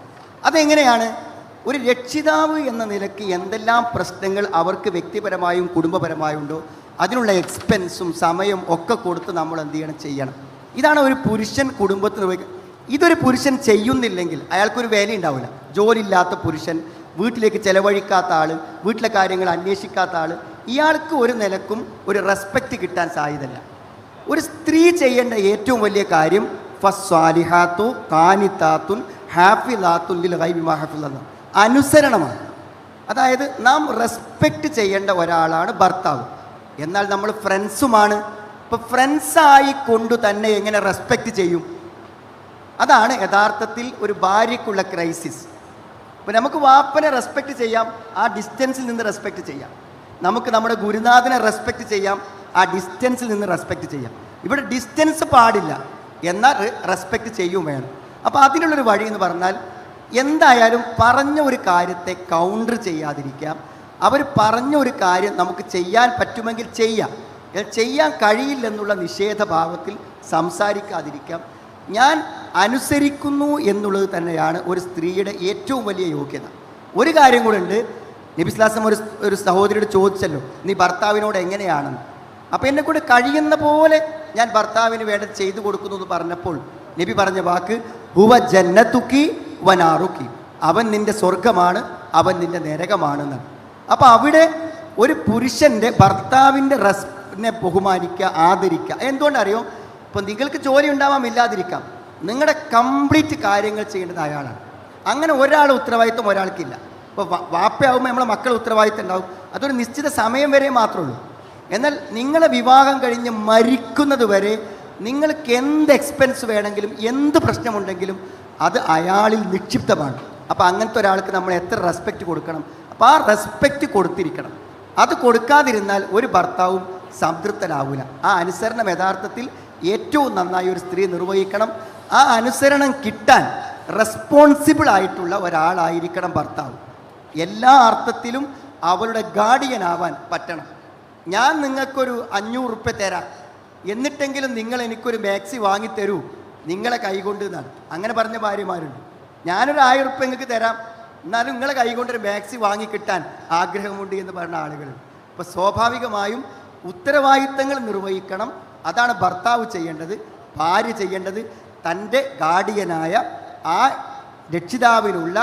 അതെങ്ങനെയാണ്? ഒരു രക്ഷിതാവ് എന്ന നിലയ്ക്ക് എന്തെല്ലാം പ്രശ്നങ്ങൾ അവർക്ക് വ്യക്തിപരമായും കുടുംബപരമായും ഉണ്ടോ അതിനുള്ള എക്സ്പെൻസും സമയം ഒക്കെ കൊടുത്ത് നമ്മൾ എന്ത് ചെയ്യണം. ഇതാണ് ഒരു പുരുഷൻ കുടുംബത്തിന് ഉപയോഗിക്കുക. ഇതൊരു പുരുഷൻ ചെയ്യുന്നില്ലെങ്കിൽ അയാൾക്കൊരു വില ഉണ്ടാവില്ല. ജോലിയില്ലാത്ത പുരുഷൻ, വീട്ടിലേക്ക് ചിലവഴിക്കാത്ത ആൾ, വീട്ടിലെ കാര്യങ്ങൾ അന്വേഷിക്കാത്ത ആൾ, ഇയാൾക്ക് ഒരു നിലക്കും ഒരു റെസ്പെക്റ്റ് കിട്ടാൻ സാധ്യതയില്ല. ഒരു സ്ത്രീ ചെയ്യേണ്ട ഏറ്റവും വലിയ കാര്യം ഫസ്വാലിഹാത്തു ഖാനിതാത്തുൻ ഹാഫിളാത്തുൻ ലിൽ ഗൈബി മാ ഹഫിളല്ലാഹ്, അനുസരണമാണ്. അതായത് നാം റെസ്പെക്റ്റ് ചെയ്യേണ്ട ഒരാളാണ് ഭർത്താവ്. എന്നാൽ നമ്മൾ ഫ്രണ്ട്സുമാണ്. ഇപ്പോൾ ഫ്രണ്ട്സായി കൊണ്ടു തന്നെ എങ്ങനെ റെസ്പെക്റ്റ് ചെയ്യും? അതാണ് യഥാർത്ഥത്തിൽ ഒരു ഭാര്യയ്ക്കുള്ള ക്രൈസിസ്. ഇപ്പോൾ നമുക്ക് വാപ്പനെ റെസ്പെക്റ്റ് ചെയ്യാം, ആ ഡിസ്റ്റൻസിൽ നിന്ന് റെസ്പെക്റ്റ് ചെയ്യാം. നമുക്ക് നമ്മുടെ ഗുരുനാഥനെ റെസ്പെക്റ്റ് ചെയ്യാം, ആ ഡിസ്റ്റൻസിൽ നിന്ന് റെസ്പെക്റ്റ് ചെയ്യാം. ഇവിടെ ഡിസ്റ്റൻസ് പാടില്ല, എന്നാൽ റെസ്പെക്റ്റ് ചെയ്യും വേണം. അപ്പോൾ അതിനുള്ളൊരു വഴി എന്ന് പറഞ്ഞാൽ എന്തായാലും പറഞ്ഞ ഒരു കാര്യത്തെ കൗണ്ടർ ചെയ്യാതിരിക്കാം. അവർ പറഞ്ഞ ഒരു കാര്യം നമുക്ക് ചെയ്യാൻ പറ്റുമെങ്കിൽ ചെയ്യാം, ചെയ്യാൻ കഴിയില്ലെന്നുള്ള നിഷേധഭാവത്തിൽ സംസാരിക്കാതിരിക്കാം. ഞാൻ അനുസരിക്കുന്നു എന്നുള്ളത് തന്നെയാണ് ഒരു സ്ത്രീയുടെ ഏറ്റവും വലിയ യോഗ്യത. ഒരു കാര്യം കൂടെ ഉണ്ട്. നബി സ്വല്ലല്ലാഹു അലൈഹി വസല്ലം ഒരു സഹോദരിയോട് ചോദിച്ചല്ലോ, നീ ഭർത്താവിനോട് എങ്ങനെയാണെന്ന്. അപ്പോൾ എന്നെ കൂടെ കഴിയുന്ന പോലെ ഞാൻ ഭർത്താവിന് വേണ്ട ചെയ്തു കൊടുക്കുന്നു എന്ന് പറഞ്ഞപ്പോൾ നബി പറഞ്ഞ വാക്ക് ഹുവ ജന്നതുക്കി വനാറുക്കി, അവൻ നിൻ്റെ സ്വർഗമാണ്, അവൻ നിൻ്റെ നരകമാണെന്നാണ്. അപ്പോൾ അവിടെ ഒരു പുരുഷൻ്റെ ഭർത്താവിൻ്റെ റെസ്പെക്റ്റിനെ ബഹുമാനിക്കുക, ആദരിക്കുക. എന്തുകൊണ്ടറിയോ? ഇപ്പോൾ നിങ്ങൾക്ക് ജോലി ഉണ്ടാവാം, ഇല്ലാതിരിക്കാം, നിങ്ങളുടെ കംപ്ലീറ്റ് കാര്യങ്ങൾ ചെയ്യേണ്ടത് അയാളാണ്. അങ്ങനെ ഒരാളുടെ ഉത്തരവാദിത്വം ഒരാൾക്കില്ല. ഇപ്പോൾ വാപ്പയാകുമ്പോൾ നമ്മളെ മക്കളുടെ ഉത്തരവാദിത്വം ഉണ്ടാവും, അതൊരു നിശ്ചിത സമയം വരെ മാത്രമേ ഉള്ളൂ. എന്നാൽ നിങ്ങളെ വിവാഹം കഴിഞ്ഞ് മരിക്കുന്നത് വരെ നിങ്ങൾക്ക് എന്ത് എക്സ്പെൻസ് വേണമെങ്കിലും എന്ത് പ്രശ്നമുണ്ടെങ്കിലും അത് അയാളിൽ നിക്ഷിപ്തമാണ്. അപ്പോൾ അങ്ങനത്തെ ഒരാൾക്ക് നമ്മൾ എത്ര റെസ്പെക്റ്റ് കൊടുക്കണം? അപ്പോൾ ആ റെസ്പെക്റ്റ് കൊടുത്തിരിക്കണം. അത് കൊടുക്കാതിരുന്നാൽ ഒരു ഭർത്താവും സംതൃപ്തനാവില്ല. ആ അനുസരണം യഥാർത്ഥത്തിൽ ഏറ്റവും നന്നായി ഒരു സ്ത്രീ നിർവഹിക്കണം. ആ അനുസരണം കിട്ടാൻ റെസ്പോൺസിബിൾ ആയിട്ടുള്ള ഒരാളായിരിക്കണം ഭർത്താവ്. എല്ലാ അർത്ഥത്തിലും അവളുടെ ഗാർഡിയനാവാൻ പറ്റണം. ഞാൻ നിങ്ങൾക്കൊരു 500 റുപ്യ തരാം, എന്നിട്ടെങ്കിലും നിങ്ങൾ എനിക്കൊരു മാക്സി വാങ്ങിത്തരൂ നിങ്ങളെ കൈകൊണ്ട് എന്നാണ്. അങ്ങനെ പറഞ്ഞ ഭാര്യമാരുണ്ട്. ഞാനൊരു 1000 റുപ്യ നിങ്ങൾക്ക് തരാം, എന്നാലും നിങ്ങളെ കൈകൊണ്ടൊരു മാക്സി വാങ്ങിക്കിട്ടാൻ ആഗ്രഹമുണ്ട് എന്ന് പറഞ്ഞ ആളുകളുണ്ട്. അപ്പോൾ സ്വാഭാവികമായും ഉത്തരവാദിത്തങ്ങൾ നിർവഹിക്കണം. അതാണ് ഭർത്താവ് ചെയ്യേണ്ടത്. ഭാര്യ ചെയ്യേണ്ടത് തൻ്റെ ഗാർഡിയനായ ആ രക്ഷിതാവിനുള്ള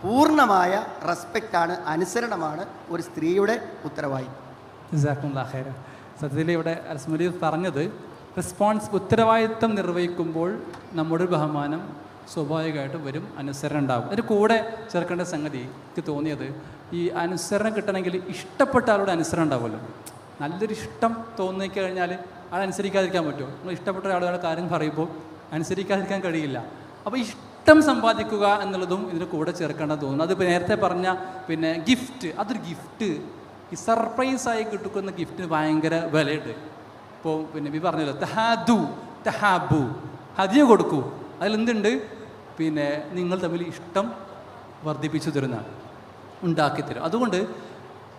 പൂർണ്ണമായ റെസ്പെക്റ്റാണ്, അനുസരണമാണ് ഒരു സ്ത്രീയുടെ ഉത്തരവാദിത്തം. ജസാക്കുമുല്ലാഹ് ഖൈറൻ. സത്യത്തിൽ ഇവിടെ അസ്മലി പറഞ്ഞത് ഉത്തരവാദിത്തം നിർവഹിക്കുമ്പോൾ നമ്മുടെ ബഹുമാനം സ്വാഭാവികമായിട്ടും വരും, അനുസരണം ഉണ്ടാകും. അതിന് കൂടെ ചേർക്കേണ്ട സംഗതി എനിക്ക് തോന്നിയത്, ഈ അനുസരണം കിട്ടണമെങ്കിൽ ഇഷ്ടപ്പെട്ട ആളുടെ അനുസരണം ഉണ്ടാവുമല്ലോ. നല്ലൊരു ഇഷ്ടം തോന്നിക്കഴിഞ്ഞാൽ ആളനുസരിക്കാതിരിക്കാൻ പറ്റുമോ? നിങ്ങൾ ഇഷ്ടപ്പെട്ട ആളുകളുടെ കാര്യം പറയുമ്പോൾ അനുസരിക്കാതിരിക്കാൻ കഴിയില്ല. അപ്പോൾ ഇഷ്ടം സമ്പാദിക്കുക എന്നുള്ളതും ഇതിന് കൂടെ ചേർക്കേണ്ടത് തോന്നുന്നു. അത് നേരത്തെ പറഞ്ഞ ഗിഫ്റ്റ്, അതൊരു ഗിഫ്റ്റ് ഈ സർപ്രൈസായി കിട്ടുന്ന ഗിഫ്റ്റിന് ഭയങ്കര വിലയുണ്ട്. ഇപ്പോൾ പിന്നെ പറഞ്ഞല്ലോ തഹാദു തഹാബു, ഹദിയ കൊടുക്കൂ, അതിലെന്തുണ്ട്, പിന്നെ നിങ്ങൾ തമ്മിൽ ഇഷ്ടം വർദ്ധിപ്പിച്ചു തരുന്നതാണ്, ഉണ്ടാക്കി തരും. അതുകൊണ്ട്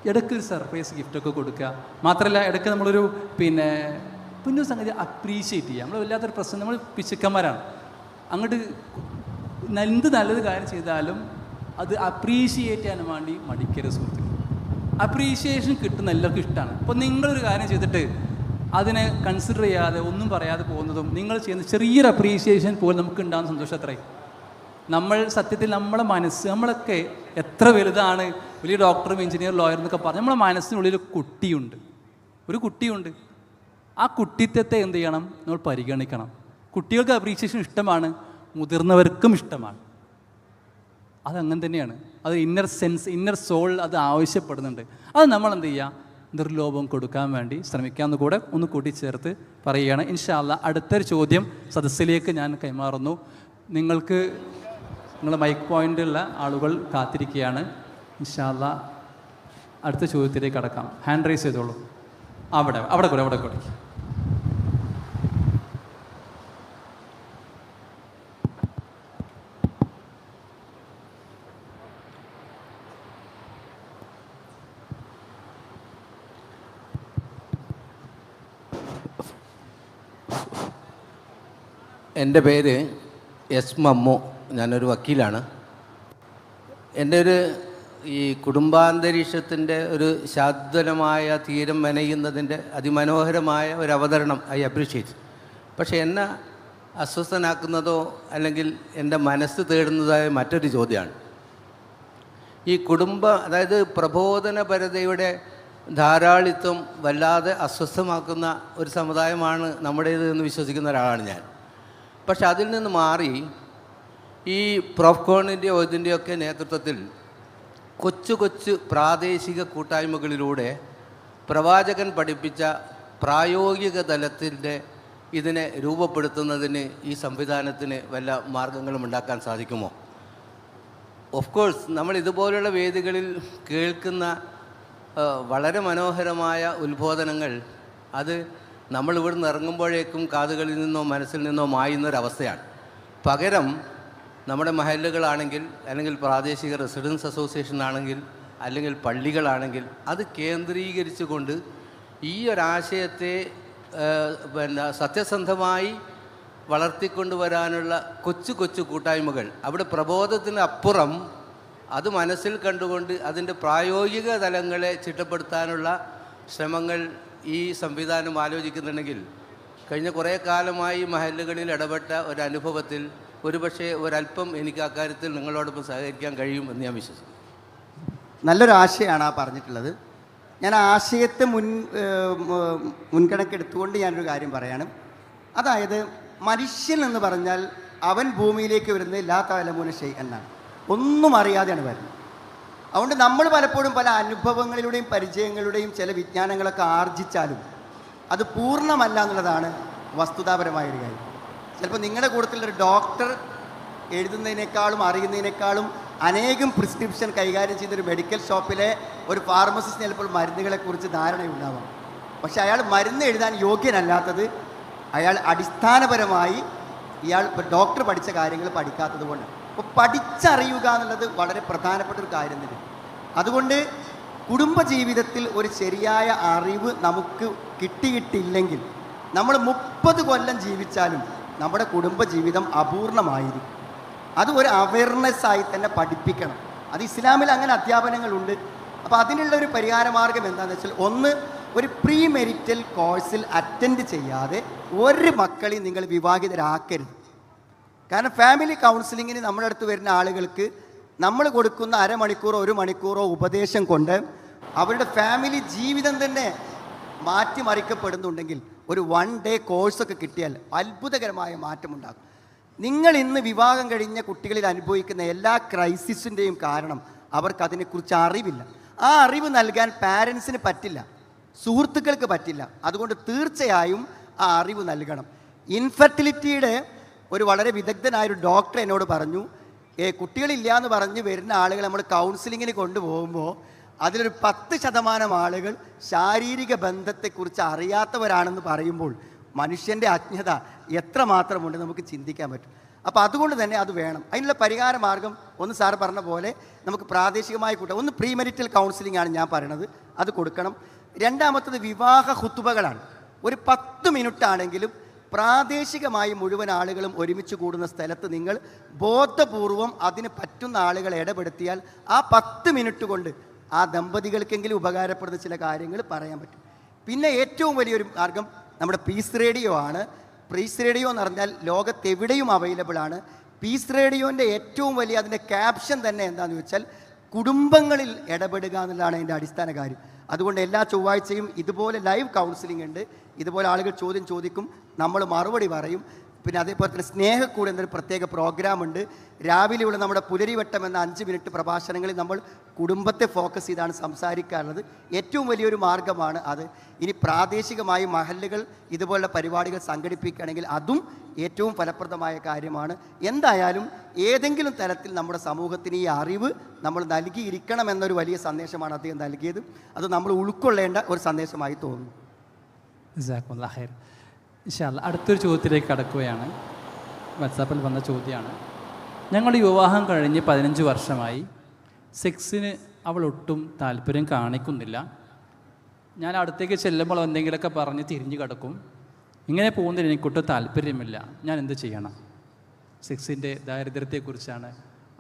ഇടയ്ക്ക് ഒരു സർപ്രൈസ് ഗിഫ്റ്റൊക്കെ കൊടുക്കുക. മാത്രമല്ല ഇടയ്ക്ക് നമ്മളൊരു പിന്നെ സംഗതി അപ്രീഷിയേറ്റ് ചെയ്യുക. നമ്മൾ വല്ലാത്തൊരു പ്രശ്നം, നമ്മൾ പിശുക്കന്മാരാണ്. അങ്ങോട്ട് എന്ത് നല്ലത് കാര്യം ചെയ്താലും അത് അപ്രീഷിയേറ്റ് ചെയ്യാൻ വേണ്ടി മടിക്കരുത് സുഹൃത്തുക്കൾ. അപ്രീഷിയേഷൻ കിട്ടുന്ന എല്ലാവർക്കും ഇഷ്ടമാണ്. അപ്പോൾ നിങ്ങളൊരു കാര്യം ചെയ്തിട്ട് അതിനെ കൺസിഡർ ചെയ്യാതെ ഒന്നും പറയാതെ പോകുന്നതും നിങ്ങൾ ചെയ്യുന്ന ചെറിയൊരു അപ്രീഷിയേഷൻ പോലും നമുക്ക് ഉണ്ടാകുന്ന സന്തോഷം അത്രയും. നമ്മൾ സത്യത്തിൽ നമ്മളെ മനസ്സ്, നമ്മളൊക്കെ എത്ര വലുതാണ്, വലിയ ഡോക്ടറും എഞ്ചിനീയർ ലോയർ എന്നൊക്കെ പറഞ്ഞ് നമ്മളെ മനസ്സിനുള്ളിൽ ഒരു കുട്ടിയുണ്ട്. ആ കുട്ടിത്വത്തെ എന്ത് ചെയ്യണം, നമ്മൾ പരിഗണിക്കണം. കുട്ടികൾക്ക് അപ്രീഷിയേഷൻ ഇഷ്ടമാണ്, മുതിർന്നവർക്കും ഇഷ്ടമാണ്. അതങ്ങനെ തന്നെയാണ്. അത് ഇന്നർ സോൾ അത് ആവശ്യപ്പെടുന്നുണ്ട്. അത് നമ്മൾ എന്ത് ചെയ്യുക, നിർലോഭം കൊടുക്കാൻ വേണ്ടി ശ്രമിക്കാമെന്ന് കൂടെ ഒന്ന് കൂട്ടിച്ചേർത്ത് പറയുകയാണ്. ഇൻഷാ അല്ലാഹ് അടുത്തൊരു ചോദ്യം സദസ്സിലേക്ക് ഞാൻ കൈമാറുന്നു. നിങ്ങളുടെ മൈക്ക് പോയിൻ്റുള്ള ആളുകൾ കാത്തിരിക്കുകയാണ്. ഇൻഷാ അല്ലാഹ് അടുത്ത ചോദ്യത്തിലേക്ക് കടക്കാം. ഹാൻഡ് റൈസ് ചെയ്തോളൂ. അവിടെ കൂടെ എൻ്റെ പേര് എസ് മമ്മു, ഞാനൊരു വക്കീലാണ്. എൻ്റെ ഈ കുടുംബാന്തരീക്ഷത്തിൻ്റെ ഒരു ശാദ്വലമായ തീരം മെനയുന്നതിൻ്റെ അതിമനോഹരമായ ഒരു അവതരണം ഐ അപ്രീഷിയേറ്റ്. പക്ഷേ എന്നെ അസ്വസ്ഥനാക്കുന്നതോ അല്ലെങ്കിൽ എൻ്റെ മനസ്സ് തേടുന്നതായ മറ്റൊരു ചോദ്യമാണ് ഈ അതായത് പ്രബോധനപരതയുടെ ധാരാളിത്വം വല്ലാതെ അസ്വസ്ഥമാക്കുന്ന ഒരു സമുദായമാണ് നമ്മുടേത് എന്ന് വിശ്വസിക്കുന്ന ഒരാളാണ് ഞാൻ. പക്ഷെ അതിൽ നിന്ന് മാറി ഈ പ്രോഫ്കോണിൻ്റെയോ ഇതിൻ്റെയൊക്കെ നേതൃത്വത്തിൽ കൊച്ചു പ്രാദേശിക കൂട്ടായ്മകളിലൂടെ പ്രവാചകൻ പഠിപ്പിച്ച പ്രായോഗിക തലത്തിൻ്റെ ഇതിനെ രൂപപ്പെടുത്തുന്നതിന് ഈ സംവിധാനത്തിന് വല്ല മാർഗങ്ങളും ഉണ്ടാക്കാൻ സാധിക്കുമോ? ഓഫ് കോഴ്സ് നമ്മൾ ഇതുപോലുള്ള വേദികളിൽ കേൾക്കുന്ന വളരെ മനോഹരമായ ഉത്ബോധനങ്ങൾ അത് നമ്മൾ ഇവിടുന്ന് ഇറങ്ങുമ്പോഴേക്കും കാതുകളിൽ നിന്നോ മനസ്സിൽ നിന്നോ മായുന്നൊരവസ്ഥയാണ്. പകരം നമ്മുടെ മഹല്ലുകളാണെങ്കിൽ അല്ലെങ്കിൽ പ്രാദേശിക റെസിഡൻസ് അസോസിയേഷൻ ആണെങ്കിൽ അല്ലെങ്കിൽ പള്ളികളാണെങ്കിൽ അത് കേന്ദ്രീകരിച്ചുകൊണ്ട് ഈ ഒരാശയത്തെ സത്യസന്ധമായി വളർത്തിക്കൊണ്ടുവരാനുള്ള കൊച്ചു കൂട്ടായ്മകൾ അവിടെ പ്രബോധത്തിന് അപ്പുറം അത് മനസ്സിൽ കണ്ടുകൊണ്ട് അതിൻ്റെ പ്രായോഗിക തലങ്ങളെ ചിട്ടപ്പെടുത്താനുള്ള ശ്രമങ്ങൾ ഈ സംവിധാനം ആലോചിക്കുന്നുണ്ടെങ്കിൽ കഴിഞ്ഞ കുറേ കാലമായി മഹല്ലുകളിൽ ഇടപെട്ട ഒരനുഭവത്തിൽ ഒരുപക്ഷെ ഒരല്പം എനിക്ക് അക്കാര്യത്തിൽ നിങ്ങളോടൊപ്പം സഹകരിക്കാൻ കഴിയുമെന്ന് ഞാൻ വിശ്വസിക്കുന്നു. നല്ലൊരു ആശയമാണ് ആ പറഞ്ഞിട്ടുള്ളത്. ഞാൻ ആശയത്തെ മുൻഗണക്കെടുത്തുകൊണ്ട് ഞാനൊരു കാര്യം പറയാണ്. അതായത് മനുഷ്യൻ എന്ന് പറഞ്ഞാൽ അവൻ ഭൂമിയിലേക്ക് വരുന്നത് ലാ തഅലമൂന ഷൈഅൻ എന്നാണ്, ഒന്നും അറിയാതെയാണ് വരുന്നത്. അതുകൊണ്ട് നമ്മൾ പലപ്പോഴും പല അനുഭവങ്ങളിലൂടെയും പരിചയങ്ങളുടെയും ചില വിജ്ഞാനങ്ങളൊക്കെ ആർജിച്ചാലും അത് പൂർണ്ണമല്ല എന്നുള്ളതാണ് വസ്തുതാപരമായൊരു കാര്യം. ചിലപ്പോൾ നിങ്ങളുടെ കൂട്ടത്തിലൊരു ഡോക്ടർ എഴുതുന്നതിനേക്കാളും അറിയുന്നതിനേക്കാളും അനേകം പ്രിസ്ക്രിപ്ഷൻ കൈകാര്യം ചെയ്യുന്നൊരു മെഡിക്കൽ ഷോപ്പിലെ ഒരു ഫാർമസിസ്റ്റിന് ചിലപ്പോൾ മരുന്നുകളെക്കുറിച്ച് ധാരണയുണ്ടാവാം. പക്ഷേ അയാൾ മരുന്ന് എഴുതാൻ യോഗ്യനല്ലാത്തത് അയാൾ അടിസ്ഥാനപരമായി ഡോക്ടർ പഠിച്ച കാര്യങ്ങൾ പഠിക്കാത്തത് കൊണ്ട്. അപ്പോൾ പഠിച്ചറിയുക എന്നുള്ളത് വളരെ പ്രധാനപ്പെട്ട ഒരു കാര്യം തന്നെ. അതുകൊണ്ട് കുടുംബജീവിതത്തിൽ ഒരു ശരിയായ അറിവ് നമുക്ക് കിട്ടിയിട്ടില്ലെങ്കിൽ നമ്മൾ 30 കൊല്ലം ജീവിച്ചാലും നമ്മുടെ കുടുംബജീവിതം അപൂർണമായിരിക്കും. അത് ഒരു അവയർനെസ്സായി തന്നെ പഠിപ്പിക്കണം. അത് ഇസ്ലാമിൽ അങ്ങനെ അധ്യാപനങ്ങളുണ്ട്. അപ്പോൾ അതിനുള്ളൊരു പരിഹാരമാർഗം എന്താണെന്ന് വെച്ചാൽ, ഒന്ന്, ഒരു പ്രീ മെരിറ്റൽ കോഴ്സിൽ അറ്റൻഡ് ചെയ്യാതെ ഒരു മക്കളെയും നിങ്ങൾ വിവാഹിതരാക്കരുത്. കാരണം ഫാമിലി കൗൺസിലിങ്ങിന് നമ്മുടെ അടുത്ത് വരുന്ന ആളുകൾക്ക് നമ്മൾ കൊടുക്കുന്ന അരമണിക്കൂറോ 1 മണിക്കൂറോ ഉപദേശം കൊണ്ട് അവരുടെ ഫാമിലി ജീവിതം തന്നെ മാറ്റിമറിക്കപ്പെടുന്നുണ്ടെങ്കിൽ ഒരു 1 ഡേ കോഴ്സൊക്കെ കിട്ടിയാൽ അത്ഭുതകരമായ മാറ്റമുണ്ടാകും. നിങ്ങൾ ഇന്ന് വിവാഹം കഴിഞ്ഞ കുട്ടികളിൽ അനുഭവിക്കുന്ന എല്ലാ ക്രൈസിസിൻ്റെയും കാരണം അവർക്കതിനെക്കുറിച്ച് അറിവില്ല. ആ അറിവ് നൽകാൻ പാരൻസിന് പറ്റില്ല, സുഹൃത്തുക്കൾക്ക് പറ്റില്ല. അതുകൊണ്ട് തീർച്ചയായും ആ അറിവ് നൽകണം. ഇൻഫെർട്ടിലിറ്റിയുടെ ഒരു വളരെ വിദഗ്ധനായൊരു ഡോക്ടർ എന്നോട് പറഞ്ഞു, കുട്ടികളില്ല എന്ന് പറഞ്ഞ് വരുന്ന ആളുകൾ നമ്മൾ കൗൺസിലിങ്ങിന് കൊണ്ടുപോകുമ്പോൾ അതിലൊരു 10% ആളുകൾ ശാരീരിക ബന്ധത്തെക്കുറിച്ച് അറിയാത്തവരാണെന്ന് പറയുമ്പോൾ മനുഷ്യൻ്റെ അജ്ഞത എത്രമാത്രമുണ്ട് നമുക്ക് ചിന്തിക്കാൻ പറ്റും. അപ്പോൾ അതുകൊണ്ട് തന്നെ അത് വേണം. അതിനുള്ള പരിഹാര മാർഗം ഒന്ന് സാർ പറഞ്ഞ പോലെ നമുക്ക് പ്രാദേശികമായി കൂട്ടാം. ഒന്ന് പ്രീ മെരിറ്റൽ കൗൺസിലിംഗ് ആണ് ഞാൻ പറയണത്, അത് കൊടുക്കണം. രണ്ടാമത്തത് വിവാഹ ഖുതുബകളാണ്. ഒരു 10 മിനിറ്റ് ആണെങ്കിലും പ്രാദേശികമായി മുഴുവൻ ആളുകളും ഒരുമിച്ച് കൂടുന്ന സ്ഥലത്ത് നിങ്ങൾ ബോധപൂർവം അതിന് പറ്റുന്ന ആളുകളെ ഇടപെടുത്തിയാൽ ആ 10 മിനിറ്റ് കൊണ്ട് ആ ദമ്പതികൾക്കെങ്കിലും ഉപകാരപ്പെടുന്ന ചില കാര്യങ്ങൾ പറയാൻ പറ്റും. പിന്നെ ഏറ്റവും വലിയൊരു മാർഗം നമ്മുടെ പീസ് റേഡിയോ ആണ്. പീസ് റേഡിയോ എന്ന് പറഞ്ഞാൽ ലോകത്തെവിടെയും അവൈലബിൾ ആണ്. പീസ് റേഡിയോൻ്റെ ഏറ്റവും വലിയ അതിൻ്റെ ക്യാപ്ഷൻ തന്നെ എന്താണെന്ന് വെച്ചാൽ കുടുംബങ്ങളിൽ ഇടപെടുക എന്നുള്ളതാണ് അതിൻ്റെ അടിസ്ഥാന കാര്യം. അതുകൊണ്ട് എല്ലാ ചൊവ്വാഴ്ചയും ഇതുപോലെ ലൈവ് കൗൺസിലിംഗ് ഉണ്ട്. ഇതുപോലെ ആളുകൾ ചോദ്യം ചോദിക്കും, നമ്മൾ മറുപടി പറയും. പിന്നെ അതേപോലെ തന്നെ സ്നേഹക്കൂട് എന്നൊരു പ്രത്യേക പ്രോഗ്രാമുണ്ട്. രാവിലെയുള്ള നമ്മുടെ പുലരിവട്ടം എന്ന 5 മിനിറ്റ് പ്രഭാഷണങ്ങളിൽ നമ്മൾ കുടുംബത്തെ ഫോക്കസ് ചെയ്താണ് സംസാരിക്കാറുള്ളത്. ഏറ്റവും വലിയൊരു മാർഗ്ഗമാണ് അത്. ഇനി പ്രാദേശികമായി മഹല്ലുകൾ ഇതുപോലുള്ള പരിപാടികൾ സംഘടിപ്പിക്കുകയാണെങ്കിൽ അതും ഏറ്റവും ഫലപ്രദമായ കാര്യമാണ്. എന്തായാലും ഏതെങ്കിലും തരത്തിൽ നമ്മുടെ സമൂഹത്തിന് ഈ അറിവ് നമ്മൾ നൽകിയിരിക്കണം എന്നൊരു വലിയ സന്ദേശമാണ് അദ്ദേഹം നൽകിയത്. അത് നമ്മൾ ഉൾക്കൊള്ളേണ്ട ഒരു സന്ദേശമായി തോന്നുന്നു. ജസാക്കുമുല്ലാഹ് ഖൈർ. ഇൻഷാ അല്ലാഹ് അടുത്തൊരു ചോദ്യത്തിലേക്ക് കടക്കുകയാണ്. വാട്സാപ്പിൽ വന്ന ചോദ്യമാണ്. ഞങ്ങൾ വിവാഹം കഴിഞ്ഞ് 15 വർഷമായി. സെക്സിന് അവൾ ഒട്ടും താല്പര്യം കാണിക്കുന്നില്ല. ഞാൻ അടുത്തേക്ക് ചെല്ലുമ്പോൾ എന്തെങ്കിലുമൊക്കെ പറഞ്ഞ് തിരിഞ്ഞു കിടക്കും. ഇങ്ങനെ പോകുന്നതിന് എനിക്കൊട്ടും താല്പര്യമില്ല. ഞാൻ എന്ത് ചെയ്യണം? സെക്സിൻ്റെ ദാരിദ്ര്യത്തെക്കുറിച്ചാണ്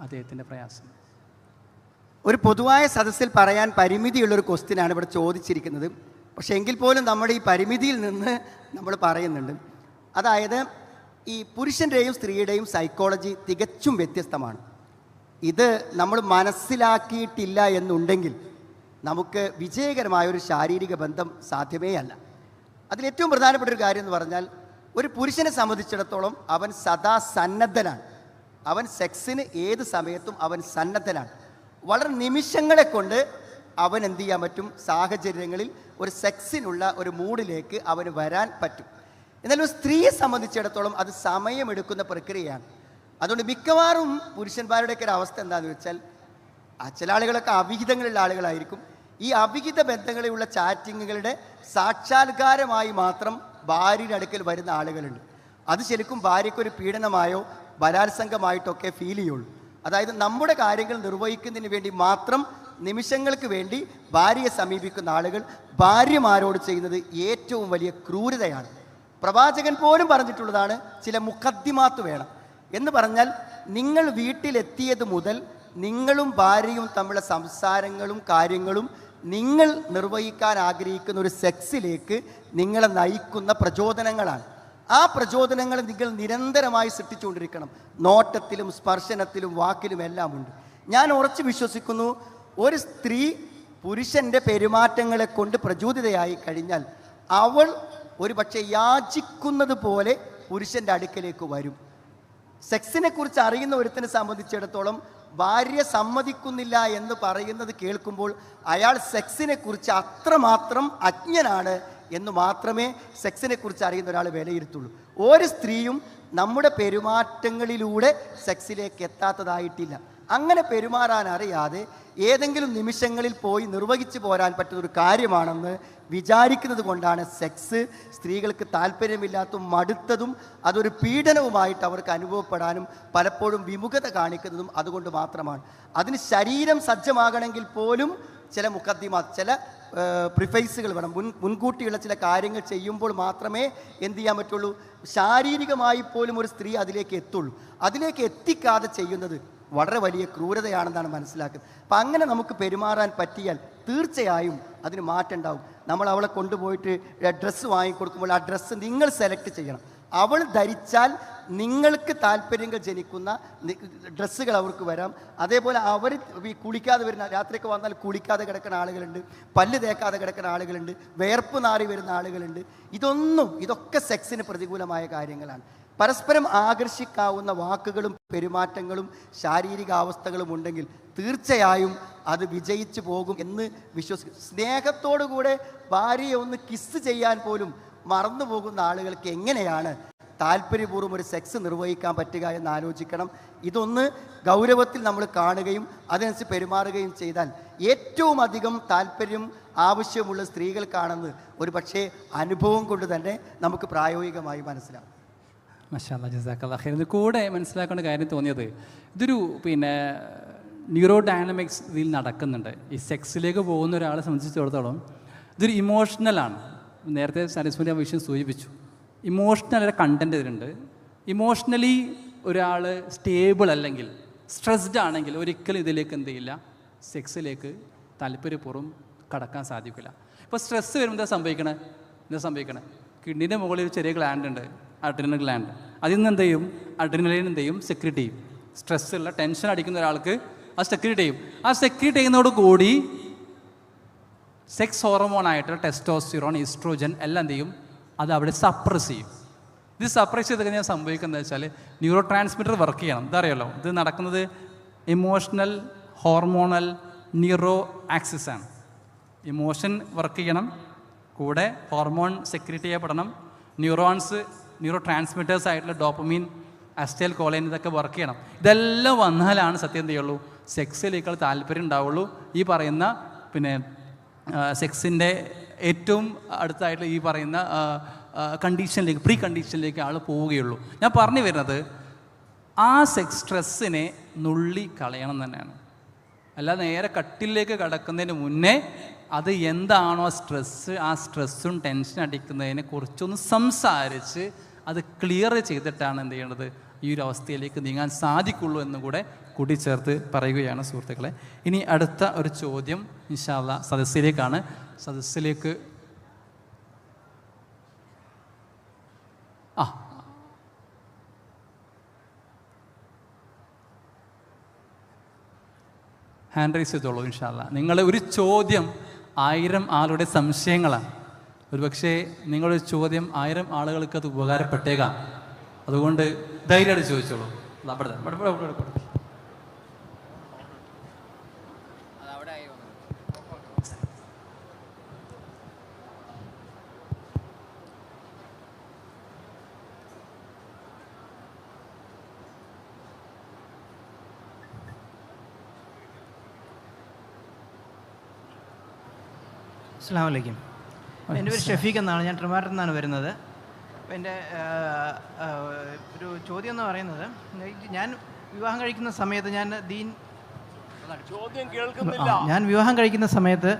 അദ്ദേഹത്തിൻ്റെ പ്രയാസം. ഒരു പൊതുവായ സദസ്സിൽ പറയാൻ പരിമിതിയുള്ളൊരു ക്വസ്റ്റ്യനാണ് ഇവിടെ ചോദിച്ചിരിക്കുന്നത്. പക്ഷേ എങ്കിൽ പോലും നമ്മുടെ ഈ പരിമിതിയിൽ നിന്ന് നമ്മൾ പറയുന്നുണ്ട്. അതായത് ഈ പുരുഷൻ്റെയും സ്ത്രീയുടെയും സൈക്കോളജി തികച്ചും വ്യത്യസ്തമാണ്. ഇത് നമ്മൾ മനസ്സിലാക്കിയിട്ടില്ല എന്നുണ്ടെങ്കിൽ നമുക്ക് വിജയകരമായൊരു ശാരീരിക ബന്ധം സാധ്യമേ അല്ല. അതിലേറ്റവും പ്രധാനപ്പെട്ട ഒരു കാര്യം എന്ന് പറഞ്ഞാൽ ഒരു പുരുഷനെ സംബന്ധിച്ചിടത്തോളം അവൻ സദാ സന്നദ്ധനാണ്. അവൻ സെക്സിന് ഏത് സമയത്തും അവൻ സന്നദ്ധനാണ്. വളരെ നിമിഷങ്ങളെ കൊണ്ട് അവൻ എന്ത് ചെയ്യാൻ പറ്റും? സാഹചര്യങ്ങളിൽ ഒരു സെക്സിനുള്ള ഒരു മൂഡിലേക്ക് അവന് വരാൻ പറ്റും. എന്നാൽ ഒരു സ്ത്രീയെ സംബന്ധിച്ചിടത്തോളം അത് സമയമെടുക്കുന്ന പ്രക്രിയയാണ്. അതുകൊണ്ട് മിക്കവാറും പുരുഷന്മാരുടെയൊക്കെ ഒരു അവസ്ഥ എന്താണെന്ന് വെച്ചാൽ ചില ആളുകളൊക്കെ അവിഹിതങ്ങളുള്ള ആളുകളായിരിക്കും. ഈ അവിഹിത ബന്ധങ്ങളിലുള്ള ചാറ്റിങ്ങുകളുടെ സാക്ഷാത്കാരമായി മാത്രം ഭാര്യയുടെ അടുക്കൽ വരുന്ന ആളുകളുണ്ട്. അത് ശരിക്കും ഭാര്യയ്ക്കൊരു പീഡനമായോ ബലാത്സംഗമായിട്ടൊക്കെ ഫീൽ ചെയ്യുള്ളൂ. അതായത് നമ്മുടെ കാര്യങ്ങൾ നിർവഹിക്കുന്നതിന് വേണ്ടി മാത്രം നിമിഷങ്ങൾക്ക് വേണ്ടി ഭാര്യയെ സമീപിക്കുന്ന ആളുകൾ ഭാര്യമാരോട് ചെയ്യുന്നത് ഏറ്റവും വലിയ ക്രൂരതയാണ്. പ്രവാചകൻ പോലും പറഞ്ഞിട്ടുള്ളതാണ്, ചില മുഖദ്ദിമാത്ത് വേണം എന്ന് പറഞ്ഞാൽ നിങ്ങൾ വീട്ടിലെത്തിയത് മുതൽ നിങ്ങളും ഭാര്യയും തമ്മിലുള്ള സംസാരങ്ങളും കാര്യങ്ങളും നിങ്ങൾ നിർവഹിക്കാൻ ആഗ്രഹിക്കുന്ന ഒരു സെക്സിലേക്ക് നിങ്ങളെ നയിക്കുന്ന പ്രചോദനങ്ങളാണ്. ആ പ്രചോദനങ്ങൾ നിങ്ങൾ നിരന്തരമായി സൃഷ്ടിച്ചുകൊണ്ടിരിക്കണം. നോട്ടത്തിലും സ്പർശനത്തിലും വാക്കിലും എല്ലാം ഉണ്ട്. ഞാൻ ഉറച്ചു വിശ്വസിക്കുന്നു, ഒരു സ്ത്രീ പുരുഷൻ്റെ പെരുമാറ്റങ്ങളെ കൊണ്ട് പ്രചോദിതയായി കഴിഞ്ഞാൽ അവൾ ഒരു പക്ഷേ യാചിക്കുന്നത് പോലെ പുരുഷൻ്റെ അടുക്കലേക്ക് വരും. സെക്സിനെ കുറിച്ച് അറിയുന്ന ഒരുത്തിനെ സംബന്ധിച്ചിടത്തോളം ഭാര്യ സമ്മതിക്കുന്നില്ല എന്ന് പറയുന്നത് കേൾക്കുമ്പോൾ അയാൾ സെക്സിനെ കുറിച്ച് അത്രമാത്രം അജ്ഞനാണ് എന്ന് മാത്രമേ സെക്സിനെ കുറിച്ച് അറിയുന്ന ഒരാൾ വിലയിരുത്തുള്ളൂ. ഒരു സ്ത്രീയും നമ്മുടെ പെരുമാറ്റങ്ങളിലൂടെ സെക്സിലേക്ക് എത്താത്തതായിട്ടില്ല. അങ്ങനെ പെരുമാറാൻ അറിയാതെ ഏതെങ്കിലും നിമിഷങ്ങളിൽ പോയി നിർവഹിച്ചു പോരാൻ പറ്റുന്ന ഒരു കാര്യമാണെന്ന് വിചാരിക്കുന്നത് കൊണ്ടാണ് സെക്സ് സ്ത്രീകൾക്ക് താല്പര്യമില്ലാത്തതും മടുത്തതും അതൊരു പീഡനവുമായിട്ട് അവർക്ക് അനുഭവപ്പെടാനും പലപ്പോഴും വിമുഖത കാണിക്കുന്നതും അതുകൊണ്ട് മാത്രമാണ്. അതിന് ശരീരം സജ്ജമാകണമെങ്കിൽ പോലും ചില ചില പ്രിഫൈസുകൾ വേണം. മുൻകൂട്ടിയുള്ള ചില കാര്യങ്ങൾ ചെയ്യുമ്പോൾ മാത്രമേ എന്ത് ചെയ്യാൻ പറ്റുള്ളൂ, ശാരീരികമായി പോലും ഒരു സ്ത്രീ അതിലേക്ക് എത്തുള്ളൂ. അതിലേക്ക് എത്തിക്കാതെ ചെയ്യുന്നത് വളരെ വലിയ ക്രൂരതയാണെന്നാണ് മനസ്സിലാക്കുന്നത്. അപ്പം അങ്ങനെ നമുക്ക് പെരുമാറാൻ പറ്റിയാൽ തീർച്ചയായും അതിന് മാറ്റം ഉണ്ടാവും. നമ്മൾ അവളെ കൊണ്ടുപോയിട്ട് ഡ്രസ്സ് വാങ്ങിക്കൊടുക്കുമ്പോൾ ആ ഡ്രസ്സ് നിങ്ങൾ സെലക്ട് ചെയ്യണം. അവൾ ധരിച്ചാൽ നിങ്ങൾക്ക് താല്പര്യങ്ങൾ ജനിക്കുന്ന ഡ്രസ്സുകൾ അവർക്ക് വരാം. അതേപോലെ അവർ ഈ കുളിക്കാതെ വരുന്ന, രാത്രിയൊക്കെ വന്നാൽ കുളിക്കാതെ കിടക്കുന്ന ആളുകളുണ്ട്, പല്ല് തേക്കാതെ കിടക്കുന്ന ആളുകളുണ്ട്, വേർപ്പ് നാറി വരുന്ന ആളുകളുണ്ട്. ഇതൊക്കെ സെക്സിന് പ്രതികൂലമായ കാര്യങ്ങളാണ്. പരസ്പരം ആകർഷിക്കാവുന്ന വാക്കുകളും പെരുമാറ്റങ്ങളും ശാരീരിക അവസ്ഥകളും ഉണ്ടെങ്കിൽ തീർച്ചയായും അത് വിജയിച്ചു പോകും എന്ന് വിശ്വസിക്കും. സ്നേഹത്തോടുകൂടെ ഭാര്യയെ ഒന്ന് കിസ് ചെയ്യാൻ പോലും മറന്നു പോകുന്ന ആളുകൾക്ക് എങ്ങനെയാണ് താല്പര്യപൂർവ്വം ഒരു സെക്സ് നിർവഹിക്കാൻ പറ്റുക എന്ന് ആലോചിക്കണം. ഇതൊന്ന് ഗൗരവത്തിൽ നമ്മൾ കാണുകയും അതനുസരിച്ച് പെരുമാറുകയും ചെയ്താൽ ഏറ്റവും അധികം താല്പര്യം ആവശ്യമുള്ള സ്ത്രീകൾക്കാണെന്ന് ഒരു പക്ഷേ അനുഭവം കൊണ്ട് തന്നെ നമുക്ക് പ്രായോഗികമായി മനസ്സിലാവും. മാഷാഅല്ലാ, ജസാക്കല്ലാഹ് ഖൈർ. ഇത് കൂടെ മനസ്സിലാക്കേണ്ട കാര്യം തോന്നിയത്, ഇതൊരു ന്യൂറോ ഡൈനാമിക്സ് ഇതിൽ നടക്കുന്നുണ്ട്. ഈ സെക്സിലേക്ക് പോകുന്ന ഒരാളെ സംബന്ധിച്ചിടത്തോളം ഇതൊരു ഇമോഷണലാണ്. നേരത്തെ സരസ്വതി ആ വിഷയം സൂചിപ്പിച്ചു. ഇമോഷണൽ കണ്ടൻറ്റ് ഇതിലുണ്ട്. ഇമോഷണലി ഒരാൾ സ്റ്റേബിൾ അല്ലെങ്കിൽ സ്ട്രെസ്ഡ് ആണെങ്കിൽ ഒരിക്കലും ഇതിലേക്ക് എന്ത് ചെയ്യില്ല, സെക്സിലേക്ക് താല്പര്യപൂർവ്വം കടക്കാൻ സാധിക്കില്ല. ഇപ്പോൾ സ്ട്രെസ്സ് വരുമ്പോൾ എന്താ സംഭവിക്കണേ കിഡ്നിൻ്റെ മുകളിൽ ഒരു ചെറിയ ഗ്ലാൻഡ് ഉണ്ട്, അഡ്രിനൽ ഗ്ലാൻഡ്. അതിൽ നിന്ന് എന്ത് ചെയ്യും, അഡ്രിനലിൻ എന്ത് ചെയ്യും, സെക്രീറ്റ് ചെയ്യും. സ്ട്രെസ്സുള്ള ടെൻഷൻ അടിക്കുന്ന ഒരാൾക്ക് അത് സെക്രീറ്റ് ചെയ്യും. ആ സെക്രീറ്റ് ചെയ്യുന്നതോടുകൂടി സെക്സ് ഹോർമോണായിട്ട് ടെസ്റ്റോസ്റ്റിറോൺ, ഈസ്ട്രോജൻ എല്ലാം എന്ത് ചെയ്യും, അത് അവിടെ സപ്രസ് ചെയ്യും. ഇത് സപ്രസ് ചെയ്ത് കഴിഞ്ഞാൽ സംഭവിക്കുന്നത് വെച്ചാൽ ന്യൂറോ ട്രാൻസ്മിറ്റർ വർക്ക് ചെയ്യണം. ഇതറിയാലോ, ഇത് നടക്കുന്നത് ഇമോഷണൽ ഹോർമോണൽ ന്യൂറോ ആക്സിസ് ആണ്. ഇമോഷൻ വർക്ക് ചെയ്യണം, കൂടെ ഹോർമോൺ സെക്രീറ്റ് ചെയ്യപ്പെടണം, ന്യൂറോ ട്രാൻസ്മിറ്റേഴ്സ് ആയിട്ടുള്ള ഡോപ്പമീൻ, അസ്റ്റൈൽ കോളൈൻ ഇതൊക്കെ വർക്ക് ചെയ്യണം. ഇതെല്ലാം വന്നാലാണ് സത്യം എന്ത് ചെയ്യുള്ളൂ, സെക്സിലേക്കുള്ള താല്പര്യം ഉണ്ടാവുള്ളൂ. ഈ പറയുന്ന സെക്സിൻ്റെ ഏറ്റവും അടുത്തായിട്ടുള്ള ഈ പറയുന്ന കണ്ടീഷനിലേക്ക്, പ്രീ കണ്ടീഷനിലേക്ക് ആൾ പോവുകയുള്ളൂ. ഞാൻ പറഞ്ഞു വരുന്നത് ആ സെക്സ് സ്ട്രെസ്സിനെ നുള്ളി കളയണം തന്നെയാണ്. അല്ലാതെ നേരെ കട്ടിലേക്ക് കടക്കുന്നതിന് മുന്നേ അത് എന്താണോ സ്ട്രെസ്സ്, ആ സ്ട്രെസ്സും ടെൻഷൻ അടിക്കുന്നതിനെ കുറിച്ചൊന്ന് സംസാരിച്ച് അത് ക്ലിയർ ചെയ്തിട്ടാണ് എന്ത് ചെയ്യേണ്ടത്, ഈ ഒരു അവസ്ഥയിലേക്ക് നീങ്ങാൻ സാധിക്കുള്ളൂ എന്ന് കൂടെ കൂട്ടിച്ചേർത്ത് പറയുകയാണ് സുഹൃത്തുക്കളെ. ഇനി അടുത്ത ഒരു ചോദ്യം ഇൻഷാ അല്ലാഹ് സദസ്സിലേക്കാണ്. സദസ്സിലേക്ക് ഹാൻഡ് റൈസ് ചെയ്തോളൂ ഇൻഷാ അല്ലാഹ്. നിങ്ങൾ ഒരു ചോദ്യം 1000 ആളുടെ സംശയങ്ങളാണ്. ഒരുപക്ഷെ നിങ്ങളൊരു ചോദ്യം 1000 ആളുകൾക്ക് അത് ഉപകാരപ്പെട്ടേക്കാം. അതുകൊണ്ട് ധൈര്യമായിട്ട് ചോദിച്ചോളൂ. അസ്സലാമു അലൈക്കും. എൻ്റെ പേര് ഷഫീഖ് എന്നാണ്. ഞാൻ ട്രിവാൻഡ്രത്ത് നിന്നാണ് വരുന്നത്. അപ്പോൾ എൻ്റെ ഒരു ചോദ്യം എന്ന് പറയുന്നത്, ഞാൻ വിവാഹം കഴിക്കുന്ന സമയത്ത് ഞാൻ വിവാഹം കഴിക്കുന്ന സമയത്ത്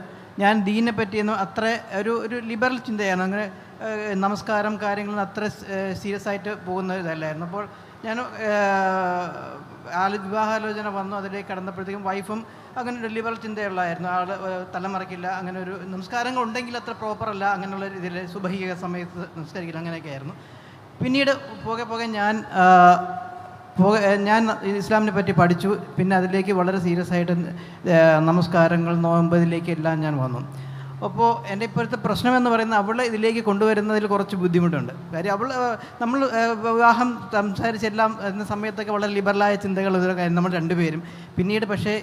ഞാൻ ദീനിനെ പറ്റിയൊന്നും അത്ര ഒരു ലിബറൽ ചിന്തയാണ്. അങ്ങനെ നമസ്കാരം കാര്യങ്ങളൊന്നും അത്ര സീരിയസ് ആയിട്ട് പോകുന്ന ഇതല്ലായിരുന്നു. അപ്പോൾ ഞാൻ വിവാഹാലോചന വന്നു, അതിലേക്ക് കടന്നപ്പോഴത്തേക്കും വൈഫും അങ്ങനെ ഒരു ലിബറൽ ചിന്തയുള്ളതായിരുന്നു. ആൾ തലമറക്കില്ല, അങ്ങനെ ഒരു നമസ്കാരങ്ങൾ ഉണ്ടെങ്കിൽ അത്ര പ്രോപ്പറല്ല, അങ്ങനെയുള്ള രീതിയിൽ സുബഹിക സമയത്ത് നമസ്കരിക്കില്ല, അങ്ങനെയൊക്കെ ആയിരുന്നു. പിന്നീട് പോകെ ഞാൻ ഇസ്ലാമിനെ പറ്റി പഠിച്ചു. പിന്നെ അതിലേക്ക് വളരെ സീരിയസ് ആയിട്ട് നമസ്കാരങ്ങൾ, നോമ്പതിലേക്ക് എല്ലാം ഞാൻ വന്നു. അപ്പോൾ എൻ്റെ ഇപ്പോഴത്തെ പ്രശ്നമെന്ന് പറയുന്നത് അവളെ ഇതിലേക്ക് കൊണ്ടുവരുന്നതിൽ കുറച്ച് ബുദ്ധിമുട്ടുണ്ട്. കാര്യം നമ്മൾ വിവാഹം സംസാരിച്ചെല്ലാം എന്ന സമയത്തൊക്കെ വളരെ ലിബറലായ ചിന്തകൾ ഇതൊക്കെ നമ്മൾ രണ്ടുപേരും. പിന്നീട് പക്ഷേ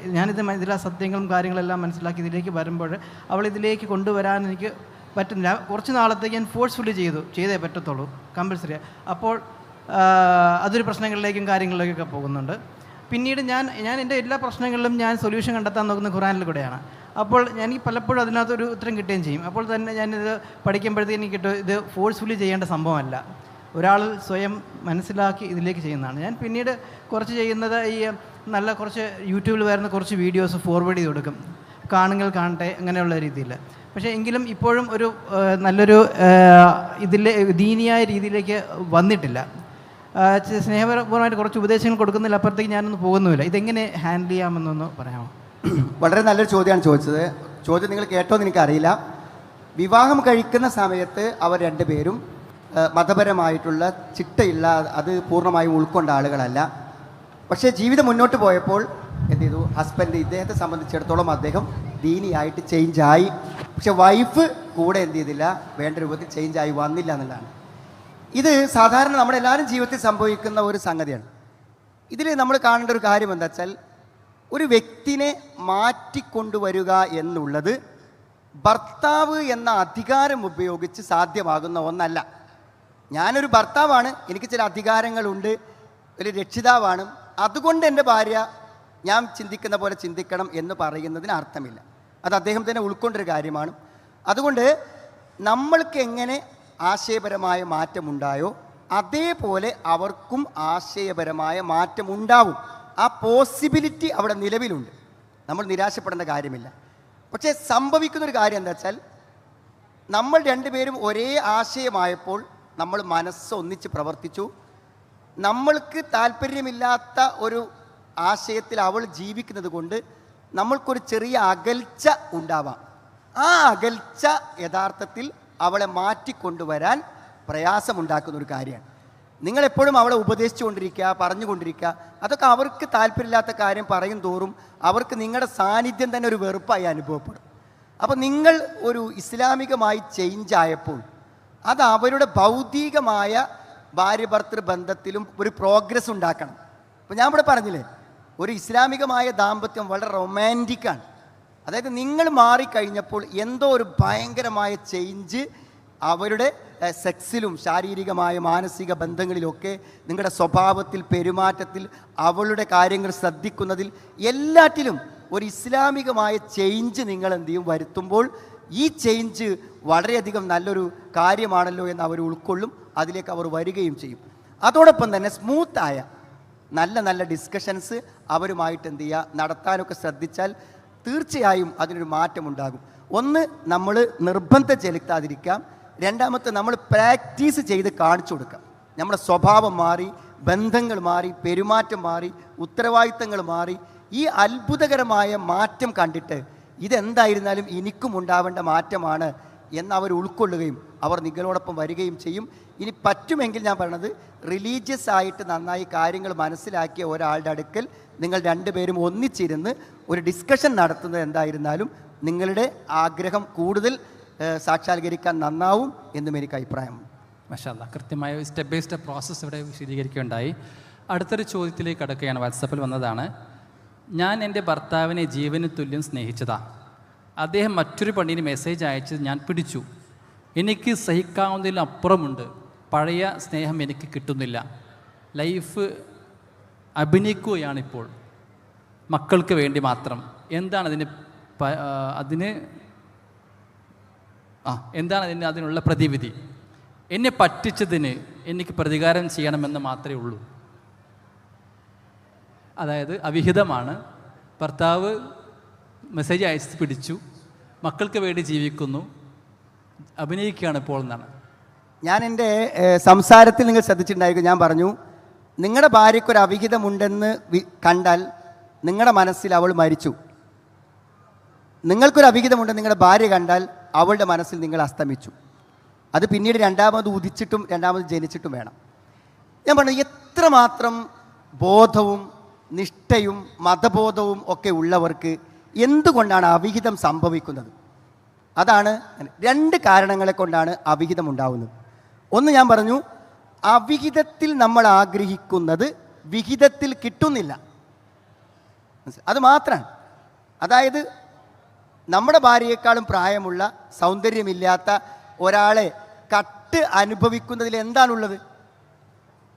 ഇതിലെ സത്യങ്ങളും കാര്യങ്ങളെല്ലാം മനസ്സിലാക്കി ഇതിലേക്ക് വരുമ്പോൾ അവളിതിലേക്ക് കൊണ്ടുവരാൻ എനിക്ക് പറ്റുന്നില്ല. കുറച്ച് നാളത്തേക്ക് ഞാൻ ഫോഴ്സ്ഫുള്ളി ചെയ്തേ പറ്റത്തുള്ളൂ, കമ്പൽസറി. അപ്പോൾ അതൊരു പ്രശ്നങ്ങളിലേക്കും കാര്യങ്ങളിലേക്കൊക്കെ പോകുന്നുണ്ട്. പിന്നീട് ഞാൻ എൻ്റെ എല്ലാ പ്രശ്നങ്ങളിലും ഞാൻ സൊല്യൂഷൻ കണ്ടെത്താൻ നോക്കുന്നത് ഖുറാനിൽ കൂടെയാണ്. അപ്പോൾ എനിക്ക് പലപ്പോഴും അതിനകത്തൊരു ഉത്തരം കിട്ടുകയും ചെയ്യും. അപ്പോൾ തന്നെ ഞാനിത് പഠിക്കുമ്പോഴത്തേക്കും എനിക്ക് കിട്ടും, ഇത് ഫോഴ്സ്ഫുള്ളി ചെയ്യേണ്ട സംഭവമല്ല, ഒരാൾ സ്വയം മനസ്സിലാക്കി ഇതിലേക്ക് ചെയ്യുന്നതാണ്. ഞാൻ പിന്നീട് കുറച്ച് ചെയ്യുന്നത് ഈ നല്ല കുറച്ച് യൂട്യൂബിൽ വരുന്ന കുറച്ച് വീഡിയോസ് ഫോർവേഡ് ചെയ്ത് കൊടുക്കും, കാണുങ്ങൾ കാണട്ടെ, അങ്ങനെയുള്ള രീതിയിൽ. പക്ഷേ എങ്കിലും ഇപ്പോഴും ഒരു നല്ലൊരു ദീനിയായ രീതിയിലേക്ക് വന്നിട്ടില്ല. സ്നേഹപരമായിട്ട് കുറച്ച് ഉപദേശങ്ങൾ കൊടുക്കുന്നില്ല, അപ്പുറത്തേക്ക് ഞാനൊന്നും പോകുന്നുമില്ല. ഇതെങ്ങനെ ഹാൻഡിൽ ചെയ്യാമെന്നൊന്ന് പറയാമോ? വളരെ നല്ലൊരു ചോദ്യമാണ് ചോദിച്ചത്. ചോദ്യം നിങ്ങൾ കേട്ടോന്ന് എനിക്കറിയില്ല. വിവാഹം കഴിക്കുന്ന സമയത്ത് അവർ രണ്ടുപേരും മതപരമായിട്ടുള്ള ചിട്ടയില്ല, അത് പൂർണ്ണമായും ഉൾക്കൊണ്ട ആളുകളല്ല. പക്ഷേ ജീവിതം മുന്നോട്ട് പോയപ്പോൾ എന്ത് ചെയ്തു, ഹസ്ബൻഡ് ഇദ്ദേഹത്തെ സംബന്ധിച്ചിടത്തോളം അദ്ദേഹം ദീനിയായിട്ട് ചേഞ്ചായി. പക്ഷെ വൈഫ് കൂടെ എന്ത് ചെയ്തില്ല, വേണ്ട രൂപത്തിൽ ചേഞ്ചായി വന്നില്ല എന്നുള്ളതാണ്. ഇത് സാധാരണ നമ്മളെല്ലാവരും ജീവിതത്തിൽ സംഭവിക്കുന്ന ഒരു സംഗതിയാണ്. ഇതിൽ നമ്മൾ കാണേണ്ട ഒരു കാര്യം എന്താ വെച്ചാൽ, ഒരു വ്യക്തിനെ മാറ്റിക്കൊണ്ടുവരിക എന്നുള്ളത് ഭർത്താവ് എന്ന അധികാരം ഉപയോഗിച്ച് സാധ്യമാകുന്ന ഒന്നല്ല. ഞാനൊരു ഭർത്താവാണ്, എനിക്ക് ചില അധികാരങ്ങളുണ്ട്, ഒരു രക്ഷിതാവാണ്, അതുകൊണ്ട് എൻ്റെ ഭാര്യ ഞാൻ ചിന്തിക്കുന്ന പോലെ ചിന്തിക്കണം എന്ന് പറയുന്നതിന് അർത്ഥമില്ല. അത് അദ്ദേഹം തന്നെ ഉൾക്കൊണ്ടൊരു കാര്യമാണ്. അതുകൊണ്ട് നമ്മൾക്ക് എങ്ങനെ ആശയപരമായ മാറ്റമുണ്ടായോ അതേപോലെ അവർക്കും ആശയപരമായ മാറ്റമുണ്ടാവും. ആ പോസിബിലിറ്റി അവിടെ നിലവിലുണ്ട്. നമ്മൾ നിരാശപ്പെടേണ്ട കാര്യമില്ല. പക്ഷേ സംഭവിക്കുന്നൊരു കാര്യം എന്താ വെച്ചാൽ, നമ്മൾ രണ്ടുപേരും ഒരേ ആശയമായപ്പോൾ നമ്മൾ മനസ്സ് ഒന്നിച്ച് പ്രവർത്തിച്ചു. നമ്മൾക്ക് താല്പര്യമില്ലാത്ത ഒരു ആശയത്തിൽ അവൾ ജീവിക്കുന്നത് കൊണ്ട് നമ്മൾക്കൊരു ചെറിയ അകൽച്ച ഉണ്ടാവാം. ആ അകൽച്ച യഥാർത്ഥത്തിൽ അവളെ മാറ്റിക്കൊണ്ടുവരാൻ പ്രയാസമുണ്ടാക്കുന്ന ഒരു കാര്യമാണ്. നിങ്ങളെപ്പോഴും അവളെ ഉപദേശിച്ചുകൊണ്ടിരിക്കുക, പറഞ്ഞുകൊണ്ടിരിക്കുക, അതൊക്കെ അവർക്ക് താല്പര്യമില്ലാത്ത കാര്യം പറയും തോറും അവർക്ക് നിങ്ങളുടെ സാന്നിധ്യം തന്നെ ഒരു വെറുപ്പായി അനുഭവപ്പെടും. അപ്പോൾ നിങ്ങൾ ഒരു ഇസ്ലാമികമായി ചേഞ്ച് ആയപ്പോൾ അത് അവരുടെ ഭൗതികമായ ഭാര്യ ഭർത്തൃ ബന്ധത്തിലും ഒരു പ്രോഗ്രസ് ഉണ്ടാക്കണം. ഇപ്പോൾ ഞാൻ ഇവിടെ പറഞ്ഞില്ലേ, ഒരു ഇസ്ലാമികമായ ദാമ്പത്യം വളരെ റൊമാൻറ്റിക്കാണ്. അതായത് നിങ്ങൾ മാറിക്കഴിഞ്ഞപ്പോൾ എന്തോ ഒരു ഭയങ്കരമായ ചേഞ്ച് അവരുടെ സെക്സിലും ശാരീരികമായ മാനസിക ബന്ധങ്ങളിലൊക്കെ, നിങ്ങളുടെ സ്വഭാവത്തിൽ, പെരുമാറ്റത്തിൽ, അവളുടെ കാര്യങ്ങൾ ശ്രദ്ധിക്കുന്നതിൽ, എല്ലാറ്റിലും ഒരു ഇസ്ലാമികമായ ചേഞ്ച് നിങ്ങൾ എന്ത് ചെയ്യും വരുത്തുമ്പോൾ ഈ ചേഞ്ച് വളരെയധികം നല്ലൊരു കാര്യമാണല്ലോ എന്ന് അവർ ഉൾക്കൊള്ളും. അതിലേക്ക് അവർ വരികയും ചെയ്യും. അതോടൊപ്പം തന്നെ സ്മൂത്തായ നല്ല നല്ല ഡിസ്കഷൻസ് അവരുമായിട്ട് എന്ത് ചെയ്യുക, നടത്താനൊക്കെ ശ്രദ്ധിച്ചാൽ തീർച്ചയായും അതിനൊരു മാറ്റമുണ്ടാകും. ഒന്ന്, നമ്മൾ നിർബന്ധം ചെലുത്താതിരിക്കാം. രണ്ടാമത്തെ, നമ്മൾ പ്രാക്ടീസ് ചെയ്ത് കാണിച്ചു കൊടുക്കാം. നമ്മുടെ സ്വഭാവം മാറി, ബന്ധങ്ങൾ മാറി, പെരുമാറ്റം മാറി, ഉത്തരവാദിത്തങ്ങൾ മാറി, ഈ അത്ഭുതകരമായ മാറ്റം കണ്ടിട്ട് ഇതെന്തായിരുന്നാലും എനിക്കും ഉണ്ടാവേണ്ട മാറ്റമാണ് എന്നവർ ഉൾക്കൊള്ളുകയും അവർ നിങ്ങളോടൊപ്പം വരികയും ചെയ്യും. ഇനി പറ്റുമെങ്കിൽ ഞാൻ പറയണത്, റിലീജിയസ് ആയിട്ട് നന്നായി കാര്യങ്ങൾ മനസ്സിലാക്കിയ ഒരാളുടെ അടുക്കൽ നിങ്ങൾ രണ്ടുപേരും ഒന്നിച്ചിരുന്ന് ഒരു ഡിസ്കഷൻ നടത്തുന്നത് എന്തായിരുന്നാലും നിങ്ങളുടെ ആഗ്രഹം കൂടുതൽ സാക്ഷാത്കരിക്കാൻ നന്നാവും എന്നും എനിക്ക് അഭിപ്രായമുണ്ട്. മാഷാ അല്ലാഹ്, കൃത്യമായ സ്റ്റെപ്പ് ബൈ സ്റ്റെപ്പ് പ്രോസസ്സ് ഇവിടെ വിശദീകരിക്കുകയുണ്ടായി. അടുത്തൊരു ചോദ്യത്തിലേക്ക് കടക്കുകയാണ്, വാട്സപ്പിൽ വന്നതാണ്. ഞാൻ എൻ്റെ ഭർത്താവിനെ ജീവന് തുല്യം സ്നേഹിച്ചതാ. അദ്ദേഹം മറ്റൊരു പെണ്ണിന് മെസ്സേജ് അയച്ചത് ഞാൻ പിടിച്ചു. എനിക്ക് സഹിക്കാവുന്നതിലും അപ്പുറമുണ്ട്. പഴയ സ്നേഹം എനിക്ക് കിട്ടുന്നില്ല. ലൈഫ് അഭിനയിക്കുകയാണിപ്പോൾ, മക്കൾക്ക് വേണ്ടി മാത്രം. എന്താണ് അതിനുള്ള പ്രതിവിധി? എന്നെ പറ്റിച്ചതിന് എനിക്ക് പ്രതികാരം ചെയ്യണമെന്ന് മാത്രമേ ഉള്ളൂ. അതായത് അവിഹിതമാണ്, ഭർത്താവ് മെസ്സേജ് അയച്ച് പിടിച്ചു, മക്കൾക്ക് വേണ്ടി ജീവിക്കുന്നു, അഭിനയിക്കുകയാണ് ഇപ്പോൾ എന്നാണ്. ഞാൻ എൻ്റെ സംസാരത്തിൽ നിങ്ങൾ ശ്രദ്ധിച്ചിട്ടുണ്ടായിരിക്കും, ഞാൻ പറഞ്ഞു നിങ്ങളുടെ ഭാര്യയ്ക്കൊരു അവിഹിതമുണ്ടെന്ന് കണ്ടാൽ നിങ്ങളുടെ മനസ്സിൽ അവൾ മരിച്ചു. നിങ്ങൾക്കൊരു അവിഹിതമുണ്ടെന്ന് നിങ്ങളുടെ ഭാര്യ കണ്ടാൽ അവളുടെ മനസ്സിൽ നിങ്ങൾ അസ്തമിച്ചു. അത് പിന്നീട് രണ്ടാമത് ഉദിച്ചിട്ടും രണ്ടാമത് ജനിച്ചിട്ടും വേണം. ഞാൻ പറഞ്ഞു, എത്രമാത്രം ബോധവും നിഷ്ഠയും മതബോധവും ഒക്കെ ഉള്ളവർക്ക് എന്തുകൊണ്ടാണ് അവിഹിതം സംഭവിക്കുന്നത്? അതാണ്, രണ്ട് കാരണങ്ങളെ കൊണ്ടാണ് അവിഹിതം ഉണ്ടാവുന്നത്. ഒന്ന്, ഞാൻ പറഞ്ഞു, അവിഹിതത്തിൽ നമ്മൾ ആഗ്രഹിക്കുന്നത് വിഹിതത്തിൽ കിട്ടുന്നില്ല. അത് മാത്രമാണ്. അതായത് നമ്മുടെ ഭാര്യയെക്കാളും പ്രായമുള്ള സൗന്ദര്യമില്ലാത്ത ഒരാളെ കട്ട് അനുഭവിക്കുന്നതിൽ എന്താണുള്ളത്?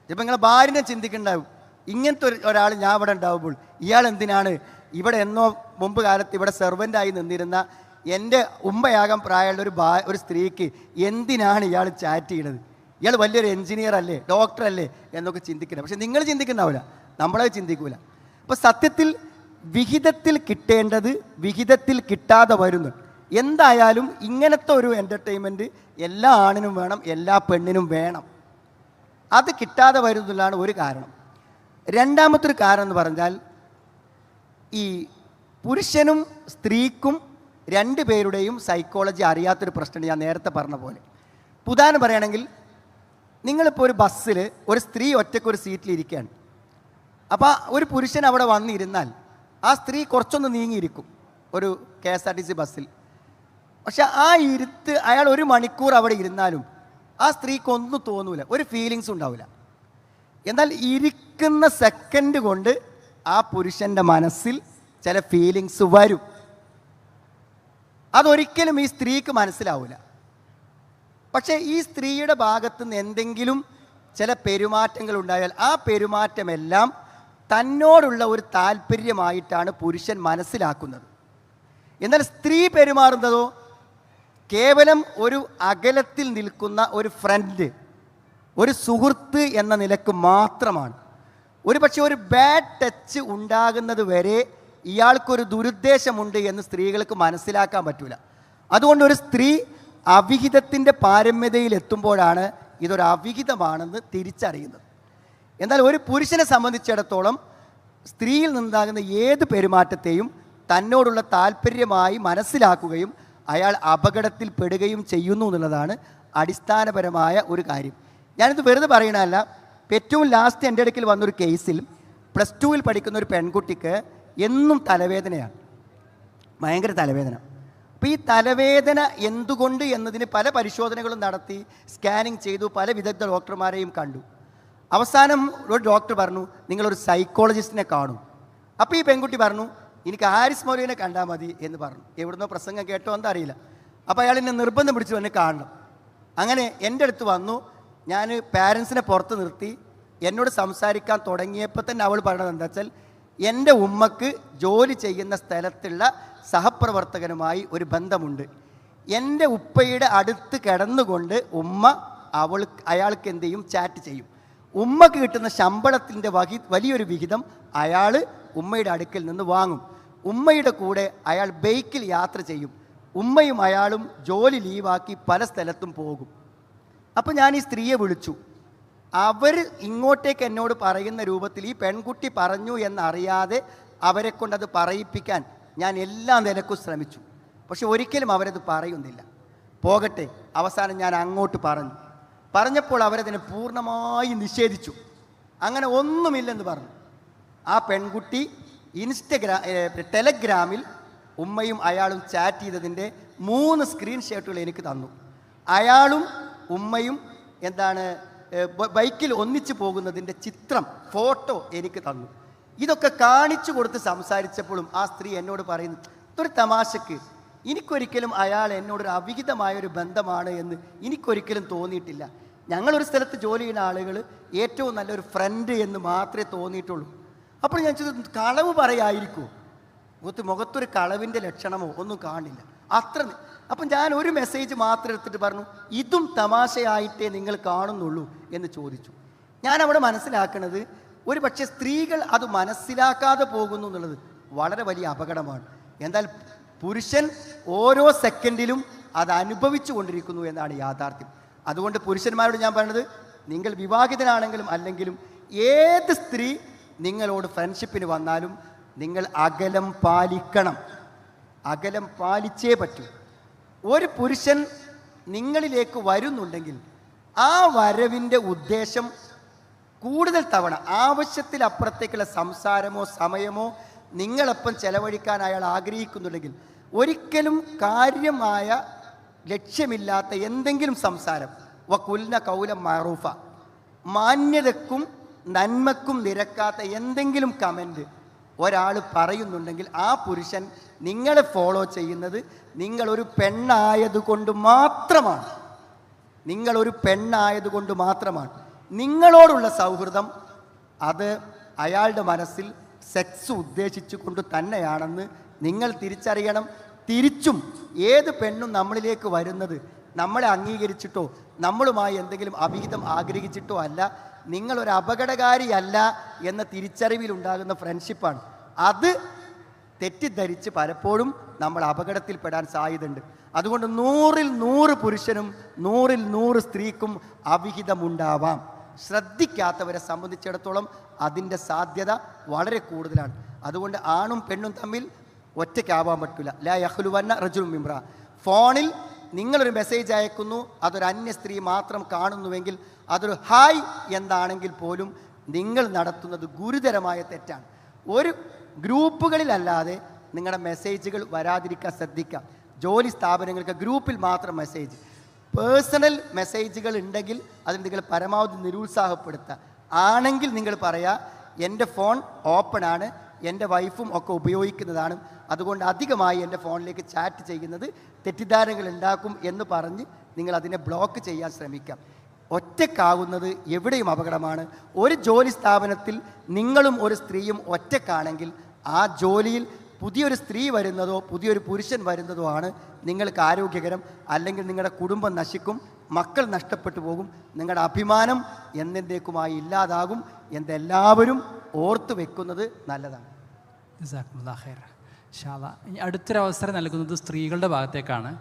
ഇപ്പം നിങ്ങളെ ഭാര്യനെ ചിന്തിക്കുന്നുണ്ടാവും, ഇങ്ങനത്തെ ഒരാൾ ഞാൻ ഇവിടെ ഉണ്ടാവുമ്പോൾ ഇയാൾ എന്തിനാണ് ഇവിടെ എന്നോ മുമ്പ് കാലത്ത് ഇവിടെ സെർവൻ്റായി നിന്നിരുന്ന എൻ്റെ ഉമ്മയാകാൻ പ്രായമുള്ള ഒരു സ്ത്രീക്ക് എന്തിനാണ് ഇയാൾ ചാറ്റ് ചെയ്യണത്? ഇയാൾ വലിയൊരു എൻജിനീയർ അല്ലേ, ഡോക്ടർ അല്ലേ എന്നൊക്കെ ചിന്തിക്കുന്നത്. പക്ഷെ നിങ്ങൾ ചിന്തിക്കുന്നുണ്ടാവില്ല, നമ്മളത് ചിന്തിക്കൂല. അപ്പോൾ സത്യത്തിൽ വിഹിതത്തിൽ കിട്ടേണ്ടത് വിഹിതത്തിൽ കിട്ടാതെ വരുന്നു. എന്തായാലും ഇങ്ങനത്തെ ഒരു എൻ്റർടൈൻമെൻറ്റ് എല്ലാ ആണിനും വേണം, എല്ലാ പെണ്ണിനും വേണം. അത് കിട്ടാതെ വരുന്നതിലാണ് ഒരു കാരണം. രണ്ടാമത്തെ ഒരു കാരണം എന്ന് പറഞ്ഞാൽ, ഈ പുരുഷനും സ്ത്രീക്കും രണ്ട് പേരുടെയും സൈക്കോളജി അറിയാത്തൊരു പ്രശ്നമാണ്. ഞാൻ നേരത്തെ പറഞ്ഞ പോലെ, ഉദാഹരണം പറയുകയാണെങ്കിൽ, നിങ്ങളിപ്പോൾ ഒരു ബസ്സിൽ ഒരു സ്ത്രീ ഒറ്റയ്ക്കൊരു സീറ്റിലിരിക്കുകയാണ്. അപ്പോൾ ഒരു പുരുഷൻ അവിടെ വന്നിരുന്നാൽ ആ സ്ത്രീ കുറച്ചൊന്ന് നീങ്ങിയിരിക്കും ഒരു KSRTC ബസ്സിൽ. പക്ഷെ ആ ഇരുത്ത് അയാൾ ഒരു മണിക്കൂർ അവിടെ ഇരുന്നാലും ആ സ്ത്രീക്കൊന്നും തോന്നൂല, ഒരു ഫീലിങ്സ് ഉണ്ടാവില്ല. എന്നാൽ ഇരിക്കുന്ന സെക്കൻഡ് കൊണ്ട് ആ പുരുഷൻ്റെ മനസ്സിൽ ചില ഫീലിങ്സ് വരും. അതൊരിക്കലും ഈ സ്ത്രീക്ക് മനസ്സിലാവില്ല. പക്ഷേ ഈ സ്ത്രീയുടെ ഭാഗത്തു നിന്ന് എന്തെങ്കിലും ചില പെരുമാറ്റങ്ങൾ ഉണ്ടായാൽ ആ പെരുമാറ്റമെല്ലാം തന്നോടുള്ള ഒരു താല്പര്യമായിട്ടാണ് പുരുഷൻ മനസ്സിലാക്കുന്നത്. എന്നാൽ സ്ത്രീ പെരുമാറുന്നതോ കേവലം ഒരു അകലത്തിൽ നിൽക്കുന്ന ഒരു ഫ്രണ്ട്, ഒരു സുഹൃത്ത് എന്ന നിലക്ക് മാത്രമാണ്. ഒരു പക്ഷേ ഒരു ബാഡ് ടച്ച് ഉണ്ടാകുന്നത് വരെ ഇയാൾക്കൊരു ദുരുദ്ദേശമുണ്ട് എന്ന് സ്ത്രീകൾക്ക് മനസ്സിലാക്കാൻ പറ്റില്ല. അതുകൊണ്ട് ഒരു സ്ത്രീ അവിഹിതത്തിൻ്റെ പാരമ്യതയിൽ എത്തുമ്പോഴാണ് ഇതൊരു അവിഹിതമാണെന്ന് തിരിച്ചറിയുന്നത്. എന്നാൽ ഒരു പുരുഷനെ സംബന്ധിച്ചിടത്തോളം സ്ത്രീയിൽ നിന്നുണ്ടാകുന്ന ഏത് പെരുമാറ്റത്തെയും തന്നോടുള്ള താല്പര്യമായി മനസ്സിലാക്കുകയും അയാൾ അപകടത്തിൽ പെടുകയും ചെയ്യുന്നു എന്നുള്ളതാണ് അടിസ്ഥാനപരമായ ഒരു കാര്യം. ഞാനിത് വെറുതെ പറയണതല്ല. ഏറ്റവും ലാസ്റ്റ് എൻ്റെ അടുക്കൽ വന്നൊരു കേസിൽ +2 പഠിക്കുന്ന ഒരു പെൺകുട്ടിക്ക് എന്നും തലവേദനയാണ്, ഭയങ്കര തലവേദന. അപ്പോൾ ഈ തലവേദന എന്തുകൊണ്ട് എന്നതിന് പല പരിശോധനകളും നടത്തി, സ്കാനിങ് ചെയ്തു, പല വിദഗ്ധ ഡോക്ടർമാരെയും കണ്ടു. അവസാനം ഒരു ഡോക്ടർ പറഞ്ഞു, നിങ്ങളൊരു സൈക്കോളജിസ്റ്റിനെ കാണും. അപ്പോൾ ഈ പെൺകുട്ടി പറഞ്ഞു, എനിക്ക് ഹാരിസ് മൗലവിനെ കണ്ടാൽ മതി എന്ന് പറഞ്ഞു. എവിടുന്നോ പ്രസംഗം കേട്ടോ എന്താ അറിയില്ല. അപ്പോൾ അയാൾ എന്നെ നിർബന്ധം പിടിച്ചു എന്നെ കാണണം. അങ്ങനെ എൻ്റെ അടുത്ത് വന്നു. ഞാൻ പാരൻസിനെ പുറത്ത് നിർത്തി. എന്നോട് സംസാരിക്കാൻ തുടങ്ങിയപ്പോൾ തന്നെ അവൾ പറഞ്ഞത് എന്താ വെച്ചാൽ, എൻ്റെ ഉമ്മക്ക് ജോലി ചെയ്യുന്ന സ്ഥലത്തുള്ള സഹപ്രവർത്തകനുമായി ഒരു ബന്ധമുണ്ട്. എൻ്റെ ഉപ്പയുടെ അടുത്ത് കിടന്നുകൊണ്ട് ഉമ്മ അയാൾക്ക് എന്ത് ചെയ്യും, ചാറ്റ് ചെയ്യും. ഉമ്മക്ക് കിട്ടുന്ന ശമ്പളത്തിൻ്റെ വലിയൊരു വിഹിതം അയാൾ ഉമ്മയുടെ അടുക്കൽ നിന്ന് വാങ്ങും. ഉമ്മയുടെ കൂടെ അയാൾ ബൈക്കിൽ യാത്ര ചെയ്യും. ഉമ്മയും അയാളും ജോലി ലീവാക്കി പല സ്ഥലത്തും പോകും. അപ്പോൾ ഞാൻ ഈ സ്ത്രീയെ വിളിച്ചു. അവർ ഇങ്ങോട്ടേക്ക് എന്നോട് പറയുന്ന രൂപത്തിൽ ഈ പെൺകുട്ടി പറഞ്ഞു എന്നറിയാതെ അവരെ കൊണ്ടത് പറയിപ്പിക്കാൻ ഞാൻ എല്ലാ നിലക്കും ശ്രമിച്ചു. പക്ഷെ ഒരിക്കലും അവരത് പറയുന്നില്ല. പോകട്ടെ, അവസാനം ഞാൻ അങ്ങോട്ട് പറഞ്ഞപ്പോൾ അവരതിനെ പൂർണ്ണമായി നിഷേധിച്ചു. അങ്ങനെ ഒന്നുമില്ലെന്ന് പറഞ്ഞു. ആ പെൺകുട്ടി ടെലഗ്രാമിൽ ഉമ്മയും അയാളും ചാറ്റ് ചെയ്തതിൻ്റെ 3 സ്ക്രീൻഷോട്ടുകൾ എനിക്ക് തന്നു. അയാളും ഉമ്മയും ബൈക്കിൽ ഒന്നിച്ചു പോകുന്നതിൻ്റെ ചിത്രം, ഫോട്ടോ എനിക്ക് തന്നു. ഇതൊക്കെ കാണിച്ചു കൊടുത്ത് സംസാരിച്ചപ്പോഴും ആ സ്ത്രീ എന്നോട് പറയുന്നു, ഇതൊരു തമാശക്ക്, എനിക്കൊരിക്കലും അയാൾ എന്നോടൊരു അവിഹിതമായൊരു ബന്ധമാണ് എന്ന് എനിക്കൊരിക്കലും തോന്നിയിട്ടില്ല. ഞങ്ങളൊരു സ്ഥലത്ത് ജോലി ചെയ്യുന്ന ആളുകൾ ഏറ്റവും നല്ലൊരു ഫ്രണ്ട് എന്ന് മാത്രമേ തോന്നിയിട്ടുള്ളൂ. അപ്പോൾ ഞാൻ ചോദിച്ചു, കളവ് പറയായിരിക്കുമോ? മുഖത്തൊരു കളവിൻ്റെ ലക്ഷണമോ ഒന്നും കാണില്ല. അപ്പം ഞാൻ ഒരു മെസ്സേജ് മാത്രം എടുത്തിട്ട് പറഞ്ഞു, ഇതും തമാശയായിട്ടേ നിങ്ങൾ കാണുന്നുള്ളൂ എന്ന് ചോദിച്ചു. ഞാൻ അവിടെ മനസ്സിലാക്കുന്നത്, ഒരു പക്ഷേ സ്ത്രീകൾ അത് മനസ്സിലാക്കാതെ പോകുന്നു എന്നുള്ളത് വളരെ വലിയ അപകടമാണ്. എന്നാൽ പുരുഷൻ ഓരോ സെക്കൻഡിലും അത് അനുഭവിച്ചു കൊണ്ടിരിക്കുന്നു എന്നാണ് യാഥാർത്ഥ്യം. അതുകൊണ്ട് പുരുഷന്മാരോട് ഞാൻ പറയുന്നത്, നിങ്ങൾ വിവാഹിതനാണെങ്കിലും അല്ലെങ്കിലും ഏത് സ്ത്രീ നിങ്ങളോട് ഫ്രണ്ട്ഷിപ്പിന് വന്നാലും നിങ്ങൾ അകലം പാലിക്കണം. അകലം പാലിച്ചേ പറ്റൂ. ഒരു പുരുഷൻ നിങ്ങളിലേക്ക് വരുന്നുണ്ടെങ്കിൽ ആ വരവിൻ്റെ ഉദ്ദേശം കൂടുതൽ തവണ ആവശ്യത്തിലപ്പുറത്തേക്കുള്ള സംസാരമോ സമയമോ നിങ്ങളൊപ്പം ചെലവഴിക്കാൻ അയാൾ ആഗ്രഹിക്കുന്നുണ്ടെങ്കിൽ ഒരിക്കലും കാര്യമായ ലക്ഷ്യമില്ലാത്ത എന്തെങ്കിലും സംസാരം, വകുൽന കൗലം മഅറൂഫ, മാന്യതക്കും നന്മക്കും നിരക്കാത്ത എന്തെങ്കിലും കമൻറ്റ് ഒരാൾ പറയുന്നുണ്ടെങ്കിൽ ആ പുരുഷൻ നിങ്ങളെ ഫോളോ ചെയ്യുന്നത് നിങ്ങളൊരു പെണ്ണായതുകൊണ്ട് മാത്രമാണ്. നിങ്ങളോടുള്ള സൗഹൃദം അത് അയാളുടെ മനസ്സിൽ സെക്സ് ഉദ്ദേശിച്ചു കൊണ്ട് തന്നെയാണെന്ന് നിങ്ങൾ തിരിച്ചറിയണം. തിരിച്ചും ഏത് പെണ്ണും നമ്മളിലേക്ക് വരുന്നത് നമ്മളെ അംഗീകരിച്ചിട്ടോ നമ്മളുമായി എന്തെങ്കിലും അവിഹിതം ആഗ്രഹിച്ചിട്ടോ അല്ല, നിങ്ങളൊരു അപകടകാരിയല്ല എന്ന തിരിച്ചറിവിലുണ്ടാകുന്ന ഫ്രണ്ട്ഷിപ്പാണ്. അത് തെറ്റിദ്ധരിച്ച് പലപ്പോഴും നമ്മൾ അപകടത്തിൽപ്പെടാൻ സാധ്യതയുണ്ട്. അതുകൊണ്ട് 100-ൽ 100 പുരുഷനും 100-ൽ 100 സ്ത്രീക്കും അവിഹിതമുണ്ടാവാം. ശ്രദ്ധിക്കാത്തവരെ സംബന്ധിച്ചിടത്തോളം അതിൻ്റെ സാധ്യത വളരെ കൂടുതലാണ്. അതുകൊണ്ട് ആണും പെണ്ണും തമ്മിൽ ഒറ്റയ്ക്കാവാൻ പറ്റില്ല. ലാ യഖ്ലുവന്ന റജുലുൻ മിംറ. ഫോണിൽ നിങ്ങളൊരു മെസ്സേജ് അയക്കുന്നു, അതൊരു അന്യ സ്ത്രീ മാത്രം കാണുന്നുവെങ്കിൽ അതൊരു ഹായ് എന്നാണെങ്കിൽ പോലും നിങ്ങൾ നടത്തുന്നത് ഗുരുതരമായ തെറ്റാണ്. ഒരു ഗ്രൂപ്പുകളിലല്ലാതെ നിങ്ങളുടെ മെസ്സേജുകൾ വരാതിരിക്കാൻ ശ്രദ്ധിക്കാം. ജോലി സ്ഥാപനങ്ങൾക്ക് ഗ്രൂപ്പിൽ മാത്രം മെസ്സേജ്, പേഴ്സണൽ മെസ്സേജുകൾ ഉണ്ടെങ്കിൽ അതിന് നിങ്ങൾ പരമാവധി നിരുത്സാഹപ്പെടുത്തുക. ആണെങ്കിൽ നിങ്ങൾ പറയുക, എൻ്റെ ഫോൺ ഓപ്പൺ ആണ്, എൻ്റെ വൈഫും ഒക്കെ ഉപയോഗിക്കുന്നതാണ്. അതുകൊണ്ട് അധികമായി എൻ്റെ ഫോണിലേക്ക് ചാറ്റ് ചെയ്യുന്നത് തെറ്റിദ്ധാരണകൾ ഉണ്ടാക്കും എന്ന് പറഞ്ഞ് നിങ്ങൾ അതിനെ ബ്ലോക്ക് ചെയ്യാൻ ശ്രമിക്കാം. ഒറ്റക്കാകുന്നത് എവിടെയും അപകടമാണ്. ഒരു ജോലി സ്ഥാപനത്തിൽ നിങ്ങളും ഒരു സ്ത്രീയും ഒറ്റക്കാണെങ്കിൽ ആ ജോലിയിൽ പുതിയൊരു സ്ത്രീ വരുന്നതോ പുതിയൊരു പുരുഷൻ വരുന്നതോ ആണ് നിങ്ങൾക്ക് ആരോഗ്യകരം. അല്ലെങ്കിൽ നിങ്ങളുടെ കുടുംബം നശിക്കും, മക്കൾ നഷ്ടപ്പെട്ടു പോകും, നിങ്ങളുടെ അഭിമാനം എന്നേക്കുമായി ഇല്ലാതാകും എന്നെല്ലാവരും ഓർത്തു വെക്കുന്നത് നല്ലതാണ്. ഇനി അടുത്തൊരവസരം നൽകുന്നത് സ്ത്രീകളുടെ ഭാഗത്തേക്കാണ്.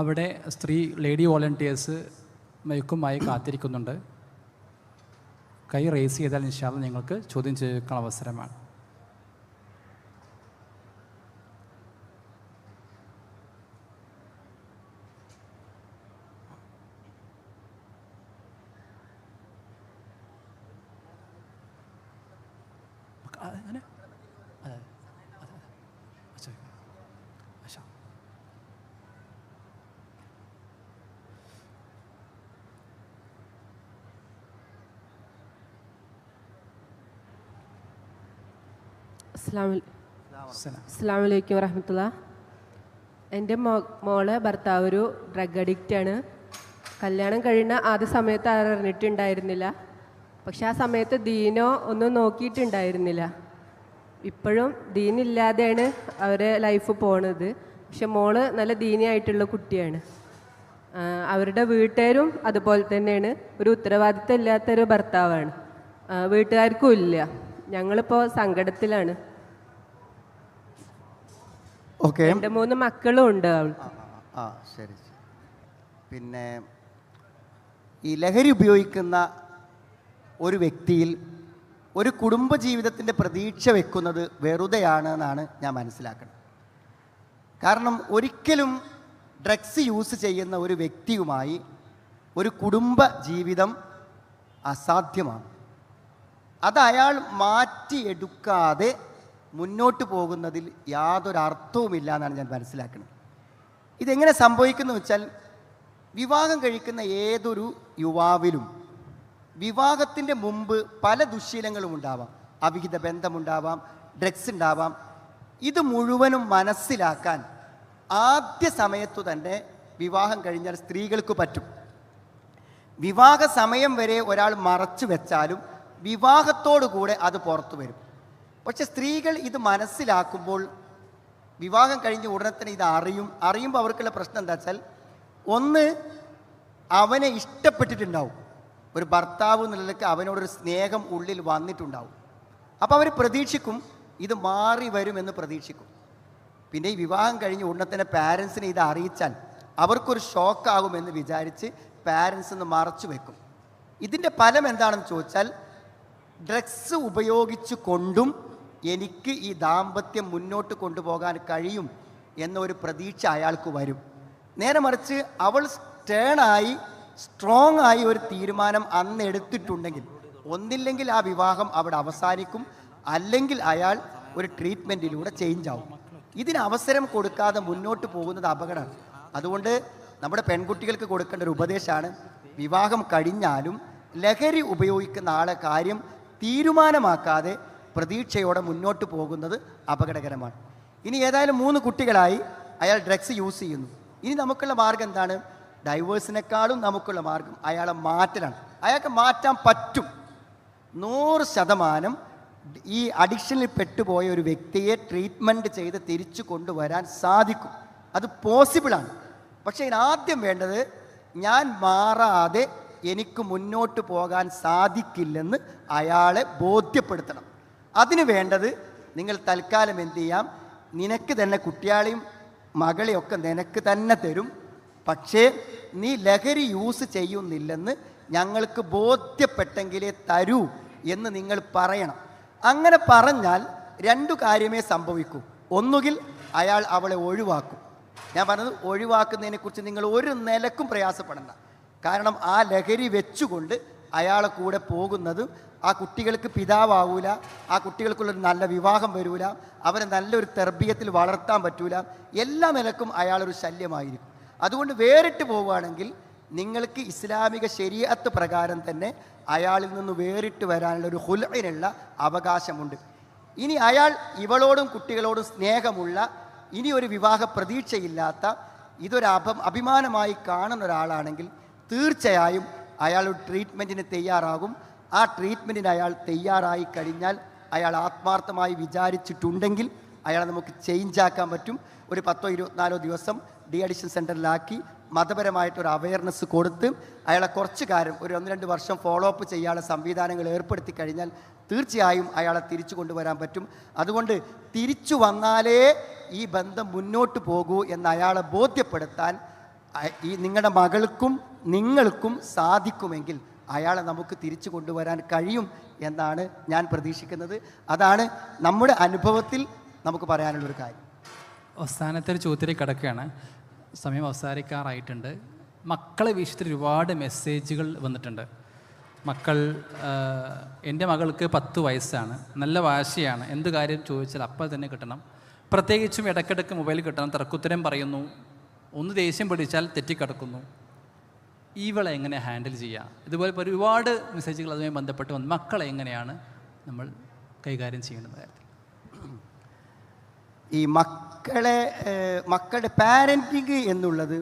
അവിടെ ലേഡി വോളണ്ടിയേഴ്സ് മയക്കുമായി കാത്തിരിക്കുന്നുണ്ട്. കൈ റേസ് ചെയ്താൽ ഇൻഷാ അല്ലാഹ് നിങ്ങൾക്ക് ചോദ്യം ചോദിക്കാൻ അവസരമാണ്. അങ്ങനെ അതെ അതെ അച്ഛാ അസ്സലാമു അലൈക്കും വറഹ്മത്തുള്ളാഹി. എൻ്റെ മോളെ ഭർത്താവ് ഒരു ഡ്രഗ് അഡിക്റ്റാണ്. കല്യാണം കഴിയുന്ന ആദ്യ സമയത്ത് അറിഞ്ഞിട്ടുണ്ടായിരുന്നില്ല. പക്ഷെ ആ സമയത്ത് ദീനോ ഒന്നും നോക്കിയിട്ടുണ്ടായിരുന്നില്ല. ഇപ്പോഴും ദീനില്ലാതെയാണ് അവരെ ലൈഫ് പോണത്. പക്ഷെ മോള് നല്ല ദീനിയായിട്ടുള്ള കുട്ടിയാണ്. അവരുടെ വീട്ടുകാരും അതുപോലെ തന്നെയാണ്. ഒരു ഉത്തരവാദിത്തം ഇല്ലാത്തൊരു ഭർത്താവാണ്. വീട്ടുകാർക്കും ഇല്ല. ഞങ്ങളിപ്പോൾ സങ്കടത്തിലാണ്. ഓക്കെ, 2-3 മക്കളും ഉണ്ട് അവൾക്ക്. ശരി. പിന്നെ ഈ ലഹരി ഉപയോഗിക്കുന്ന ഒരു വ്യക്തിയിൽ ഒരു കുടുംബജീവിതത്തിൻ്റെ പ്രതീക്ഷ വെക്കുന്നത് വെറുതെയാണ് എന്നാണ് ഞാൻ മനസ്സിലാക്കുന്നത്. കാരണം ഒരിക്കലും ഡ്രഗ്സ് യൂസ് ചെയ്യുന്ന ഒരു വ്യക്തിയുമായി ഒരു കുടുംബ ജീവിതം അസാധ്യമാണ്. അത് അയാൾ മാറ്റിയെടുക്കാതെ മുന്നോട്ട് പോകുന്നതിൽ യാതൊരു അർത്ഥവുമില്ല എന്നാണ് ഞാൻ മനസ്സിലാക്കുന്നത്. ഇതെങ്ങനെ സംഭവിക്കുന്നു വെച്ചാൽ, വിവാഹം കഴിക്കുന്ന ഏതൊരു യുവാവിലും വിവാഹത്തിൻ്റെ മുമ്പ് പല ദുശ്ശീലങ്ങളും ഉണ്ടാവാം. അവിഹിത ബന്ധമുണ്ടാവാം, ഡ്രഗ്സ് ഉണ്ടാവാം. ഇത് മുഴുവനും മനസ്സിലാക്കാൻ ആദ്യ സമയത്തു തന്നെ വിവാഹം കഴിഞ്ഞാൽ സ്ത്രീകൾക്ക് പറ്റും. വിവാഹ സമയം വരെ ഒരാൾ മറച്ചു വെച്ചാലും വിവാഹത്തോടു കൂടെ അത് പുറത്തു വരും. പക്ഷെ സ്ത്രീകൾ ഇത് മനസ്സിലാക്കുമ്പോൾ വിവാഹം കഴിഞ്ഞ് ഉടനെ തന്നെ ഇത് അറിയുമ്പോൾ അവർക്കുള്ള പ്രശ്നം എന്താ വെച്ചാൽ, ഒന്ന്, അവനെ ഇഷ്ടപ്പെട്ടിട്ടുണ്ടാവും. ഒരു ഭർത്താവ് എന്നുള്ളതൊക്കെ അവനോടൊരു സ്നേഹം ഉള്ളിൽ വന്നിട്ടുണ്ടാവും. അപ്പോൾ അവർ പ്രതീക്ഷിക്കും ഇത് മാറി വരുമെന്ന് പ്രതീക്ഷിക്കും. പിന്നെ ഈ വിവാഹം കഴിഞ്ഞ് ഉടനെ തന്നെ പാരൻസിനെ ഇത് അറിയിച്ചാൽ അവർക്കൊരു ഷോക്കാകുമെന്ന് വിചാരിച്ച് പാരൻസ് ഒന്ന് മറച്ചു വെക്കും. ഇതിൻ്റെ ഫലം എന്താണെന്ന് ചോദിച്ചാൽ, ഡ്രഗ്സ് ഉപയോഗിച്ചു കൊണ്ടും എനിക്ക് ഈ ദാമ്പത്യം മുന്നോട്ട് കൊണ്ടുപോകാൻ കഴിയും എന്നൊരു പ്രതീക്ഷ അയാൾക്ക് വരും. നേരെ മറിച്ച് അവൾ സ്ട്രോങ് ആയി ഒരു തീരുമാനം അന്ന് എടുത്തിട്ടുണ്ടെങ്കിൽ, ഒന്നില്ലെങ്കിൽ ആ വിവാഹം അവിടെ അവസാനിക്കും, അല്ലെങ്കിൽ അയാൾ ഒരു ട്രീറ്റ്മെൻറ്റിലൂടെ ചേഞ്ച് ആവും. ഇതിന് അവസരം കൊടുക്കാതെ മുന്നോട്ട് പോകുന്നത് അപകടമാണ്. അതുകൊണ്ട് നമ്മുടെ പെൺകുട്ടികൾക്ക് കൊടുക്കേണ്ട ഒരു ഉപദേശമാണ്, വിവാഹം കഴിഞ്ഞാലും ലഹരി ഉപയോഗിക്കുന്ന ആളെ കാര്യം തീരുമാനമാക്കാതെ പ്രതീക്ഷയോടെ മുന്നോട്ട് പോകുന്നത് അപകടകരമാണ്. ഇനി ഏതായാലും 3 കുട്ടികളായി അയാൾ ഡ്രഗ്സ് യൂസ് ചെയ്യുന്നു. ഇനി നമുക്കുള്ള മാർഗം എന്താണ്? ഡൈവേഴ്സിനേക്കാളും നമുക്കുള്ള മാർഗം അയാളെ മാറ്റലാണ്. അയാൾക്ക് മാറ്റാൻ പറ്റും. 100% ഈ അഡിക്ഷനിൽ പെട്ടുപോയ ഒരു വ്യക്തിയെ ട്രീറ്റ്മെൻറ്റ് ചെയ്ത് തിരിച്ചു കൊണ്ടുവരാൻ സാധിക്കും. അത് പോസിബിളാണ്. പക്ഷേ ഇതിനാദ്യം വേണ്ടത്, ഞാൻ മാറാതെ എനിക്ക് മുന്നോട്ട് പോകാൻ സാധിക്കില്ലെന്ന് അയാളെ ബോധ്യപ്പെടുത്തണം. അതിന് വേണ്ടത്, നിങ്ങൾ തൽക്കാലം എന്ത് ചെയ്യാം, നിനക്ക് തന്നെ കുട്ടിയാളെയും മകളെയൊക്കെ നിനക്ക് തന്നെ തരും, പക്ഷേ നീ ലഹരി യൂസ് ചെയ്യുന്നില്ലെന്ന് ഞങ്ങൾക്ക് ബോധ്യപ്പെട്ടെങ്കിലേ തരൂ എന്ന് നിങ്ങൾ പറയണം. അങ്ങനെ പറഞ്ഞാൽ 2 കാര്യമേ സംഭവിക്കൂ. ഒന്നുകിൽ അയാൾ അവളെ ഒഴിവാക്കും. ഞാൻ പറഞ്ഞത്, ഒഴിവാക്കുന്നതിനെക്കുറിച്ച് നിങ്ങൾ ഒരു നിലക്കും പ്രയാസപ്പെടണ്ട. കാരണം ആ ലഹരി വെച്ചുകൊണ്ട് അയാളെ കൂടെ പോകുന്നത് ആ കുട്ടികൾക്ക് പിതാവാവൂല, ആ കുട്ടികൾക്കുള്ളൊരു നല്ല വിവാഹം വരൂല, അവരെ നല്ലൊരു തെർബിയത്തിൽ വളർത്താൻ പറ്റൂല, എല്ലാ നിലക്കും അയാളൊരു ശല്യമായിരിക്കും. അതുകൊണ്ട് വേറിട്ട് പോവുകയാണെങ്കിൽ നിങ്ങൾക്ക് ഇസ്ലാമിക ശരീഅത്ത് പ്രകാരം തന്നെ അയാളിൽ നിന്ന് വേറിട്ട് വരാനുള്ള ഒരു ഖുൽഇനുള്ള അവകാശമുണ്ട്. ഇനി അയാൾ ഇവളോടും കുട്ടികളോടും സ്നേഹമുള്ള, ഇനി ഒരു വിവാഹ പ്രതീക്ഷയില്ലാത്ത, ഇതൊരു അഭിമാനമായി കാണുന്ന ഒരാളാണെങ്കിൽ തീർച്ചയായും അയാൾ ഒരു ട്രീറ്റ്മെൻറ്റിന് തയ്യാറാകും. ആ ട്രീറ്റ്മെൻറ്റിന് അയാൾ തയ്യാറായി കഴിഞ്ഞാൽ, അയാൾ ആത്മാർത്ഥമായി വിചാരിച്ചിട്ടുണ്ടെങ്കിൽ അയാളെ നമുക്ക് ചേഞ്ചാക്കാൻ പറ്റും. ഒരു 10-24 ദിവസം ഡി അഡിക്ഷൻ സെൻറ്ററിലാക്കി മതപരമായിട്ടൊരു അവയർനെസ് കൊടുത്ത് അയാളെ കുറച്ച് കാര്യം ഒരു 1-2 വർഷം ഫോളോ അപ്പ് ചെയ്യാനുള്ള സംവിധാനങ്ങൾ ഏർപ്പെടുത്തി കഴിഞ്ഞാൽ തീർച്ചയായും അയാളെ തിരിച്ചു കൊണ്ടുവരാൻ പറ്റും. അതുകൊണ്ട് തിരിച്ചു വന്നാലേ ഈ ബന്ധം മുന്നോട്ട് പോകൂ എന്ന് അയാളെ ബോധ്യപ്പെടുത്താൻ ഈ നിങ്ങളുടെ മകൾക്കും നിങ്ങൾക്കും സാധിക്കുമെങ്കിൽ അയാളെ നമുക്ക് തിരിച്ചു കൊണ്ടുവരാൻ കഴിയും എന്നാണ് ഞാൻ പ്രതീക്ഷിക്കുന്നത്. അതാണ് നമ്മുടെ അനുഭവത്തിൽ നമുക്ക് പറയാനുള്ളൊരു കാര്യം. അവസാനത്തെ ഒരു ചോദ്യത്തിലേക്ക് കിടക്കുകയാണ്. സമയം അവസാനിക്കാറായിട്ടുണ്ട്. മക്കളെ വിഷയത്തിൽ ഒരുപാട് മെസ്സേജുകൾ വന്നിട്ടുണ്ട്. എൻ്റെ മകൾക്ക് 10 വയസ്സാണ്, നല്ല വാശിയാണ്, എന്ത് കാര്യം ചോദിച്ചാൽ അപ്പോൾ തന്നെ കിട്ടണം, പ്രത്യേകിച്ചും ഇടയ്ക്കിടയ്ക്ക് മൊബൈൽ കിട്ടണം, തർക്കുത്തരം പറയുന്നു, ഒന്ന് ദേഷ്യം പിടിച്ചാൽ തെറ്റിക്കിടക്കുന്നു. ഇവളെ എങ്ങനെ ഹാൻഡിൽ ചെയ്യുക? ഇതുപോലെ ഒരുപാട് മെസ്സേജുകൾ അതുമായി ബന്ധപ്പെട്ട് വന്നു. മക്കളെ എങ്ങനെയാണ് നമ്മൾ കൈകാര്യം ചെയ്യേണ്ടത് കാര്യത്തിൽ? ഈ മക്കളുടെ പാരൻറ്റിങ് എന്നുള്ളത്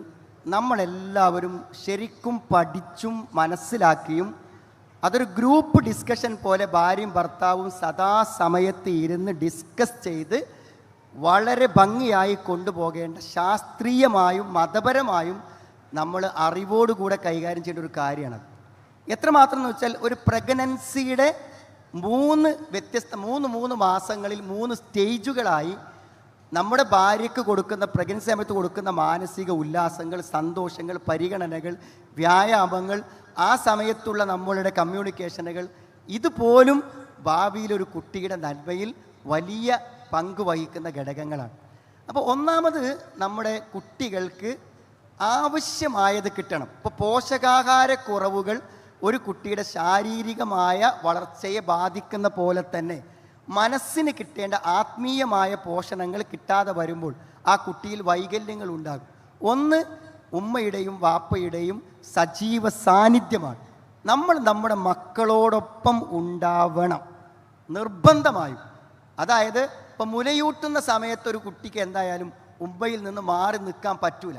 നമ്മളെല്ലാവരും ശരിക്കും പഠിച്ചും മനസ്സിലാക്കിയും അതൊരു ഗ്രൂപ്പ് ഡിസ്കഷൻ പോലെ ഭാര്യയും ഭർത്താവും സദാസമയത്ത് ഇരുന്ന് ഡിസ്കസ് ചെയ്ത് വളരെ ഭംഗിയായി കൊണ്ടുപോകേണ്ട, ശാസ്ത്രീയമായും മതപരമായും നമ്മൾ അറിവോടുകൂടെ കൈകാര്യം ചെയ്യേണ്ട ഒരു കാര്യമാണ്. എത്രമാത്രം എന്ന് വെച്ചാൽ ഒരു പ്രഗ്നൻസിയുടെ 3 മാസങ്ങളിൽ 3 സ്റ്റേജുകളായി നമ്മുടെ ഭാര്യയ്ക്ക് കൊടുക്കുന്ന, പ്രഗ്നൻസി സമയത്ത് കൊടുക്കുന്ന മാനസിക ഉല്ലാസങ്ങൾ, സന്തോഷങ്ങൾ, പരിഗണനകൾ, വ്യായാമങ്ങൾ, ആ സമയത്തുള്ള നമ്മളുടെ കമ്മ്യൂണിക്കേഷനുകൾ, ഇതുപോലും ഭാവിയിലൊരു കുട്ടിയുടെ നന്മയിൽ വലിയ പങ്ക് വഹിക്കുന്ന ഘടകങ്ങളാണ്. അപ്പോൾ ഒന്നാമത് നമ്മുടെ കുട്ടികൾക്ക് ആവശ്യമായത് കിട്ടണം. ഇപ്പോൾ പോഷകാഹാരക്കുറവുകൾ ഒരു കുട്ടിയുടെ ശാരീരികമായ വളർച്ചയെ ബാധിക്കുന്ന പോലെ തന്നെ മനസ്സിന് കിട്ടേണ്ട ആത്മീയമായ പോഷണങ്ങൾ കിട്ടാതെ വരുമ്പോൾ ആ കുട്ടിയിൽ വൈകല്യങ്ങൾ ഉണ്ടാകും. ഒന്ന്, ഉമ്മയുടെയും വാപ്പയുടെയും സജീവ സാന്നിധ്യമാണ്. നമ്മൾ നമ്മുടെ മക്കളോടൊപ്പം ഉണ്ടാവണം നിർബന്ധമായും. അതായത് ഇപ്പം മുലയൂട്ടുന്ന സമയത്ത് ഒരു കുട്ടിക്ക് എന്തായാലും ഉമ്മയിൽ നിന്ന് മാറി നിൽക്കാൻ പറ്റൂല.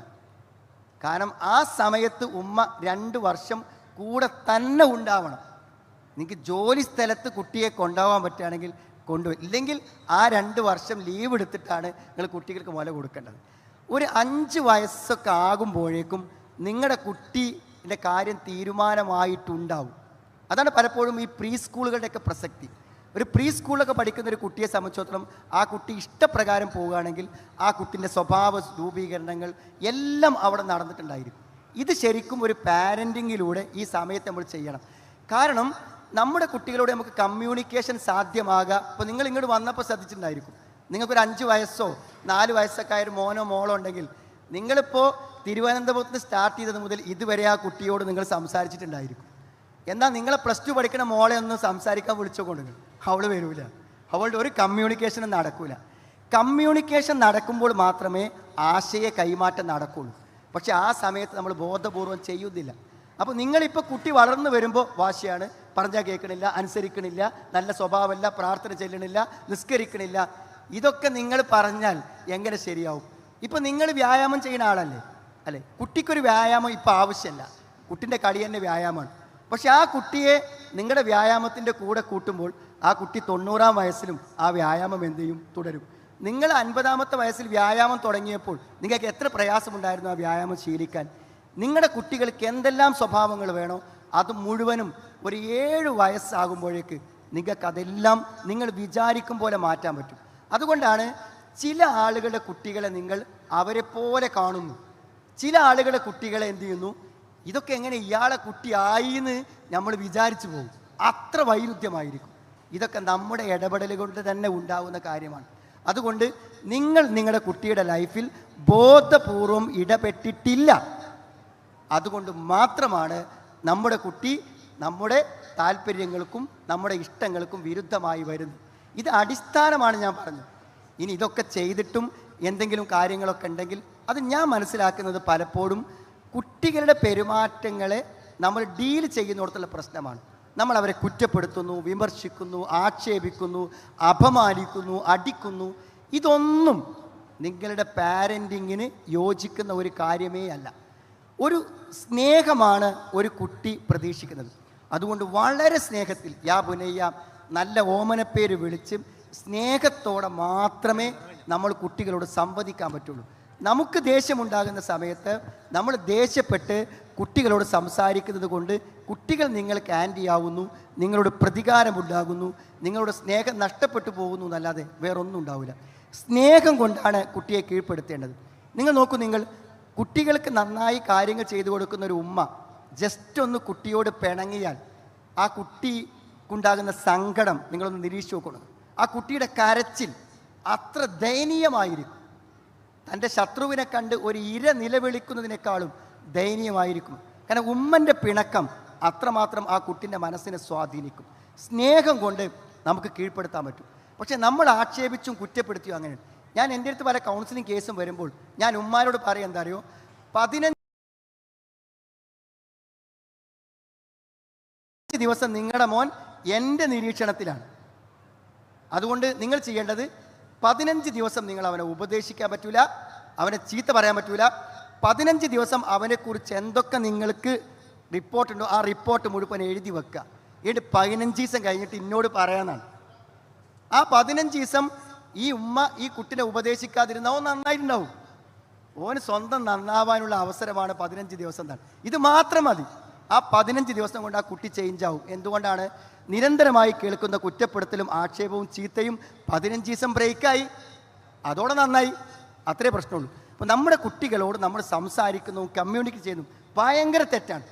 കാരണം ആ സമയത്ത് ഉമ്മ 2 വർഷം കൂടെ തന്നെ ഉണ്ടാവണം. നിങ്ങൾക്ക് ജോലി സ്ഥലത്ത് കുട്ടിയെ കൊണ്ടുപോകാൻ പറ്റുകയാണെങ്കിൽ കൊണ്ടുപോയി, ഇല്ലെങ്കിൽ ആ 2 വർഷം ലീവ് എടുത്തിട്ടാണ് നിങ്ങൾ കുട്ടികൾക്ക് മുല കൊടുക്കേണ്ടത്. ഒരു 5 വയസ്സൊക്കെ ആകുമ്പോഴേക്കും നിങ്ങളുടെ കുട്ടീൻ്റെ കാര്യം തീരുമാനമായിട്ടുണ്ടാവും. അതാണ് പലപ്പോഴും ഈ പ്രീ സ്കൂളുകളുടെയൊക്കെ പ്രസക്തി. ഒരു പ്രീ സ്കൂളിലൊക്കെ പഠിക്കുന്ന ഒരു കുട്ടിയെ സംബന്ധിച്ചിടത്തോളം ആ കുട്ടി ഇഷ്ടപ്രകാരം പോവുകയാണെങ്കിൽ ആ കുട്ടിൻ്റെ സ്വഭാവ രൂപീകരണങ്ങൾ എല്ലാം അവിടെ നടന്നിട്ടുണ്ടായിരിക്കും. ഇത് ശരിക്കും ഒരു പാരൻറ്റിങ്ങിലൂടെ ഈ സമയത്ത് നമ്മൾ ചെയ്യണം. കാരണം നമ്മുടെ കുട്ടികളോട് നമുക്ക് കമ്മ്യൂണിക്കേഷൻ സാധ്യമാകുക. ഇപ്പോൾ നിങ്ങൾ ഇങ്ങോട്ട് വന്നപ്പോൾ ശ്രദ്ധിച്ചിട്ടുണ്ടായിരിക്കും, നിങ്ങൾക്കൊരു 5 വയസ്സോ 4 വയസ്സൊക്കെ ആയൊരു മോനോ മോളോ ഉണ്ടെങ്കിൽ നിങ്ങളിപ്പോൾ തിരുവനന്തപുരത്ത് സ്റ്റാർട്ട് ചെയ്തത് മുതൽ ഇതുവരെ ആ കുട്ടിയോട് നിങ്ങൾ സംസാരിച്ചിട്ടുണ്ടായിരിക്കും. എന്നാൽ നിങ്ങളെ +2 പഠിക്കുന്ന മോളെ ഒന്നും സംസാരിക്കാൻ വിളിച്ചുകൊണ്ടെങ്കിൽ അവൾ വരൂല, അവളുടെ ഒരു കമ്മ്യൂണിക്കേഷനും നടക്കൂല. കമ്മ്യൂണിക്കേഷൻ നടക്കുമ്പോൾ മാത്രമേ ആശയ കൈമാറ്റം നടക്കുള്ളൂ. പക്ഷെ ആ സമയത്ത് നമ്മൾ ബോധപൂർവം ചെയ്യുന്നില്ല. അപ്പോൾ നിങ്ങളിപ്പോൾ കുട്ടി വളർന്നു വരുമ്പോൾ വാശിയാണ്, പറഞ്ഞാൽ കേൾക്കണില്ല, അനുസരിക്കണില്ല, നല്ല സ്വഭാവമല്ല, പ്രാർത്ഥന ചെല്ലണില്ല, നിസ്കരിക്കണില്ല. ഇതൊക്കെ നിങ്ങൾ പറഞ്ഞാൽ എങ്ങനെ ശരിയാവും? ഇപ്പോൾ നിങ്ങൾ വ്യായാമം ചെയ്യുന്ന ആളല്ലേ അല്ലേ? കുട്ടിക്കൊരു വ്യായാമം ഇപ്പോൾ ആവശ്യമില്ല, കുട്ടിൻ്റെ കളി തന്നെ വ്യായാമമാണ്. പക്ഷെ ആ കുട്ടിയെ നിങ്ങളുടെ വ്യായാമത്തിൻ്റെ കൂടെ കൂട്ടുമ്പോൾ ആ കുട്ടി 90-ാം വയസ്സിലും ആ വ്യായാമം എന്ത് ചെയ്യും? തുടരും. നിങ്ങൾ 50-ാമത്തെ വയസ്സിൽ വ്യായാമം തുടങ്ങിയപ്പോൾ നിങ്ങൾക്ക് എത്ര പ്രയാസമുണ്ടായിരുന്നു ആ വ്യായാമം ശീലിക്കാൻ? നിങ്ങളുടെ കുട്ടികൾക്ക് എന്തെല്ലാം സ്വഭാവങ്ങൾ വേണോ അത് മുഴുവനും ഒരു 7 വയസ്സാകുമ്പോഴേക്ക് നിങ്ങൾക്കതെല്ലാം നിങ്ങൾ വിചാരിക്കും പോലെ മാറ്റാൻ പറ്റും. അതുകൊണ്ടാണ് ചില ആളുകളുടെ കുട്ടികളെ നിങ്ങൾ അവരെ പോലെ കാണുന്നു, ചില ആളുകളുടെ കുട്ടികളെ എന്ത് ചെയ്യുന്നു, ഇതൊക്കെ എങ്ങനെ ഇയാളെ കുട്ടിയായി എന്ന് നമ്മൾ വിചാരിച്ചു പോകും. അത്ര വൈരുദ്ധ്യമായിരിക്കും. ഇതൊക്കെ നമ്മുടെ ഇടപെടൽ കൊണ്ട് തന്നെ ഉണ്ടാകുന്ന കാര്യമാണ്. അതുകൊണ്ട് നിങ്ങൾ നിങ്ങളുടെ കുട്ടിയുടെ ലൈഫിൽ ബോധപൂർവം ഇടപെട്ടിട്ടില്ല. അതുകൊണ്ട് മാത്രമാണ് നമ്മുടെ കുട്ടി നമ്മുടെ താല്പര്യങ്ങൾക്കും നമ്മുടെ ഇഷ്ടങ്ങൾക്കും വിരുദ്ധമായി വരുന്നത്. ഇത് അടിസ്ഥാനമാണ് ഞാൻ പറഞ്ഞത്. ഇനി ഇതൊക്കെ ചെയ്തിട്ടും എന്തെങ്കിലും കാര്യങ്ങളൊക്കെ ഉണ്ടെങ്കിൽ അത് ഞാൻ മനസ്സിലാക്കുന്നത് പലപ്പോഴും കുട്ടികളുടെ പെരുമാറ്റങ്ങളെ നമ്മൾ ഡീൽ ചെയ്യുന്നിടത്തുള്ള പ്രശ്നമാണ്. നമ്മൾ അവരെ കുറ്റപ്പെടുത്തുന്നു, വിമർശിക്കുന്നു, ആക്ഷേപിക്കുന്നു, അപമാനിക്കുന്നു, അടിക്കുന്നു. ഇതൊന്നും നിങ്ങളുടെ പാരൻറ്റിങ്ങിന് യോജിക്കുന്ന ഒരു കാര്യമേ അല്ല. ഒരു സ്നേഹമാണ് ഒരു കുട്ടി പ്രതീക്ഷിക്കുന്നത്. അതുകൊണ്ട് വളരെ സ്നേഹത്തിൽ യാ പുനയ്യ നല്ല ഓമനപ്പേര് വിളിച്ച് സ്നേഹത്തോടെ മാത്രമേ നമ്മൾ കുട്ടികളോട് സംവദിക്കാൻ പറ്റുള്ളൂ. നമുക്ക് ദേഷ്യമുണ്ടാകുന്ന സമയത്ത് നമ്മൾ ദേഷ്യപ്പെട്ട് കുട്ടികളോട് സംസാരിക്കുന്നത് കൊണ്ട് കുട്ടികൾ നിങ്ങൾക്ക് ആൻറ്റിയാവുന്നു, നിങ്ങളോട് പ്രതികാരമുണ്ടാകുന്നു, നിങ്ങളുടെ സ്നേഹം നഷ്ടപ്പെട്ടു പോകുന്നു എന്നല്ലാതെ വേറൊന്നും ഉണ്ടാവില്ല. സ്നേഹം കൊണ്ടാണ് കുട്ടിയെ കീഴ്പ്പെടുത്തേണ്ടത്. നിങ്ങൾ നോക്കൂ, നിങ്ങൾ കുട്ടികൾക്ക് നന്നായി ചെയ്തു കൊടുക്കുന്ന ഒരു ഉമ്മ ജസ്റ്റ് ഒന്ന് കുട്ടിയോട് പിണങ്ങിയാൽ ആ കുട്ടിക്കുണ്ടാകുന്ന സങ്കടം നിങ്ങളൊന്ന് നിരീക്ഷിച്ച് നോക്കണം. ആ കുട്ടിയുടെ കരച്ചിൽ അത്ര ദയനീയമായിരിക്കും. തൻ്റെ ശത്രുവിനെ കണ്ട് ഒരു ഇര നിലവിളിക്കുന്നതിനേക്കാളും ദയനീയമായിരിക്കും. കാരണം ഉമ്മൻ്റെ പിണക്കം അത്രമാത്രം ആ കുട്ടിൻ്റെ മനസ്സിനെ സ്വാധീനിക്കും. സ്നേഹം കൊണ്ട് നമുക്ക് കീഴ്പ്പെടുത്താൻ പറ്റും. പക്ഷേ നമ്മൾ ആക്ഷേപിച്ചും കുറ്റപ്പെടുത്തിയും അങ്ങനെ. ഞാൻ എൻ്റെ അടുത്ത് പല കൗൺസിലിംഗ് കേസും വരുമ്പോൾ ഞാൻ ഉമ്മാരോട് പറയാം, എന്താ അറിയോ, 15 ദിവസം നിങ്ങളുടെ മോൻ എൻ്റെ നിരീക്ഷണത്തിലാണ്. അതുകൊണ്ട് നിങ്ങൾ ചെയ്യേണ്ടത് 15 ദിവസം നിങ്ങൾ അവനെ ഉപദേശിക്കാൻ പറ്റൂല, അവനെ ചീത്ത പറയാൻ പറ്റൂല. 15 ദിവസം അവനെക്കുറിച്ച് എന്തൊക്കെ നിങ്ങൾക്ക് റിപ്പോർട്ടുണ്ടോ ആ റിപ്പോർട്ട് മുഴുവൻ എഴുതി വെക്കുക. എന്നിട്ട് 15 ദിവസം കഴിഞ്ഞിട്ട് എന്നോട് പറയാനാണ്. ആ 15 ദിവസം ഈ ഉമ്മ ഈ കുട്ടിനെ ഉപദേശിക്കാതിരുന്നോ നന്നായിട്ടുണ്ടാവും. ഓന് സ്വന്തം നന്നാവാനുള്ള അവസരമാണ് 15 ദിവസം തന്നെ. ഇത് മാത്രം മതി. ആ 15 ദിവസം കൊണ്ട് ആ കുട്ടി ചേഞ്ച് ആവും. എന്തുകൊണ്ടാണ്? നിരന്തരമായി കേൾക്കുന്ന കുറ്റപ്പെടുത്തലും ആക്ഷേപവും ചീത്തയും 15 ദിവസം ബ്രേക്കായി, അതോടെ നന്നായി. അത്രേ പ്രശ്നമുള്ളൂ. അപ്പോൾ നമ്മുടെ കുട്ടികളോട് നമ്മൾ സംസാരിക്കുന്നു, കമ്മ്യൂണിക്കേറ്റ് ചെയ്യുന്നു, ഭയങ്കര തെറ്റാണ്.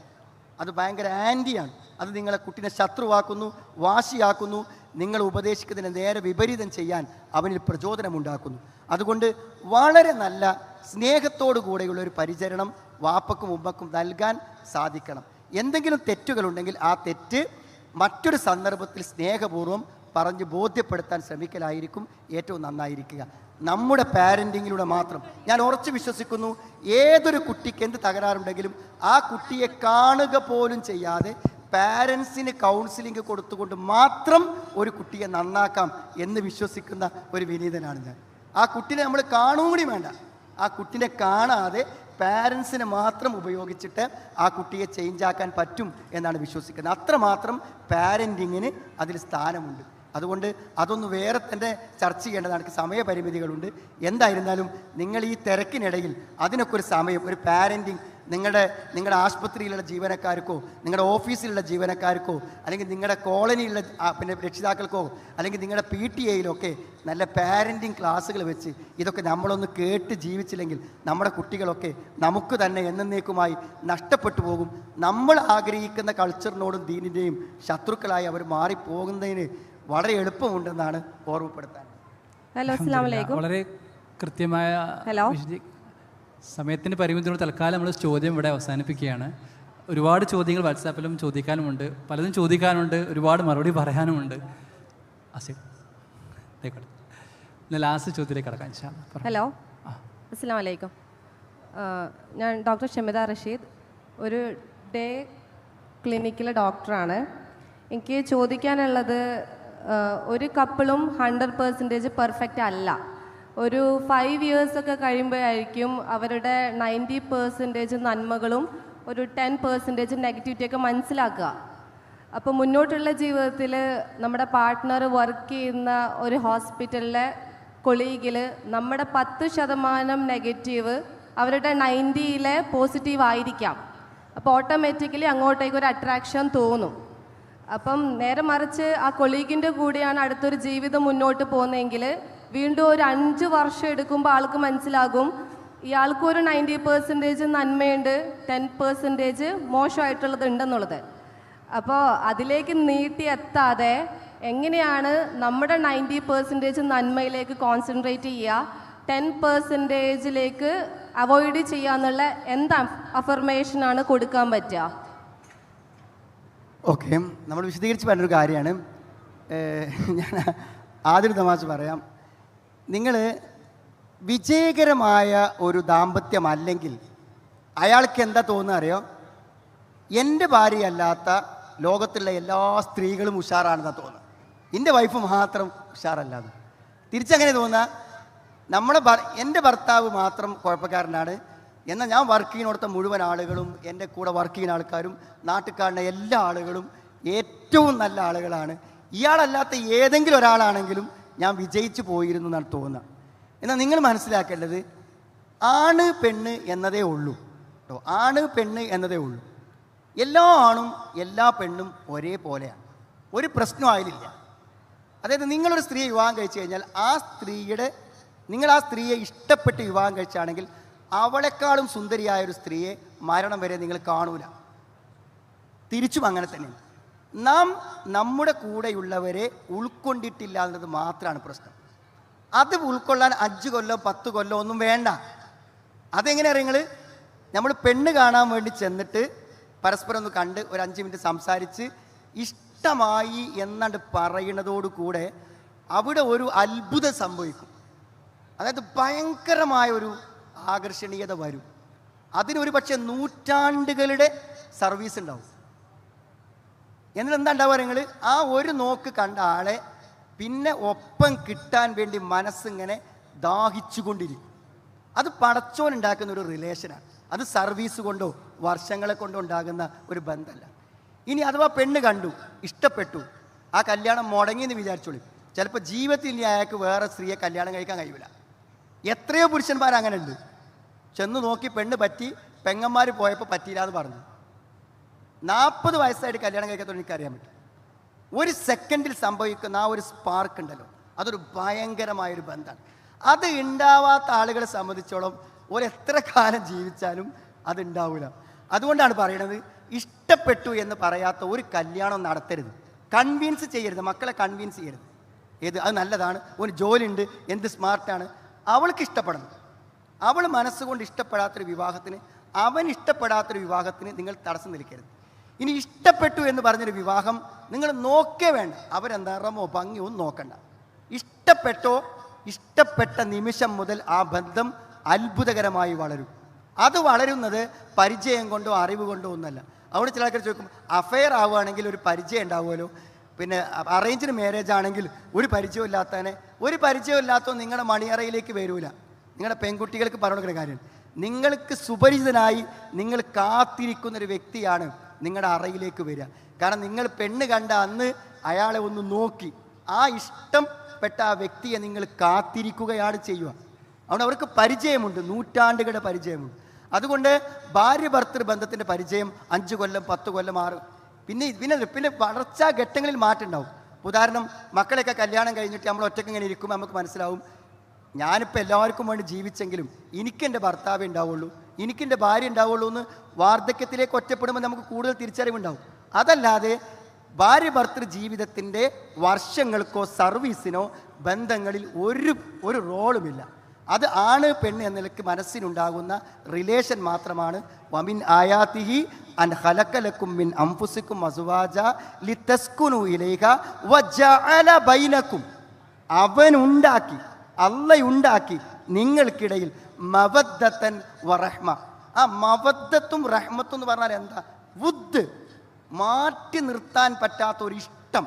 അത് ഭയങ്കര ആൻറ്റിയാണ്. അത് നിങ്ങളെ കുട്ടീനെ ശത്രുവാക്കുന്നു, വാശിയാക്കുന്നു. നിങ്ങൾ ഉപദേശിക്കുന്നതിന് നേരെ വിപരീതം ചെയ്യാൻ അവനിൽ പ്രചോദനമുണ്ടാക്കുന്നു. അതുകൊണ്ട് വളരെ നല്ല സ്നേഹത്തോടു കൂടെയുള്ള ഒരു പരിചരണം വാപ്പക്കും ഉമ്മക്കും നൽകാൻ സാധിക്കണം. എന്തെങ്കിലും തെറ്റുകളുണ്ടെങ്കിൽ ആ തെറ്റ് മറ്റൊരു സന്ദർഭത്തിൽ സ്നേഹപൂർവ്വം പറഞ്ഞ് ബോധ്യപ്പെടുത്താൻ ശ്രമിക്കലായിരിക്കും ഏറ്റവും നന്നായിരിക്കുക. നമ്മുടെ പാരൻറ്റിങ്ങിലൂടെ മാത്രം ഞാൻ ഉറച്ചു വിശ്വസിക്കുന്നു, ഏതൊരു കുട്ടിക്ക് എന്ത് തകരാറുണ്ടെങ്കിലും ആ കുട്ടിയെ കാണുക പോലും ചെയ്യാതെ പാരൻസിന് കൗൺസിലിംഗ് കൊടുത്തുകൊണ്ട് മാത്രം ഒരു കുട്ടിയെ നന്നാക്കാം എന്ന് വിശ്വസിക്കുന്ന ഒരു വിനീതനാണ് ഞാൻ. ആ കുട്ടിനെ നമ്മൾ കാണുകയും കൂടി വേണ്ട. ആ കുട്ടിനെ കാണാതെ പാരൻസിനെ മാത്രം ഉപയോഗിച്ചിട്ട് ആ കുട്ടിയെ ചേഞ്ച് ആക്കാൻ പറ്റും എന്നാണ് വിശ്വസിക്കുന്നത്. അത്രമാത്രം പാരൻറ്റിങ്ങിന് അതിൽ സ്ഥാനമുണ്ട്. അതുകൊണ്ട് അതൊന്ന് വേറെ തന്നെ ചർച്ച ചെയ്യേണ്ടതാണ്. സമയപരിമിതികളുണ്ട്. എന്തായിരുന്നാലും നിങ്ങൾ ഈ തിരക്കിനിടയിൽ അതിനൊക്കെ ഒരു സമയം, ഒരു പാരൻറ്റിങ് നിങ്ങളുടെ ആശുപത്രിയിലുള്ള ജീവനക്കാർക്കോ, നിങ്ങളുടെ ഓഫീസിലുള്ള ജീവനക്കാർക്കോ, അല്ലെങ്കിൽ നിങ്ങളുടെ കോളനിയിലുള്ള പിന്നെ രക്ഷിതാക്കൾക്കോ, അല്ലെങ്കിൽ നിങ്ങളുടെ PTA-യിലൊക്കെ നല്ല പാരൻറ്റിങ് ക്ലാസ്സുകൾ വെച്ച് ഇതൊക്കെ നമ്മളൊന്ന് കേട്ട് ജീവിച്ചില്ലെങ്കിൽ നമ്മുടെ കുട്ടികളൊക്കെ നമുക്ക് തന്നെ എന്നേക്കുമായി നഷ്ടപ്പെട്ടു പോകും. നമ്മൾ ആഗ്രഹിക്കുന്ന കൾച്ചറിനോടും ദീനിൻ്റെയും ശത്രുക്കളായി അവർ മാറിപ്പോകുന്നതിന് വളരെ എളുപ്പമുണ്ടെന്നാണ് ഓർമ്മപ്പെടുത്താൻ. ഹലോ, അസ്സലാമു അലൈക്കും. വളരെ കൃത്യമായ സമയത്തിൻ്റെ പരിമിതിയോട് തൽക്കാലം നമ്മൾ ചോദ്യം ഇവിടെ അവസാനിപ്പിക്കുകയാണ്. ഒരുപാട് ചോദ്യങ്ങൾ വാട്സാപ്പിലും ചോദിക്കാനുമുണ്ട്, പലതും ചോദിക്കാനുണ്ട്, ഒരുപാട് മറുപടി പറയാനുമുണ്ട്. ലാസ്റ്റ് ചോദ്യത്തിലേക്ക് കടക്കാം. ഹലോ, അസ്സലാമു അലൈക്കും. ഞാൻ ഡോക്ടർ ഷമിത റഷീദ്, ഒരു ഡേ ക്ലിനിക്കിലെ ഡോക്ടറാണ്. എനിക്ക് ചോദിക്കാനുള്ളത്, ഒരു കപ്പിളും 100% പെർഫെക്റ്റ് അല്ല. ഒരു 5 ഇയേഴ്സൊക്കെ കഴിയുമ്പോഴായിരിക്കും അവരുടെ 90% നന്മകളും ഒരു 10% നെഗറ്റിവിറ്റിയൊക്കെ മനസ്സിലാക്കുക. അപ്പോൾ മുന്നോട്ടുള്ള ജീവിതത്തിൽ നമ്മുടെ പാർട്ട്ണർ വർക്ക് ചെയ്യുന്ന ഒരു ഹോസ്പിറ്റലിലെ കൊളീഗിൽ നമ്മുടെ 10% നെഗറ്റീവ് അവരുടെ 90-ലെ പോസിറ്റീവ് ആയിരിക്കാം. അപ്പോൾ ഓട്ടോമാറ്റിക്കലി അങ്ങോട്ടേക്ക് ഒരു അട്രാക്ഷൻ തോന്നും. അപ്പം നേരെ മറിച്ച് ആ കൊളീഗിൻ്റെ കൂടെയാണ് അടുത്തൊരു ജീവിതം മുന്നോട്ട് പോകുന്നതെങ്കിൽ വീണ്ടും ഒരു 5 വർഷം എടുക്കുമ്പോൾ ആൾക്ക് മനസ്സിലാകും ഇയാൾക്കൊരു 90% നന്മയുണ്ട്, 10% മോശമായിട്ടുള്ളത് ഉണ്ടെന്നുള്ളത്. അപ്പോൾ അതിലേക്ക് നീട്ടിയെത്താതെ എങ്ങനെയാണ് നമ്മുടെ 90% നന്മയിലേക്ക് കോൺസെൻട്രേറ്റ് ചെയ്യുക, 10%ലേക്ക് അവോയ്ഡ് ചെയ്യുക എന്നുള്ള എന്ത് അഫർമേഷനാണ് കൊടുക്കാൻ പറ്റുക? ഓക്കെ, നമ്മൾ വിശദീകരിച്ച് പറഞ്ഞൊരു കാര്യമാണ്. ഞാൻ ആദ്യം തമാശ പറയാം. നിങ്ങൾ വിജയകരമായ ഒരു ദാമ്പത്യമല്ലെങ്കിൽ അയാൾക്ക് എന്താ തോന്നുക അറിയോ? എൻ്റെ ഭാര്യയല്ലാത്ത ലോകത്തുള്ള എല്ലാ സ്ത്രീകളും ഉഷാറാണെന്നാണ് തോന്നുന്നത്. എൻ്റെ വൈഫ് മാത്രം ഉഷാറല്ലാതെ. തിരിച്ചങ്ങനെ തോന്നുക, എൻ്റെ ഭർത്താവ് മാത്രം കുഴപ്പക്കാരനാണ്, എന്നാൽ ഞാൻ വർക്ക് ചെയ്യുന്നിടത്ത മുഴുവൻ ആളുകളും, എൻ്റെ കൂടെ വർക്ക് ചെയ്യുന്ന ആൾക്കാരും, നാട്ടിൽ കാണുന്ന എല്ലാ ആളുകളും ഏറ്റവും നല്ല ആളുകളാണ്. ഇയാളല്ലാത്ത ഏതെങ്കിലും ഒരാളാണെങ്കിലും ഞാൻ വിജയിച്ചു പോയിരുന്നു എന്നാണ് തോന്നുക. എന്നാൽ നിങ്ങൾ മനസ്സിലാക്കേണ്ടത് ആണ് പെണ്ണ് എന്നതേ ഉള്ളൂ കേട്ടോ. ആണ് പെണ്ണ് എന്നതേ ഉള്ളൂ. എല്ലാ ആണും എല്ലാ പെണ്ണും ഒരേപോലെയാണ്, ഒരു പ്രശ്നം അതിലില്ല. അതായത് നിങ്ങളൊരു സ്ത്രീയെ വിവാഹം കഴിച്ചു കഴിഞ്ഞാൽ നിങ്ങൾ ആ സ്ത്രീയെ ഇഷ്ടപ്പെട്ട് വിവാഹം കഴിച്ചാണെങ്കിൽ അവളെക്കാളും സുന്ദരിയായ ഒരു സ്ത്രീയെ മരണം വരെ നിങ്ങൾ കാണൂല. തിരിച്ചും അങ്ങനെ തന്നെയാണ്. നാം നമ്മുടെ കൂടെയുള്ളവരെ ഉൾക്കൊണ്ടിട്ടില്ല എന്നത് മാത്രമാണ് പ്രശ്നം. അത് ഉൾക്കൊള്ളാൻ 5 കൊല്ലോ 10 കൊല്ലോ ഒന്നും വേണ്ട. അതെങ്ങനെയാണ് നിങ്ങൾ, നമ്മൾ പെണ്ണ് കാണാൻ വേണ്ടി ചെന്നിട്ട് പരസ്പരം ഒന്ന് കണ്ട് ഒരു 5 മിനിറ്റ് സംസാരിച്ച് ഇഷ്ടമായി എന്നാണ്ട് പറയുന്നതോടുകൂടെ അവിടെ ഒരു അത്ഭുതം സംഭവിക്കും. അതായത് ഭയങ്കരമായ ഒരു ആകർഷണീയത വരും. അതിനൊരു പക്ഷേ നൂറ്റാണ്ടുകളുടെ സർവീസ് ഉണ്ടാവും. എന്നിട്ട് എന്താ ഉണ്ടാവുക, നിങ്ങൾ ആ ഒരു നോക്ക് കണ്ട ആളെ പിന്നെ ഒപ്പം കിട്ടാൻ വേണ്ടി മനസ്സിങ്ങനെ ദാഹിച്ചുകൊണ്ടിരിക്കും. അത് പടച്ചോൻ ഉണ്ടാക്കുന്ന ഒരു റിലേഷനാണ്. അത് സർവീസ് കൊണ്ടോ വർഷങ്ങളെ കൊണ്ടോ ഉണ്ടാകുന്ന ഒരു ബന്ധമല്ല. ഇനി അഥവാ പെണ്ണ് കണ്ടു, ഇഷ്ടപ്പെട്ടു, ആ കല്യാണം മുടങ്ങിയെന്ന് വിചാരിച്ചോളൂ. ചിലപ്പോൾ ജീവിതത്തിൽ ഇനി അയാൾക്ക് വേറെ സ്ത്രീയെ കല്യാണം കഴിക്കാൻ കഴിയില്ല. എത്രയോ പുരുഷന്മാർ അങ്ങനെ ഉണ്ട്. ചെന്ന് നോക്കി പെണ്ണ് പറ്റി, പെങ്ങന്മാർ പോയപ്പോൾ പറ്റിയില്ല എന്ന് പറഞ്ഞു. 40 വയസ്സായിട്ട് കല്യാണം കഴിക്കാത്തത് എനിക്കറിയാൻ പറ്റും. ഒരു സെക്കൻഡിൽ സംഭവിക്കുന്ന ആ ഒരു സ്പാർക്ക് ഉണ്ടല്ലോ, അതൊരു ഭയങ്കരമായൊരു ബന്ധമാണ്. അത് ഉണ്ടാവാത്ത ആളുകളെ സംബന്ധിച്ചോളം എത്ര കാലം ജീവിച്ചാലും അത് ഉണ്ടാവില്ല. അതുകൊണ്ടാണ് പറയണത്, ഇഷ്ടപ്പെട്ടു എന്ന് പറയാത്ത ഒരു കല്യാണം നടത്തരുത്. കൺവിൻസ് ചെയ്യരുത്, മക്കളെ കൺവിൻസ് ചെയ്യരുത്. അത് നല്ലതാണ്, ഒരു ജോലി ഉണ്ട്, എന്ത് സ്മാർട്ടാണ്, അവൾക്ക് ഇഷ്ടപ്പെടണം. അവൾ മനസ്സുകൊണ്ട് ഇഷ്ടപ്പെടാത്തൊരു വിവാഹത്തിന്, അവൻ ഇഷ്ടപ്പെടാത്തൊരു വിവാഹത്തിന് നിങ്ങൾ തടസ്സം നിൽക്കരുത്. ഇനി ഇഷ്ടപ്പെട്ടു എന്ന് പറഞ്ഞൊരു വിവാഹം നിങ്ങൾ നോക്കേ വേണ്ട. അവരെന്താ റമോ ഭംഗിയോ ഒന്നും നോക്കണ്ട. ഇഷ്ടപ്പെട്ട നിമിഷം മുതൽ ആ ബന്ധം അത്ഭുതകരമായി വളരും. അത് വളരുന്നത് പരിചയം കൊണ്ടോ അറിവ് കൊണ്ടോ ഒന്നല്ല. അവിടെ ചില ആൾക്കാർ ചോദിക്കും, അഫെയർ ആവുകയാണെങ്കിൽ ഒരു പരിചയം ഉണ്ടാവുമല്ലോ, പിന്നെ അറേഞ്ച്ഡ് മാരേജ് ആണെങ്കിൽ ഒരു പരിചയമില്ലാത്തോ നിങ്ങളുടെ മണിയറയിലേക്ക് വരൂല. നിങ്ങളുടെ പെൺകുട്ടികൾക്ക് പറഞ്ഞുകൊടുക്കുന്ന കാര്യം, നിങ്ങൾക്ക് സുപരിചിതനായി നിങ്ങൾ കാത്തിരിക്കുന്നൊരു വ്യക്തിയാണ് നിങ്ങളുടെ അറയിലേക്ക് വരിക. കാരണം നിങ്ങൾ പെണ്ണ് കണ്ട അന്ന് അയാളെ ഒന്ന് നോക്കി ആ ഇഷ്ടപ്പെട്ട ആ വ്യക്തിയെ നിങ്ങൾ കാത്തിരിക്കുകയാണ് ചെയ്യുക. അതുകൊണ്ട് അവർക്ക് പരിചയമുണ്ട്, നൂറ്റാണ്ടുകളുടെ പരിചയമുണ്ട്. അതുകൊണ്ട് ഭാര്യ ഭർത്തൃ ബന്ധത്തിൻ്റെ പരിചയം 5 കൊല്ലം 10 കൊല്ലം 6 പിന്നെ വളർച്ചാ ഘട്ടങ്ങളിൽ മാറ്റം ഉണ്ടാവും. ഉദാഹരണം, മക്കളെയൊക്കെ കല്യാണം കഴിഞ്ഞിട്ട് നമ്മൾ ഒറ്റയ്ക്ക് ഇങ്ങനെ ഇരിക്കുമ്പോൾ നമുക്ക് മനസ്സിലാവും, ഞാനിപ്പോൾ എല്ലാവർക്കും വേണ്ടി ജീവിച്ചെങ്കിലും എനിക്കെൻ്റെ ഭർത്താവേ ഉണ്ടാവുള്ളൂ, എനിക്കെൻ്റെ ഭാര്യ ഉണ്ടാവുള്ളൂ എന്ന് വാർദ്ധക്യത്തിലേക്ക് ഒറ്റപ്പെടുമ്പോൾ നമുക്ക് കൂടുതൽ തിരിച്ചറിവുണ്ടാവും. അതല്ലാതെ ഭാര്യ ഭർത്തൃ ജീവിതത്തിൻ്റെ വർഷങ്ങൾക്കോ സർവീസിനോ ബന്ധങ്ങളിൽ ഒരു റോളുമില്ല. അത് ആണ് പെണ്ണ് എന്ന നിലയ്ക്ക് മനസ്സിനുണ്ടാകുന്ന റിലേഷൻ മാത്രമാണ്. വമിൻ ആയാതിഹി അൻ ഖലഖലകും മിൻ അൻഫുസികും അസ്വാജ ലിതസ്കുനു ഇലൈഹ വജഅല ബൈനകും, അവനുണ്ടാക്കി, അള്ളയുണ്ടാക്കി നിങ്ങൾക്കിടയിൽ മവദ്ദത്തൻ വറഹ്മ. ആ മവദ്ദത്തും റഹ്മത്തും എന്ന് പറഞ്ഞാൽ എന്താ? വുദ്, മാറ്റി നിർത്താൻ പറ്റാത്ത ഒരു ഇഷ്ടം,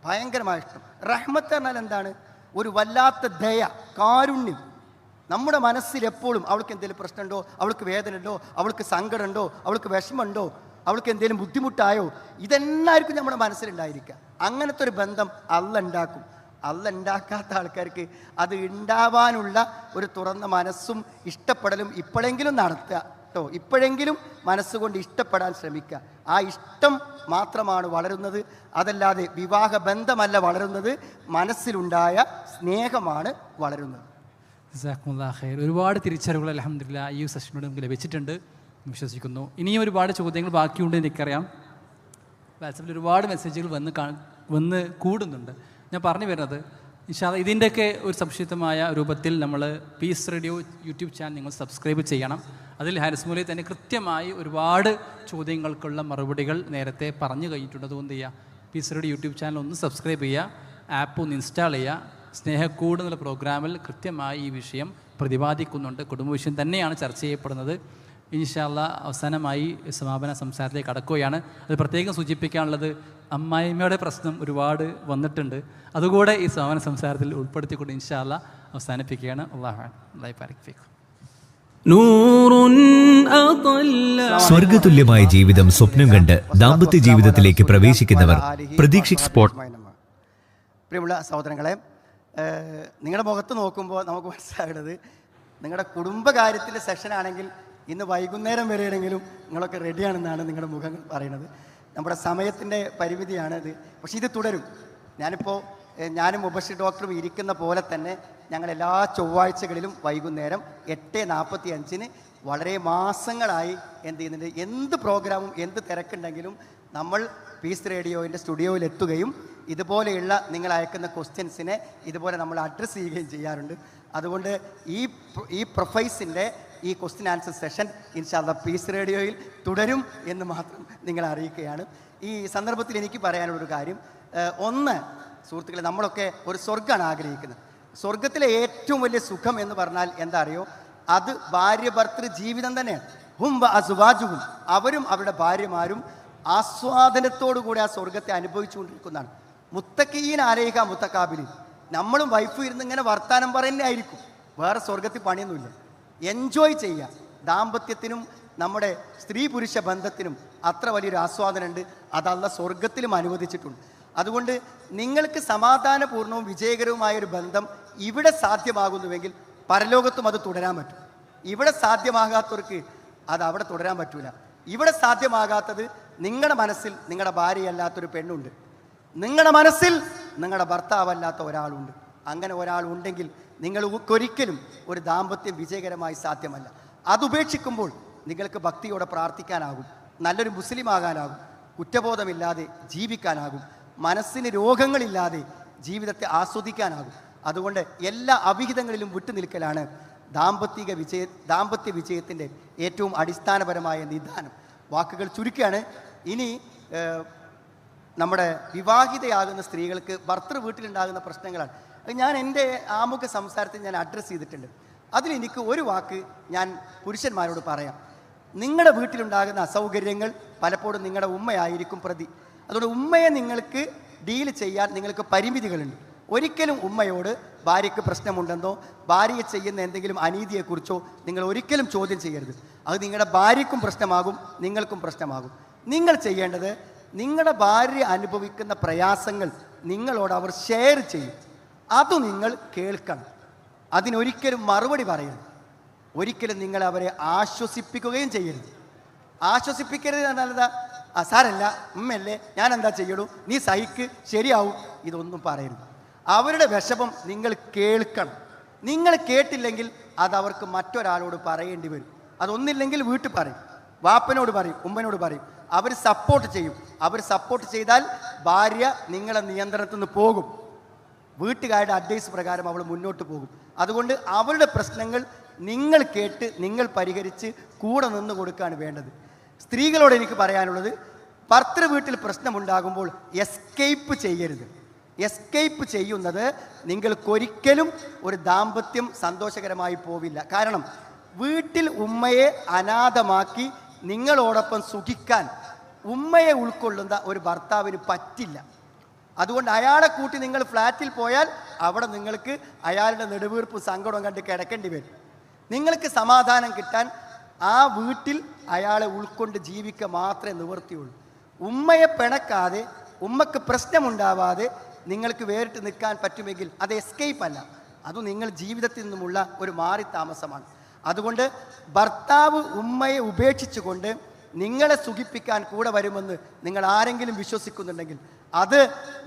ഭയങ്കരമായ ഇഷ്ടം. റഹ്മത്ത് പറഞ്ഞാൽ എന്താണ്? ഒരു വല്ലാത്ത ദയ, കാരുണ്യം. നമ്മുടെ മനസ്സിൽ എപ്പോഴും അവൾക്ക് എന്തെങ്കിലും പ്രശ്നമുണ്ടോ, അവൾക്ക് വേദന ഉണ്ടോ, അവൾക്ക് സങ്കടമുണ്ടോ, അവൾക്ക് വിഷമമുണ്ടോ, അവൾക്ക് എന്തെങ്കിലും ബുദ്ധിമുട്ടായോ, ഇതെന്നായിരിക്കും നമ്മുടെ മനസ്സിലുണ്ടായിരിക്കുക. അങ്ങനത്തെ ഒരു ബന്ധം അള്ള ഉണ്ടാക്കും. അള്ള ഉണ്ടാക്കാത്ത ആൾക്കാർക്ക് അത് ഉണ്ടാവാനുള്ള ഒരു തുറന്ന മനസ്സും ഇഷ്ടപ്പെടലും ഇപ്പോഴെങ്കിലും നടത്തുക കേട്ടോ. ഇപ്പോഴെങ്കിലും മനസ്സുകൊണ്ട് ഇഷ്ടപ്പെടാൻ ശ്രമിക്കുക. ആ ഇഷ്ടം മാത്രമാണ് വളരുന്നത്, അതല്ലാതെ വിവാഹ ബന്ധമല്ല വളരുന്നത്, മനസ്സിലുണ്ടായ സ്നേഹമാണ് വളരുന്നത്. ഒരുപാട് തിരിച്ചറിവുകൾ അൽഹംദുലില്ലാ ഈ സെഷനോട് നമുക്ക് ലഭിച്ചിട്ടുണ്ട് വിശ്വസിക്കുന്നു. ഇനിയും ഒരുപാട് ചോദ്യങ്ങൾ ബാക്കിയുണ്ട് എനിക്കറിയാം. വാട്സാപ്പിൽ ഒരുപാട് മെസ്സേജുകൾ വന്ന് കൂടുന്നുണ്ട്. ഞാൻ പറഞ്ഞു വരുന്നത്, ഇൻഷാ അല്ലാഹ് ഇതിൻ്റെയൊക്കെ ഒരു സംക്ഷിപ്തമായ രൂപത്തിൽ നമ്മൾ പീസ് റേഡിയോ യൂട്യൂബ് ചാനൽ നിങ്ങൾ സബ്സ്ക്രൈബ് ചെയ്യണം. അതിൽ ഹാരിസ് മൗലവി തന്നെ കൃത്യമായി ഒരുപാട് ചോദ്യങ്ങൾക്കുള്ള മറുപടികൾ നേരത്തെ പറഞ്ഞു കഴിഞ്ഞിട്ടുണ്ട്. അതുകൊണ്ട് ചെയ്യുക, പീസ് റേഡിയോ യൂട്യൂബ് ചാനൽ ഒന്ന് സബ്സ്ക്രൈബ് ചെയ്യുക, ആപ്പ് ഒന്ന് ഇൻസ്റ്റാൾ ചെയ്യുക. സ്നേഹക്കൂട് എന്നുള്ള പ്രോഗ്രാമിൽ കൃത്യമായി ഈ വിഷയം പ്രതിപാദിക്കുന്നുണ്ട്. കുടുംബ വിഷയം തന്നെയാണ് ചർച്ച ചെയ്യപ്പെടുന്നത്. ഇൻഷാ അല്ലാ അവസാനമായി സമാപന സംസാരത്തിലേക്ക് കടക്കുകയാണ്. അത് പ്രത്യേകം സൂചിപ്പിക്കാനുള്ളത്, അമ്മായിമ്മയുടെ പ്രശ്നം ഒരുപാട് വന്നിട്ടുണ്ട്. അതുകൂടെ ഈ സമാപന സംസാരത്തിൽ ഉൾപ്പെടുത്തിക്കൊണ്ട് ഇൻഷാ അല്ലാ അവസാനിപ്പിക്കുകയാണ്. അല്ലാഹു ബാരിക് ഫീക്കും. സ്വർഗതുല്യമായ ജീവിതം സ്വപ്നം കണ്ട് ദാമ്പത്യ ജീവിതത്തിലേക്ക് പ്രവേശിക്കുന്നവർ പ്രതീക്ഷിച്ച സ്പോട്ട്. പ്രിയമുള്ള സഹോദരങ്ങളെ, നിങ്ങളുടെ മുഖത്ത് നോക്കുമ്പോൾ നമുക്ക് മനസ്സിലാകുന്നത്, നിങ്ങളുടെ കുടുംബകാര്യത്തിൻ്റെ സെഷനാണെങ്കിൽ ഇന്ന് വൈകുന്നേരം വരെയാണെങ്കിലും നിങ്ങളൊക്കെ റെഡിയാണെന്നാണ് നിങ്ങളുടെ മുഖങ്ങൾ പറയുന്നത്. നമ്മുടെ സമയത്തിൻ്റെ പരിമിതിയാണ് ഇത്. പക്ഷേ ഇത് തുടരും. ഞാനും മുബഷിർ ഡോക്ടറും ഇരിക്കുന്ന പോലെ തന്നെ ഞങ്ങൾ എല്ലാ ചൊവ്വാഴ്ചകളിലും വൈകുന്നേരം 8:45 വളരെ മാസങ്ങളായി എന്ത് ചെയ്യുന്നുണ്ട്, എന്ത് പ്രോഗ്രാമും എന്ത് തിരക്കുണ്ടെങ്കിലും നമ്മൾ പീസ് റേഡിയോൻ്റെ സ്റ്റുഡിയോയിൽ എത്തുകയും ഇതുപോലെയുള്ള നിങ്ങൾ അയക്കുന്ന ക്വസ്റ്റ്യൻസിനെ ഇതുപോലെ നമ്മൾ അഡ്രസ്സ് ചെയ്യുകയും ചെയ്യാറുണ്ട്. അതുകൊണ്ട് ഈ പ്രൊഫൈസിൻ്റെ ഈ ക്വസ്റ്റ്യൻ ആൻസർ സെഷൻ ഇൻഷാ അല്ലാഹ് പീസ് റേഡിയോയിൽ തുടരും എന്ന് മാത്രം നിങ്ങളെ അറിയിക്കുകയാണ്. ഈ സന്ദർഭത്തിൽ എനിക്ക് പറയാനുള്ളൊരു കാര്യം, ഒന്ന്, സുഹൃത്തുക്കളെ, നമ്മളൊക്കെ ഒരു സ്വർഗ്ഗമാണ് ആഗ്രഹിക്കുന്നത്. സ്വർഗത്തിലെ ഏറ്റവും വലിയ സുഖം എന്ന് പറഞ്ഞാൽ എന്താ അറിയോ? അത് ഭാര്യ ഭർത്തൃ ജീവിതം തന്നെയാണ്. ഹും അസുവാജുവും, അവരും അവരുടെ ഭാര്യമാരും ആസ്വാദനത്തോടു കൂടി ആ സ്വർഗത്തെ അനുഭവിച്ചുകൊണ്ടിരിക്കുന്നതാണ്. മുത്തക്കീൻ ആലേഖ മുത്തക്കാബിലിൻ, നമ്മളും വൈഫും ഇരുന്ന് ഇങ്ങനെ വർത്താനം പറയുന്നേ ആയിരിക്കും. വേറെ സ്വർഗത്തിൽ പണിയൊന്നുമില്ല. എൻജോയ് ചെയ്യുക. ദാമ്പത്യത്തിനും നമ്മുടെ സ്ത്രീ പുരുഷ ബന്ധത്തിനും അത്ര വലിയൊരു ആസ്വാദനമുണ്ട്. അത് അല്ലാഹ് സ്വർഗത്തിലും അനുവദിച്ചിട്ടുണ്ട്. അതുകൊണ്ട് നിങ്ങൾക്ക് സമാധാനപൂർണവും വിജയകരവുമായൊരു ബന്ധം ഇവിടെ സാധ്യമാകുന്നുവെങ്കിൽ പരലോകത്തും അത് തുടരാൻ പറ്റും. ഇവിടെ സാധ്യമാകാത്തവർക്ക് അത് അവിടെ തുടരാൻ പറ്റൂല. ഇവിടെ സാധ്യമാകാത്തത് നിങ്ങളുടെ മനസ്സിൽ നിങ്ങളുടെ ഭാര്യയല്ലാത്തൊരു പെണ്ണുണ്ട്, നിങ്ങളുടെ മനസ്സിൽ നിങ്ങളുടെ ഭർത്താവല്ലാത്ത ഒരാളുണ്ട്. അങ്ങനെ ഒരാളുണ്ടെങ്കിൽ നിങ്ങൾക്കൊരിക്കലും ഒരു ദാമ്പത്യം വിജയകരമായി സാധ്യമല്ല. അതുപേക്ഷിക്കുമ്പോൾ നിങ്ങൾക്ക് ഭക്തിയോടെ പ്രാർത്ഥിക്കാനാകും, നല്ലൊരു മുസ്ലിം ആകാനാകും, കുറ്റബോധമില്ലാതെ ജീവിക്കാനാകും, മനസ്സിന് രോഗങ്ങളില്ലാതെ ജീവിതത്തെ ആസ്വദിക്കാനാകും. അതുകൊണ്ട് എല്ലാ അവിഹിതങ്ങളിലും വിട്ടുനിൽക്കലാണ് ദാമ്പത്യ വിജയത്തിൻ്റെ ഏറ്റവും അടിസ്ഥാനപരമായ നിദാനം. വാക്കുകൾ ചുരുക്കുകയാണ്. ഇനി നമ്മുടെ വിവാഹിതയാകുന്ന സ്ത്രീകൾക്ക് ഭർത്തൃ വീട്ടിലുണ്ടാകുന്ന പ്രശ്നങ്ങളാണ്. ഞാൻ എൻ്റെ ആമുഖ സംസാരത്തിൽ ഞാൻ അഡ്രസ്സ് ചെയ്തിട്ടുണ്ട്. അതിലെനിക്ക് ഒരു വാക്ക് ഞാൻ പുരുഷന്മാരോട് പറയാം. നിങ്ങളുടെ വീട്ടിലുണ്ടാകുന്ന അസൗകര്യങ്ങൾ പലപ്പോഴും നിങ്ങളുടെ ഉമ്മയായിരിക്കും പ്രതി. അതുകൊണ്ട് ഉമ്മയെ നിങ്ങൾക്ക് ഡീൽ ചെയ്യാൻ നിങ്ങൾക്ക് പരിമിതികളുണ്ട്. ഒരിക്കലും ഉമ്മയോട് ഭാര്യയ്ക്ക് പ്രശ്നമുണ്ടെന്നോ ഭാര്യയെ ചെയ്യുന്ന എന്തെങ്കിലും അനീതിയെക്കുറിച്ചോ നിങ്ങൾ ഒരിക്കലും ചോദ്യം ചെയ്യരുത്. അത് നിങ്ങളുടെ ഭാര്യയ്ക്കും പ്രശ്നമാകും, നിങ്ങൾക്കും പ്രശ്നമാകും. നിങ്ങൾ ചെയ്യേണ്ടത്, നിങ്ങളുടെ ഭാര്യ അനുഭവിക്കുന്ന പ്രയാസങ്ങൾ നിങ്ങളോട് അവർ ഷെയർ ചെയ്യും, അത് നിങ്ങൾ കേൾക്കണം. അതിനൊരിക്കലും മറുപടി പറയരുത്. ഒരിക്കലും നിങ്ങൾ അവരെ ആശ്വസിപ്പിക്കുകയും ചെയ്യരുത്. ആശ്വസിപ്പിക്കരുത് എന്നല്ല, സാരല്ല, ഉമ്മയല്ലേ, ഞാൻ എന്താ ചെയ്യണു, നീ സഹിക്ക്, ശരിയാവും, ഇതൊന്നും പറയരുത്. അവരുടെ വിഷമം നിങ്ങൾ കേൾക്കണം. നിങ്ങൾ കേട്ടില്ലെങ്കിൽ അത് അവർക്ക് മറ്റൊരാളോട് പറയേണ്ടി വരും. അതൊന്നില്ലെങ്കിൽ വീട്ടിൽ പറയും, വാപ്പനോട് പറയും, ഉമ്മനോട് പറയും. അവർ സപ്പോർട്ട് ചെയ്യും. അവർ സപ്പോർട്ട് ചെയ്താൽ ഭാര്യ നിങ്ങളെ നിയന്ത്രണത്തിൽ നിന്ന് പോകും. വീട്ടുകാരുടെ അഡ്വൈസ് പ്രകാരം അവൾ മുന്നോട്ട് പോകും. അതുകൊണ്ട് അവരുടെ പ്രശ്നങ്ങൾ നിങ്ങൾ കേട്ട് നിങ്ങൾ പരിഹരിച്ച് കൂടെ നിന്ന് കൊടുക്കുകയാണ് വേണ്ടത്. സ്ത്രീകളോട് എനിക്ക് പറയാനുള്ളത്, ഭർത്തൃ വീട്ടിൽ പ്രശ്നമുണ്ടാകുമ്പോൾ എസ്കേപ്പ് ചെയ്യരുത്. എസ്കേപ്പ് ചെയ്യുന്നത് നിങ്ങൾക്കൊരിക്കലും ഒരു ദാമ്പത്യം സന്തോഷകരമായി പോവില്ല. കാരണം വീട്ടിൽ ഉമ്മയെ അനാഥമാക്കി നിങ്ങളോടൊപ്പം സുഖിക്കാൻ ഉമ്മയെ ഉൾക്കൊള്ളുന്ന ഒരു ഭർത്താവിന് പറ്റില്ല. അതുകൊണ്ട് അയാളെ കൂട്ടി നിങ്ങൾ ഫ്ലാറ്റിൽ പോയാൽ അവിടെ നിങ്ങൾക്ക് അയാളുടെ നെടുവീർപ്പും സങ്കടവും കണ്ട് കിടക്കേണ്ടി വരും. നിങ്ങൾക്ക് സമാധാനം കിട്ടാൻ ആ വീട്ടിൽ അയാളെ ഉൾക്കൊണ്ട് ജീവിക്കുക മാത്രമേ നിവൃത്തിയുള്ളൂ. ഉമ്മയെ പിണക്കാതെ, ഉമ്മക്ക് പ്രശ്നമുണ്ടാവാതെ നിങ്ങൾക്ക് വേറിട്ട് നിൽക്കാൻ പറ്റുമെങ്കിൽ അത് എസ്കേപ്പ് അല്ല, അത് നിങ്ങൾ ജീവിതത്തിൽ നിന്നുമുള്ള ഒരു മാറി താമസമാണ്. അതുകൊണ്ട് ഭർത്താവ് ഉമ്മയെ ഉപേക്ഷിച്ചുകൊണ്ട് നിങ്ങളെ സുഖിപ്പിക്കാൻ കൂടെ വരുമെന്ന് നിങ്ങൾ ആരെങ്കിലും വിശ്വസിക്കുന്നുണ്ടെങ്കിൽ അത്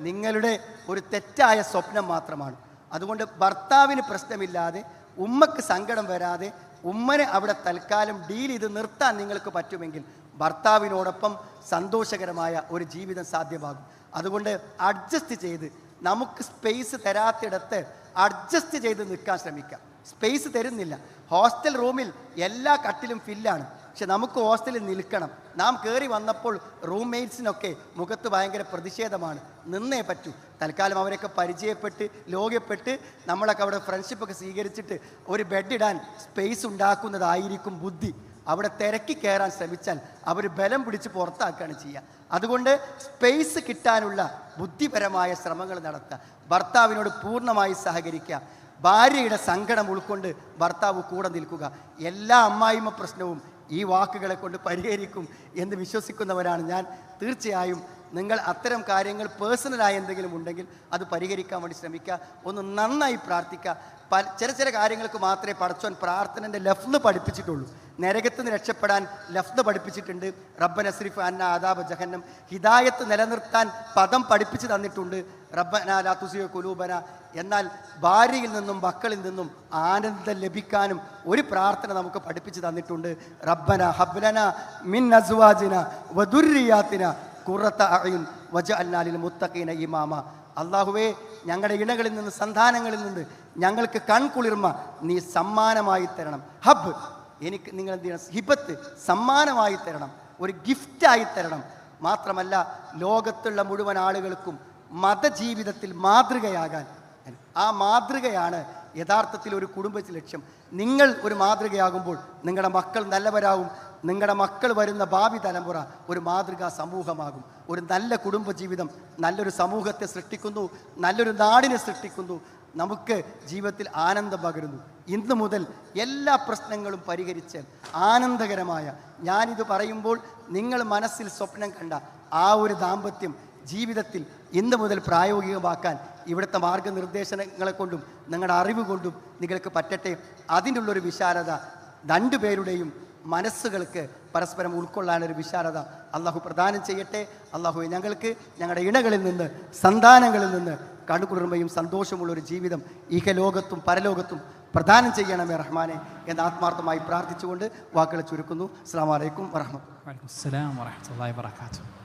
നിങ്ങളുടെ ഒരു തെറ്റായ സ്വപ്നം മാത്രമാണ്. അതുകൊണ്ട് ഭർത്താവിന് പ്രശ്നമില്ലാതെ, ഉമ്മക്ക് സങ്കടം വരാതെ, ഉമ്മനെ അവിടെ തൽക്കാലം ഡീൽ ചെയ്ത് നിർത്താൻ നിങ്ങൾക്ക് പറ്റുമെങ്കിൽ ഭർത്താവിനോടൊപ്പം സന്തോഷകരമായ ഒരു ജീവിതം സാധ്യമാകും. അതുകൊണ്ട് അഡ്ജസ്റ്റ് ചെയ്ത്, നമുക്ക് സ്പേസ് തരാത്തിടത്ത് അഡ്ജസ്റ്റ് ചെയ്ത് നിൽക്കാൻ ശ്രമിക്കാം. സ്പേസ് തരുന്നില്ല. ഹോസ്റ്റൽ റൂമിൽ എല്ലാ കട്ടിലും ഫില്ലാണ്. പക്ഷെ നമുക്ക് ഹോസ്റ്റലിൽ നിൽക്കണം. നാം കയറി വന്നപ്പോൾ റൂംമേറ്റ്സിനൊക്കെ മുഖത്ത് ഭയങ്കര പ്രതിഷേധമാണ്. നിന്നേ പറ്റൂ. തൽക്കാലം അവരൊക്കെ പരിചയപ്പെട്ട് ലോകപ്പെട്ട് നമ്മളൊക്കെ അവിടെ ഫ്രണ്ട്ഷിപ്പൊക്കെ സ്വീകരിച്ചിട്ട് ഒരു ബെഡ് ഇടാൻ സ്പേസ് ഉണ്ടാക്കുന്നതായിരിക്കും ബുദ്ധി. അവിടെ തിരക്കി കയറാൻ ശ്രമിച്ചാൽ അവർ ബലം പിടിച്ച് പുറത്താക്കുകയാണ് ചെയ്യുക. അതുകൊണ്ട് സ്പേസ് കിട്ടാനുള്ള ബുദ്ധിപരമായ ശ്രമങ്ങൾ നടത്തുക, ഭർത്താവിനോട് പൂർണ്ണമായി സഹകരിക്കുക, ഭാര്യയുടെ സങ്കടം ഉൾക്കൊണ്ട് ഭർത്താവ് കൂടെ നിൽക്കുക. എല്ലാ അമ്മായിമ്മ പ്രശ്നവും ഈ വാക്കുകളെ കൊണ്ട് പരിഹരിക്കും എന്ന് വിശ്വസിക്കുന്നവരാണ് ഞാൻ. തീർച്ചയായും നിങ്ങൾ അത്തരം കാര്യങ്ങൾ പേഴ്സണലായി എന്തെങ്കിലും ഉണ്ടെങ്കിൽ അത് പരിഹരിക്കാൻ വേണ്ടി ശ്രമിക്കുക. ഒന്ന് നന്നായി പ്രാർത്ഥിക്കുക. ചില കാര്യങ്ങൾക്ക് മാത്രമേ പടച്ചോൻ പ്രാർത്ഥനൻ്റെ ലഫ്ള് പഠിപ്പിച്ചിട്ടുള്ളൂ. നരകത്തിൽ നിന്ന് രക്ഷപ്പെടാൻ ലഫ്ള് പഠിപ്പിച്ചിട്ടുണ്ട്. റബ്ബന സ്രിഫ് അന്ന അദാബ ജഹന്നം. ഹിദായത്ത് നിലനിർത്താൻ പദം പഠിപ്പിച്ച് തന്നിട്ടുണ്ട്, റബ്ബന ലാ തുസിഗ ഖുലൂബന. എന്നാൽ ഭാര്യയിൽ നിന്നും മക്കളിൽ നിന്നും ആനന്ദം ലഭിക്കാനും ഒരു പ്രാർത്ഥന നമുക്ക് പഠിപ്പിച്ച് തന്നിട്ടുണ്ട്. റബ്ബന ഹബ്ലന മിൻ അസ്വാജിന വദുർരിയാതിന ഖുറത അഅ്യുൻ വജഅൽനാ ലിൽ മുത്തഖീന ഇമാമ. അല്ലാഹുവേ, ഞങ്ങളുടെ ഇണകളിൽ നിന്ന് സന്താനങ്ങളിൽ നിന്ന് ഞങ്ങൾക്ക് കൺകുളിർമ നീ സമ്മാനമായി തരണം. ഹബ്, എനിക്ക് നിങ്ങൾ എന്ത് ചെയ്യണം? ഹിബത്ത്, സമ്മാനമായി തരണം, ഒരു ഗിഫ്റ്റായി തരണം. മാത്രമല്ല ലോകത്തുള്ള മുഴുവൻ ആളുകൾക്കും മതജീവിതത്തിൽ മാതൃകയാകാൻ, ആ മാതൃകയാണ് യഥാർത്ഥത്തിൽ ഒരു കുടുംബത്തിൽ ലക്ഷ്യം. നിങ്ങൾ ഒരു മാതൃകയാകുമ്പോൾ നിങ്ങളുടെ മക്കൾ നല്ലവരാകും. നിങ്ങളുടെ മക്കൾ വരുന്ന ഭാവി തലമുറ ഒരു മാതൃകാ സമൂഹമാകും. ഒരു നല്ല കുടുംബജീവിതം നല്ലൊരു സമൂഹത്തെ സൃഷ്ടിക്കുന്നു, നല്ലൊരു നാടിനെ സൃഷ്ടിക്കുന്നു, നമുക്ക് ജീവിതത്തിൽ ആനന്ദം പകരുന്നു. ഇന്നു മുതൽ എല്ലാ പ്രശ്നങ്ങളും പരിഹരിച്ച് ആനന്ദകരമായ, ഞാനിത് പറയുമ്പോൾ നിങ്ങൾ മനസ്സിൽ സ്വപ്നം കണ്ട ആ ഒരു ദാമ്പത്യം ജീവിതത്തിൽ ഇന്നു മുതൽ പ്രായോഗികമാക്കാൻ ഇവിടുത്തെ മാർഗനിർദ്ദേശങ്ങളെ കൊണ്ടും നിങ്ങളുടെ അറിവ് കൊണ്ടും നിങ്ങൾക്ക് പറ്റട്ടെ. അതിനുള്ളൊരു വിശാലത രണ്ടുപേരുടെയും മനസ്സുകൾക്ക് പരസ്പരം ഉൾക്കൊള്ളാനൊരു വിശാലത അള്ളാഹു പ്രദാനം ചെയ്യട്ടെ. അള്ളാഹു ഞങ്ങൾക്ക് ഞങ്ങളുടെ ഇണകളിൽ നിന്ന് സന്താനങ്ങളിൽ നിന്ന് കടുകുളിർമയും സന്തോഷമുള്ളൊരു ജീവിതം ഇഹലോകത്തും പരലോകത്തും പ്രദാനം ചെയ്യണമേ റഹ്മാനെ എന്ന് ആത്മാർത്ഥമായി പ്രാർത്ഥിച്ചുകൊണ്ട് വാക്കുകളെ ചുരുക്കുന്നു. അസ്സലാമു അലൈക്കും വറഹ്മത്തുള്ളാഹി വലൈക്കും അസ്സലാം വറഹ്മത്തുള്ളാഹി വബറകാതുഹു.